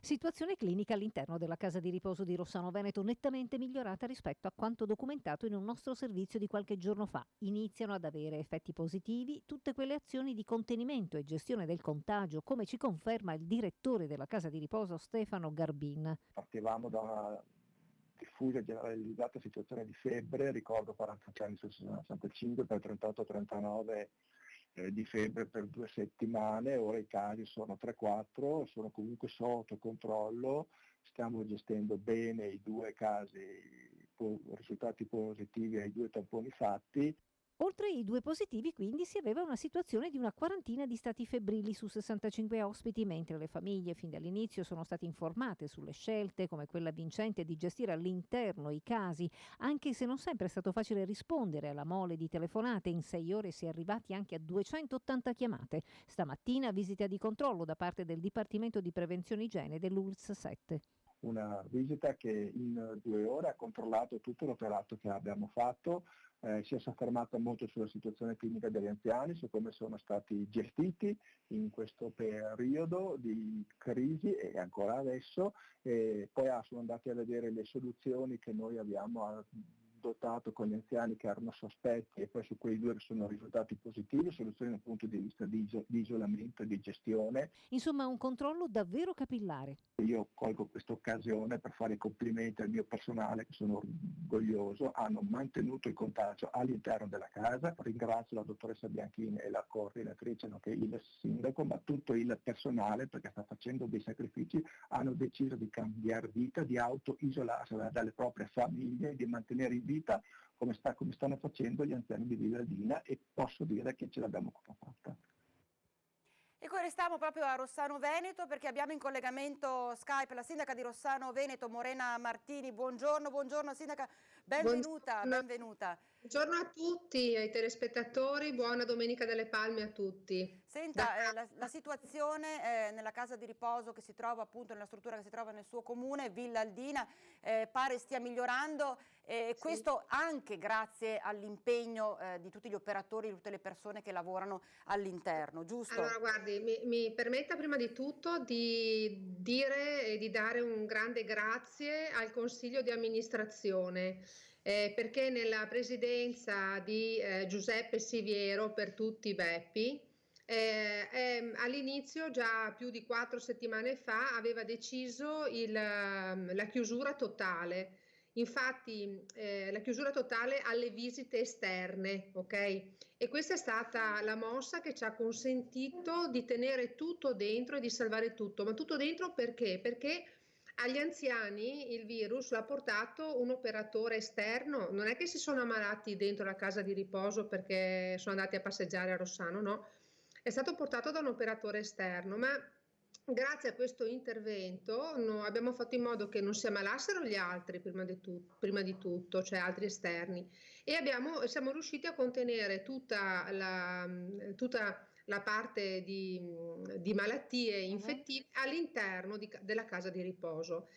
Situazione clinica all'interno della casa di riposo di Rossano Veneto nettamente migliorata rispetto a quanto documentato in un nostro servizio di qualche giorno fa. Iniziano ad avere effetti positivi tutte quelle azioni di contenimento e gestione del contagio, come ci conferma il direttore della casa di riposo Stefano Garbin. Partivamo da una diffusa e generalizzata situazione di febbre, ricordo 40 anni su 65 per 38-39 di febbre per 2 settimane, ora i casi sono 3-4, sono comunque sotto controllo, stiamo gestendo bene i 2 casi, risultati positivi ai 2 tamponi fatti. Oltre ai 2 positivi, quindi, si aveva una situazione di una quarantina di stati febbrili su 65 ospiti, mentre le famiglie fin dall'inizio sono state informate sulle scelte, come quella vincente di gestire all'interno i casi, anche se non sempre è stato facile rispondere alla mole di telefonate. In 6 ore si è arrivati anche a 280 chiamate. Stamattina visita di controllo da parte del Dipartimento di Prevenzione Igiene dell'ULSS 7. Una visita che in 2 ore ha controllato tutto l'operato che abbiamo fatto, si è soffermata molto sulla situazione clinica degli anziani, su come sono stati gestiti in questo periodo di crisi e ancora adesso, e poi sono andati a vedere le soluzioni che noi abbiamo adottato con gli anziani che erano sospetti e poi su quei 2 che sono risultati positivi, soluzioni dal punto di vista di isolamento e di gestione. Insomma, un controllo davvero capillare. Io colgo questa occasione per fare i complimenti al mio personale, che sono orgoglioso, hanno mantenuto il contagio all'interno della casa. Ringrazio la dottoressa Bianchini e la coordinatrice, nonché il sindaco, ma tutto il personale, perché sta facendo dei sacrifici, hanno deciso di cambiare vita, di auto-isolarsi dalle proprie famiglie, di mantenere in vita come stanno facendo gli anziani di Villa Aldina, e posso dire che ce l'abbiamo fatta. E poi restiamo proprio a Rossano Veneto perché abbiamo in collegamento Skype la sindaca di Rossano Veneto, Morena Martini. Buongiorno, buongiorno sindaca, benvenuta, benvenuta. Buongiorno a tutti, ai telespettatori, buona Domenica delle Palme a tutti. Senta, la situazione nella casa di riposo che si trova appunto nella struttura che si trova nel suo comune, Villa Aldina, pare stia migliorando, questo anche grazie all'impegno di tutti gli operatori, di tutte le persone che lavorano all'interno, giusto? Allora, guardi, mi permetta prima di tutto di dire e di dare un grande grazie al Consiglio di amministrazione. Perché nella presidenza di Giuseppe Siviero, per tutti Beppi, all'inizio, già più di 4 settimane fa, aveva deciso la chiusura totale. Infatti la chiusura totale alle visite esterne, ok? E questa è stata la mossa che ci ha consentito di tenere tutto dentro e di salvare tutto. Ma tutto dentro perché? Perché agli anziani il virus l'ha portato un operatore esterno, non è che si sono ammalati dentro la casa di riposo perché sono andati a passeggiare a Rossano, no, è stato portato da un operatore esterno, ma grazie a questo intervento abbiamo fatto in modo che non si ammalassero gli altri prima di tutto, cioè altri esterni, e siamo riusciti a contenere tutta la parte di malattie infettive all'interno della casa di riposo.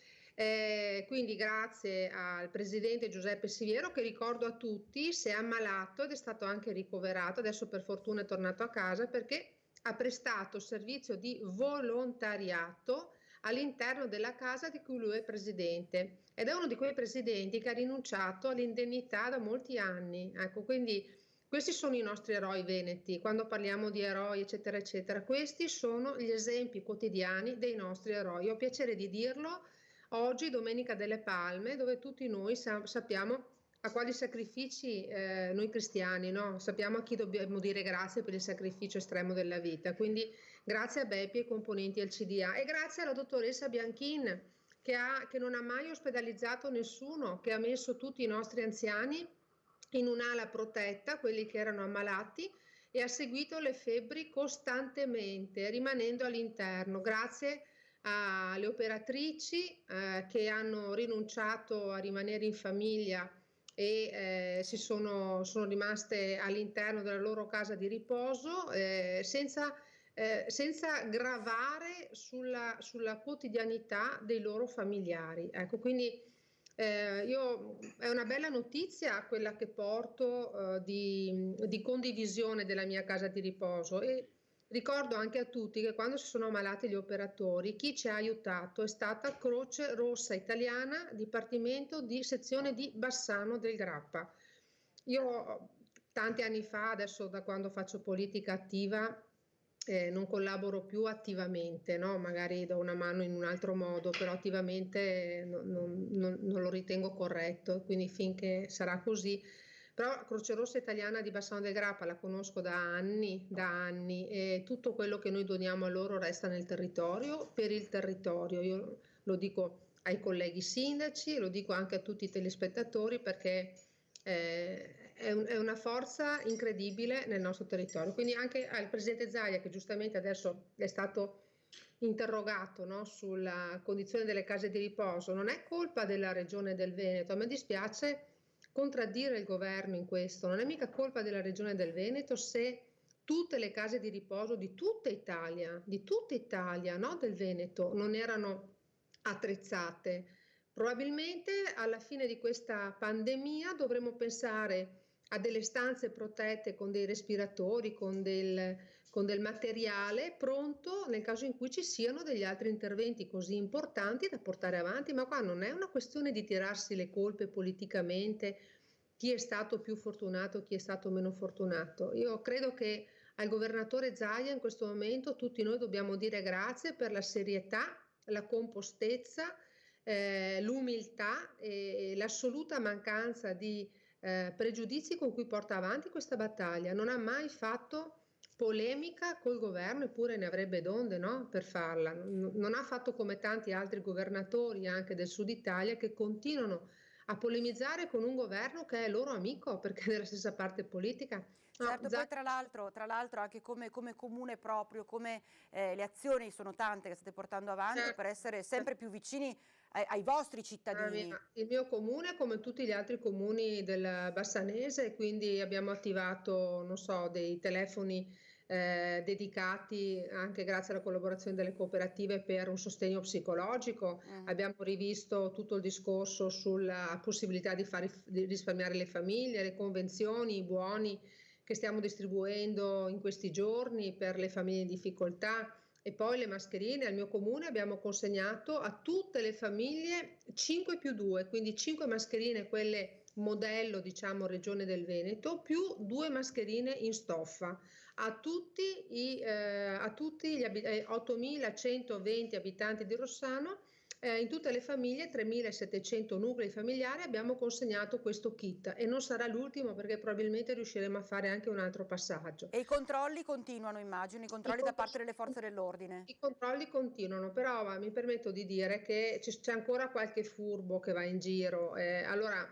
Quindi grazie al presidente Giuseppe Siviero, che ricordo a tutti si è ammalato ed è stato anche ricoverato, adesso per fortuna è tornato a casa perché ha prestato servizio di volontariato all'interno della casa di cui lui è presidente, ed è uno di quei presidenti che ha rinunciato all'indennità da molti anni. Ecco, quindi questi sono i nostri eroi veneti. Quando parliamo di eroi eccetera eccetera, questi sono gli esempi quotidiani dei nostri eroi. Ho piacere di dirlo oggi, Domenica delle Palme, dove tutti noi sappiamo a quali sacrifici noi cristiani, no? Sappiamo a chi dobbiamo dire grazie per il sacrificio estremo della vita. Quindi grazie a Beppi e ai componenti del CDA, e grazie alla dottoressa Bianchin che non ha mai ospedalizzato nessuno, che ha messo tutti i nostri anziani in un'ala protetta, quelli che erano ammalati, e ha seguito le febbri costantemente, rimanendo all'interno. Grazie alle operatrici che hanno rinunciato a rimanere in famiglia e sono rimaste all'interno della loro casa di riposo senza gravare sulla quotidianità dei loro familiari. Ecco, quindi è una bella notizia quella che porto di condivisione della mia casa di riposo, e ricordo anche a tutti che quando si sono ammalati gli operatori, chi ci ha aiutato è stata Croce Rossa Italiana, Dipartimento di Sezione di Bassano del Grappa. Io tanti anni fa, adesso da quando faccio politica attiva, non collaboro più attivamente, no? Magari do una mano in un altro modo, però attivamente non lo ritengo corretto, quindi finché sarà così. Però Croce Rossa Italiana di Bassano del Grappa la conosco da anni, e tutto quello che noi doniamo a loro resta nel territorio, per il territorio. Io lo dico ai colleghi sindaci, lo dico anche a tutti i telespettatori, perché è una forza incredibile nel nostro territorio. Quindi anche al presidente Zaia, che giustamente adesso è stato interrogato, no, sulla condizione delle case di riposo, non è colpa della regione del Veneto, a me dispiace contraddire il governo in questo, non è mica colpa della regione del Veneto se tutte le case di riposo di tutta Italia, no, del Veneto, non erano attrezzate. Probabilmente alla fine di questa pandemia dovremo pensare a delle stanze protette con dei respiratori, con del materiale pronto nel caso in cui ci siano degli altri interventi così importanti da portare avanti. Ma qua non è una questione di tirarsi le colpe politicamente, chi è stato più fortunato, chi è stato meno fortunato. Io credo che al governatore Zaia in questo momento tutti noi dobbiamo dire grazie per la serietà, la compostezza, l'umiltà e l'assoluta mancanza di pregiudizi con cui porta avanti questa battaglia. Non ha mai fatto polemica col governo, eppure ne avrebbe d'onde, no, per farla. Non ha fatto come tanti altri governatori anche del Sud Italia che continuano a polemizzare con un governo che è loro amico perché è della stessa parte politica. No, Certo, poi tra l'altro anche come comune proprio, come le azioni sono tante che state portando avanti per essere sempre più vicini ai vostri cittadini. Il mio comune, come tutti gli altri comuni del Bassanese, quindi abbiamo attivato, non so, dei telefoni dedicati anche grazie alla collaborazione delle cooperative per un sostegno psicologico. Abbiamo rivisto tutto il discorso sulla possibilità di risparmiare le famiglie, le convenzioni, i buoni che stiamo distribuendo in questi giorni per le famiglie in difficoltà. E poi le mascherine. Al mio comune abbiamo consegnato a tutte le famiglie 5+2, quindi 5 mascherine, quelle modello diciamo Regione del Veneto, più 2 mascherine in stoffa a tutti gli 8.120 abitanti di Rossano. In tutte le famiglie, 3.700 nuclei familiari, abbiamo consegnato questo kit e non sarà l'ultimo perché probabilmente riusciremo a fare anche un altro passaggio. E i controlli continuano, immagino, i controlli da parte delle forze dell'ordine. I controlli continuano, però mi permetto di dire che c'è ancora qualche furbo che va in giro. Allora,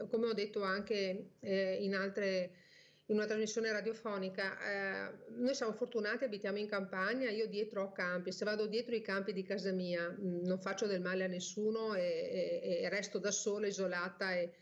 come ho detto anche in una trasmissione radiofonica, noi siamo fortunati, abitiamo in campagna, io dietro ho campi, se vado dietro i campi di casa mia non faccio del male a nessuno e resto da sola, isolata e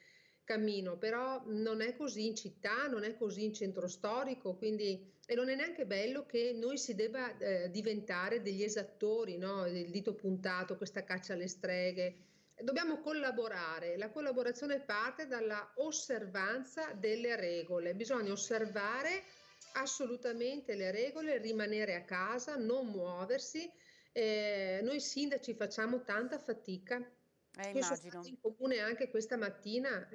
cammino, però non è così in città, non è così in centro storico, quindi e non è neanche bello che noi si debba diventare degli esattori, no? Il dito puntato, questa caccia alle streghe. Dobbiamo collaborare, la collaborazione parte dalla osservanza delle regole, bisogna osservare assolutamente le regole, rimanere a casa, non muoversi. Noi sindaci facciamo tanta fatica. Io sono stata in comune anche questa mattina,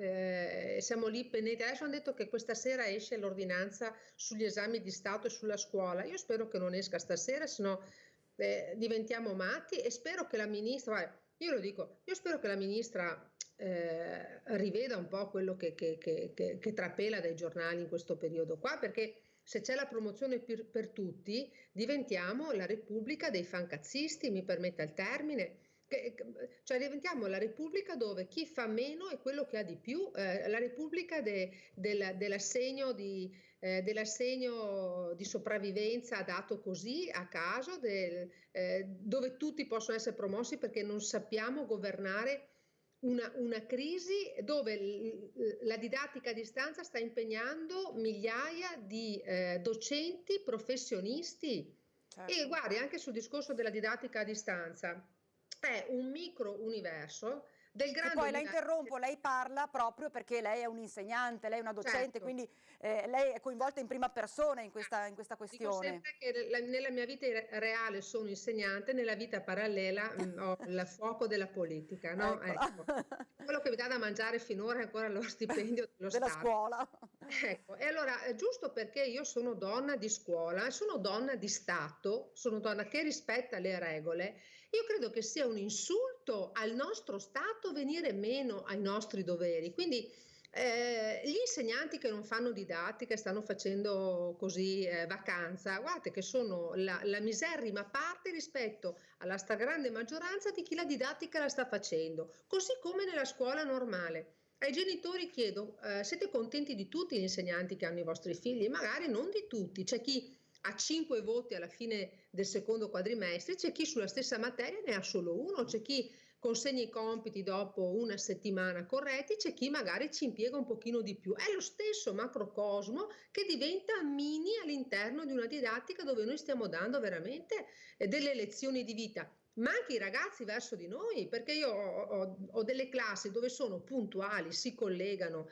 siamo lì pendenti. Adesso hanno detto che questa sera esce l'ordinanza sugli esami di Stato e sulla scuola. Io spero che non esca stasera, sennò diventiamo matti, e spero che la ministra... Io lo dico, io spero che la ministra riveda un po' quello che trapela dai giornali in questo periodo qua, perché se c'è la promozione per tutti diventiamo la Repubblica dei fancazzisti, mi permetta il termine, cioè diventiamo la Repubblica dove chi fa meno è quello che ha di più, la Repubblica dell'assegno di sopravvivenza dato così a caso, dove tutti possono essere promossi perché non sappiamo governare una crisi dove la didattica a distanza sta impegnando migliaia di docenti professionisti. Certo. E guardi, anche sul discorso della didattica a distanza è un micro universo del grande. E poi la interrompo, lei parla proprio perché lei è un insegnante, lei è una docente, certo. Quindi lei è coinvolta in prima persona in questa questione. Dico sempre che nella mia vita reale sono insegnante, nella vita parallela ho il fuoco della politica, no? Ecco. Quello che mi dà da mangiare finora è ancora lo stipendio dello della Stato. Scuola. Ecco, e allora giusto perché io sono donna di scuola, sono donna di Stato, sono donna che rispetta le regole, io credo che sia un insulto al nostro Stato venire meno ai nostri doveri. Quindi gli insegnanti che non fanno didattica e stanno facendo così vacanza, guardate che sono la miserrima parte rispetto alla stragrande maggioranza di chi la didattica la sta facendo, così come nella scuola normale. Ai genitori chiedo, siete contenti di tutti gli insegnanti che hanno i vostri figli? Magari non di tutti, c'è chi ha 5 voti alla fine del secondo quadrimestre, c'è chi sulla stessa materia ne ha solo uno, c'è chi consegna i compiti dopo una settimana corretti, c'è chi magari ci impiega un pochino di più. È lo stesso macrocosmo che diventa mini all'interno di una didattica dove noi stiamo dando veramente delle lezioni di vita. Ma anche i ragazzi verso di noi, perché io ho delle classi dove sono puntuali, si collegano,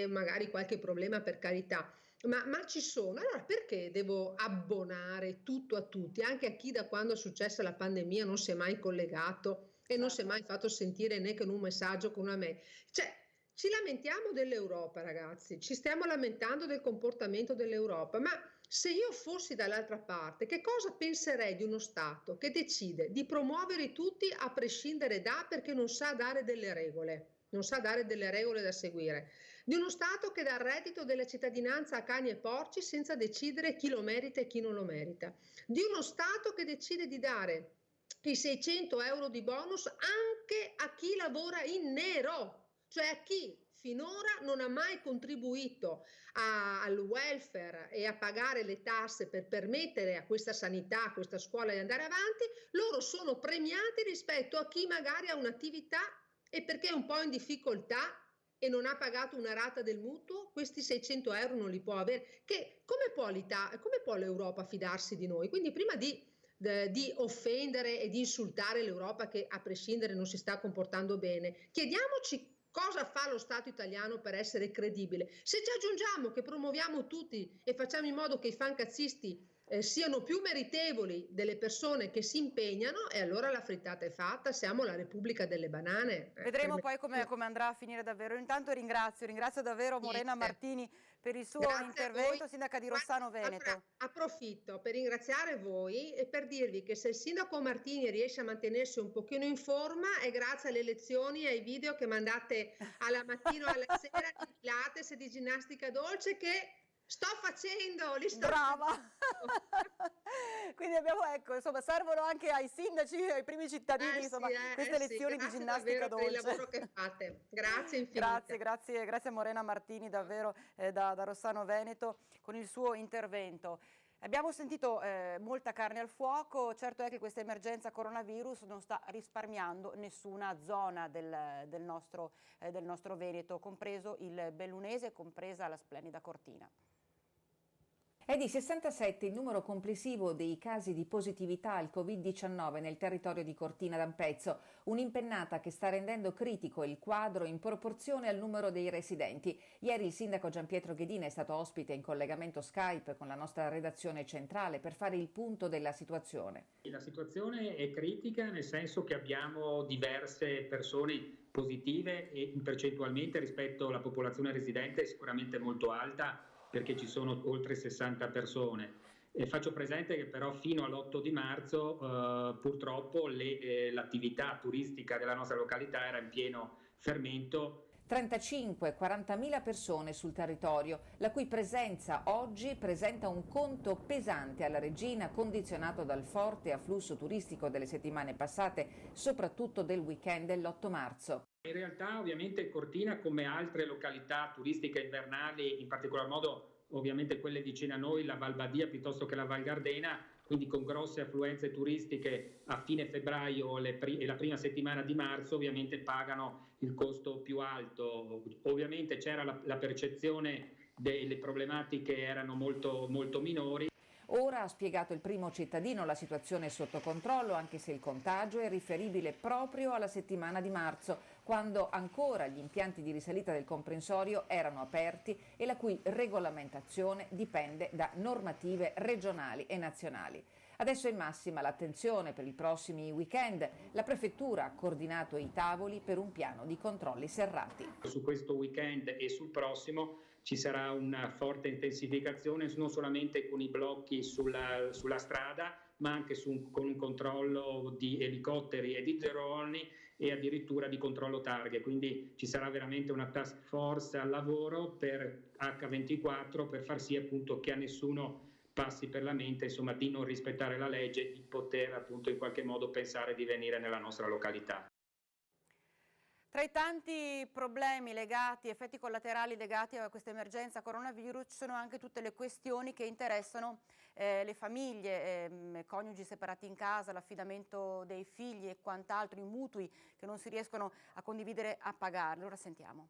magari qualche problema per carità, ma ci sono. Allora perché devo abbonare tutto a tutti, anche a chi da quando è successa la pandemia non si è mai collegato e non si è mai fatto sentire né con un messaggio con una mail? Cioè, ci lamentiamo dell'Europa, ragazzi, ci stiamo lamentando del comportamento dell'Europa, ma se io fossi dall'altra parte, che cosa penserei di uno Stato che decide di promuovere tutti a prescindere perché non sa dare delle regole, non sa dare delle regole da seguire, di uno Stato che dà il reddito della cittadinanza a cani e porci senza decidere chi lo merita e chi non lo merita, di uno Stato che decide di dare i 600 euro di bonus anche a chi lavora in nero. cioè a chi finora non ha mai contribuito al welfare e a pagare le tasse per permettere a questa sanità, a questa scuola di andare avanti, loro sono premiati rispetto a chi magari ha un'attività e perché è un po' in difficoltà e non ha pagato una rata del mutuo, questi 600 euro non li può avere. Come può l'Europa fidarsi di noi? Quindi prima di offendere e di insultare l'Europa, che a prescindere non si sta comportando bene, chiediamoci cosa fa lo Stato italiano per essere credibile. Se ci aggiungiamo che promuoviamo tutti e facciamo in modo che i fancazzisti siano più meritevoli delle persone che si impegnano, e allora la frittata è fatta, siamo la Repubblica delle banane. Vedremo poi come andrà a finire davvero. Intanto ringrazio davvero Morena Martini per il suo intervento, sindaca di Rossano Veneto. Allora, approfitto per ringraziare voi e per dirvi che se il sindaco Martini riesce a mantenersi un pochino in forma è grazie alle lezioni e ai video che mandate alla mattina o alla sera di Pilates e di ginnastica dolce che sto facendo, li sto Brava! Quindi insomma, servono anche ai sindaci e ai primi cittadini, insomma, queste lezioni di ginnastica dolce. Per il lavoro che fate. Grazie infinite. Grazie a Morena Martini davvero da Rossano Veneto con il suo intervento. Abbiamo sentito molta carne al fuoco, certo è che questa emergenza coronavirus non sta risparmiando nessuna zona del nostro Veneto, compreso il Bellunese, compresa la splendida Cortina. È di 67 il numero complessivo dei casi di positività al Covid-19 nel territorio di Cortina d'Ampezzo, un'impennata che sta rendendo critico il quadro in proporzione al numero dei residenti. Ieri il sindaco Gianpietro Ghedina è stato ospite in collegamento Skype con la nostra redazione centrale per fare il punto della situazione. La situazione è critica nel senso che abbiamo diverse persone positive e percentualmente rispetto alla popolazione residente è sicuramente molto alta, perché ci sono oltre 60 persone. Faccio presente che però fino all'8 di marzo purtroppo l'attività turistica della nostra località era in pieno fermento. 35-40.000 persone sul territorio, la cui presenza oggi presenta un conto pesante alla Regina, condizionato dal forte afflusso turistico delle settimane passate, soprattutto del weekend dell'8 marzo. In realtà ovviamente Cortina, come altre località turistiche invernali, in particolar modo ovviamente quelle vicine a noi, la Val Badia piuttosto che la Val Gardena, quindi con grosse affluenze turistiche a fine febbraio e la prima settimana di marzo, ovviamente pagano il costo più alto. Ovviamente c'era la percezione delle problematiche erano molto, molto minori. Ora, ha spiegato il primo cittadino, la situazione è sotto controllo, anche se il contagio è riferibile proprio alla settimana di marzo, quando ancora gli impianti di risalita del comprensorio erano aperti e la cui regolamentazione dipende da normative regionali e nazionali. Adesso è massima l'attenzione per i prossimi weekend. La Prefettura ha coordinato i tavoli per un piano di controlli serrati. Su questo weekend e sul prossimo ci sarà una forte intensificazione non solamente con i blocchi sulla strada, ma anche con un controllo di elicotteri e di droni e addirittura di controllo targhe. Quindi ci sarà veramente una task force al lavoro per H24 per far sì appunto che a nessuno passi per la mente, insomma, di non rispettare la legge, di poter appunto in qualche modo pensare di venire nella nostra località. Tra i tanti problemi effetti collaterali legati a questa emergenza coronavirus, ci sono anche tutte le questioni che interessano le famiglie, coniugi separati in casa, l'affidamento dei figli e quant'altro, i mutui che non si riescono a condividere, a pagarli. Ora sentiamo.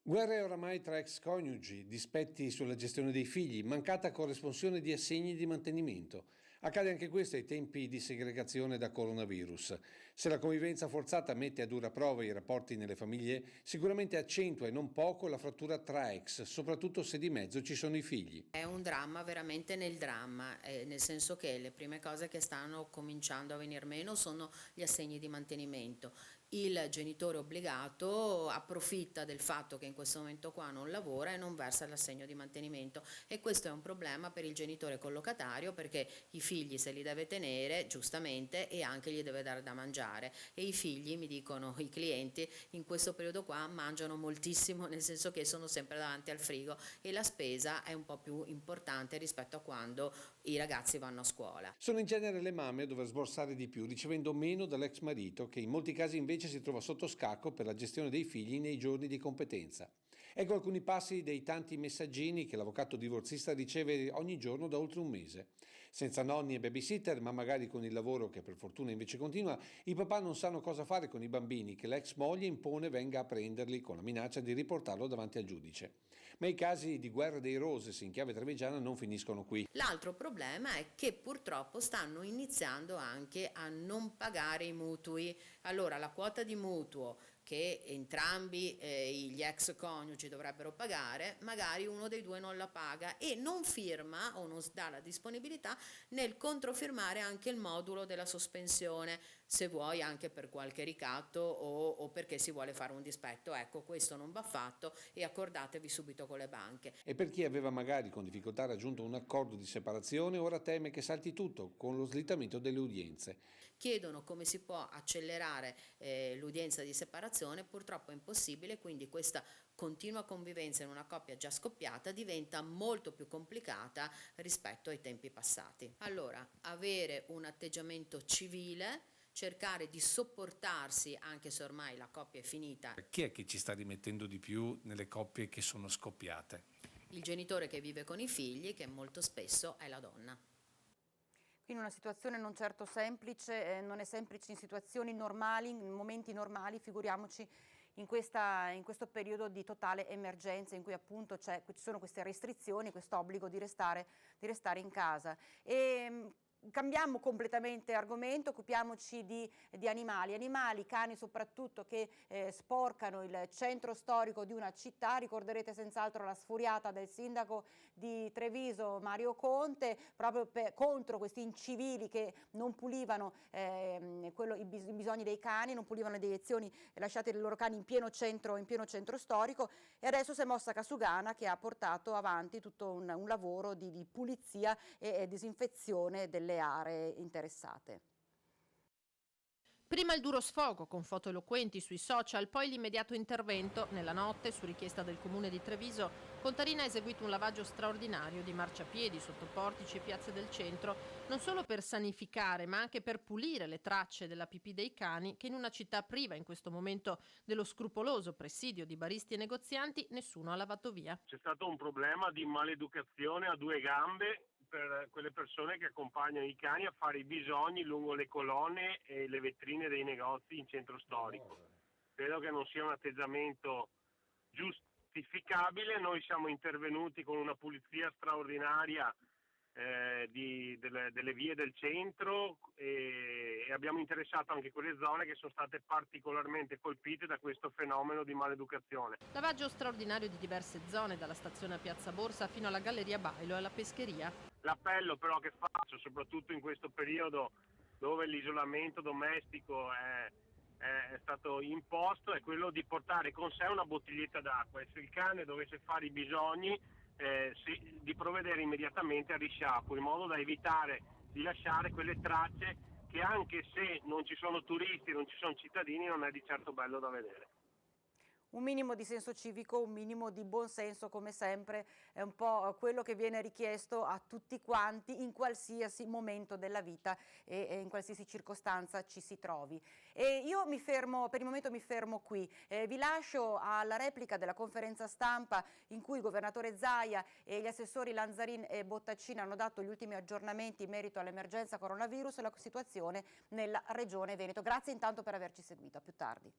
Guerre oramai tra ex coniugi, dispetti sulla gestione dei figli, mancata corresponsione di assegni di mantenimento. Accade anche questo ai tempi di segregazione da coronavirus. Se la convivenza forzata mette a dura prova i rapporti nelle famiglie, sicuramente accentua e non poco la frattura tra ex, soprattutto se di mezzo ci sono i figli. È un dramma veramente nel dramma, nel senso che le prime cose che stanno cominciando a venir meno sono gli assegni di mantenimento. Il genitore obbligato approfitta del fatto che in questo momento qua non lavora e non versa l'assegno di mantenimento, e questo è un problema per il genitore collocatario, perché i figli se li deve tenere giustamente e anche gli deve dare da mangiare, e i figli, mi dicono i clienti, in questo periodo qua mangiano moltissimo, nel senso che sono sempre davanti al frigo e la spesa è un po' più importante rispetto a quando i ragazzi vanno a scuola. Sono in genere le mamme a dover sborsare di più, ricevendo meno dall'ex marito, che in molti casi invece si trova sotto scacco per la gestione dei figli nei giorni di competenza. Ecco alcuni passi dei tanti messaggini che l'avvocato divorzista riceve ogni giorno da oltre un mese. Senza nonni e babysitter, ma magari con il lavoro che per fortuna invece continua, i papà non sanno cosa fare con i bambini che l'ex moglie impone venga a prenderli con la minaccia di riportarlo davanti al giudice. Ma i casi di guerra dei roses in chiave trevigiana non finiscono qui. L'altro problema è che purtroppo stanno iniziando anche a non pagare i mutui. Allora la quota di mutuo che entrambi gli ex coniugi dovrebbero pagare, magari uno dei due non la paga e non firma o non dà la disponibilità nel controfirmare anche il modulo della sospensione, se vuoi anche per qualche ricatto o perché si vuole fare un dispetto. Ecco, questo non va fatto e accordatevi subito con le banche. E per chi aveva magari con difficoltà raggiunto un accordo di separazione, ora teme che salti tutto con lo slittamento delle udienze. Chiedono come si può accelerare l'udienza di separazione, purtroppo è impossibile, quindi questa continua convivenza in una coppia già scoppiata diventa molto più complicata rispetto ai tempi passati. Allora, avere un atteggiamento civile, cercare di sopportarsi anche se ormai la coppia è finita. Chi è che ci sta rimettendo di più nelle coppie che sono scoppiate? Il genitore che vive con i figli, che molto spesso è la donna. Quindi una situazione non certo semplice, non è semplice in situazioni normali, in momenti normali, figuriamoci in questo periodo di totale emergenza in cui appunto ci sono queste restrizioni, questo obbligo di restare in casa. Cambiamo completamente argomento, occupiamoci di animali, cani soprattutto che sporcano il centro storico di una città. Ricorderete senz'altro la sfuriata del sindaco di Treviso Mario Conte proprio contro questi incivili che non pulivano i bisogni dei cani, non pulivano le deiezioni lasciate dai loro cani in pieno centro storico, e adesso si è mossa Casugana che ha portato avanti tutto un lavoro di pulizia e disinfezione delle aree interessate. Prima il duro sfogo con foto eloquenti sui social, poi l'immediato intervento. Nella notte, su richiesta del comune di Treviso, Contarina ha eseguito un lavaggio straordinario di marciapiedi, sottoportici e piazze del centro, non solo per sanificare ma anche per pulire le tracce della pipì dei cani che in una città priva in questo momento dello scrupoloso presidio di baristi e negozianti nessuno ha lavato via. C'è stato un problema di maleducazione a due gambe per quelle persone che accompagnano i cani a fare i bisogni lungo le colonne e le vetrine dei negozi in centro storico. Credo che non sia un atteggiamento giustificabile. Noi siamo intervenuti con una pulizia straordinaria delle vie del centro e abbiamo interessato anche quelle zone che sono state particolarmente colpite da questo fenomeno di maleducazione. Lavaggio straordinario di diverse zone, dalla stazione a Piazza Borsa fino alla Galleria Bailo e alla Pescheria. L'appello però che faccio, soprattutto in questo periodo dove l'isolamento domestico è stato imposto, è quello di portare con sé una bottiglietta d'acqua e se il cane dovesse fare i bisogni di provvedere immediatamente al risciacquo, in modo da evitare di lasciare quelle tracce che, anche se non ci sono turisti, non ci sono cittadini, non è di certo bello da vedere. Un minimo di senso civico, un minimo di buonsenso, come sempre, è un po' quello che viene richiesto a tutti quanti in qualsiasi momento della vita e in qualsiasi circostanza ci si trovi. E io per il momento mi fermo qui. Vi lascio alla replica della conferenza stampa in cui il governatore Zaia e gli assessori Lanzarin e Bottaccina hanno dato gli ultimi aggiornamenti in merito all'emergenza coronavirus e la situazione nella regione Veneto. Grazie intanto per averci seguito. A più tardi.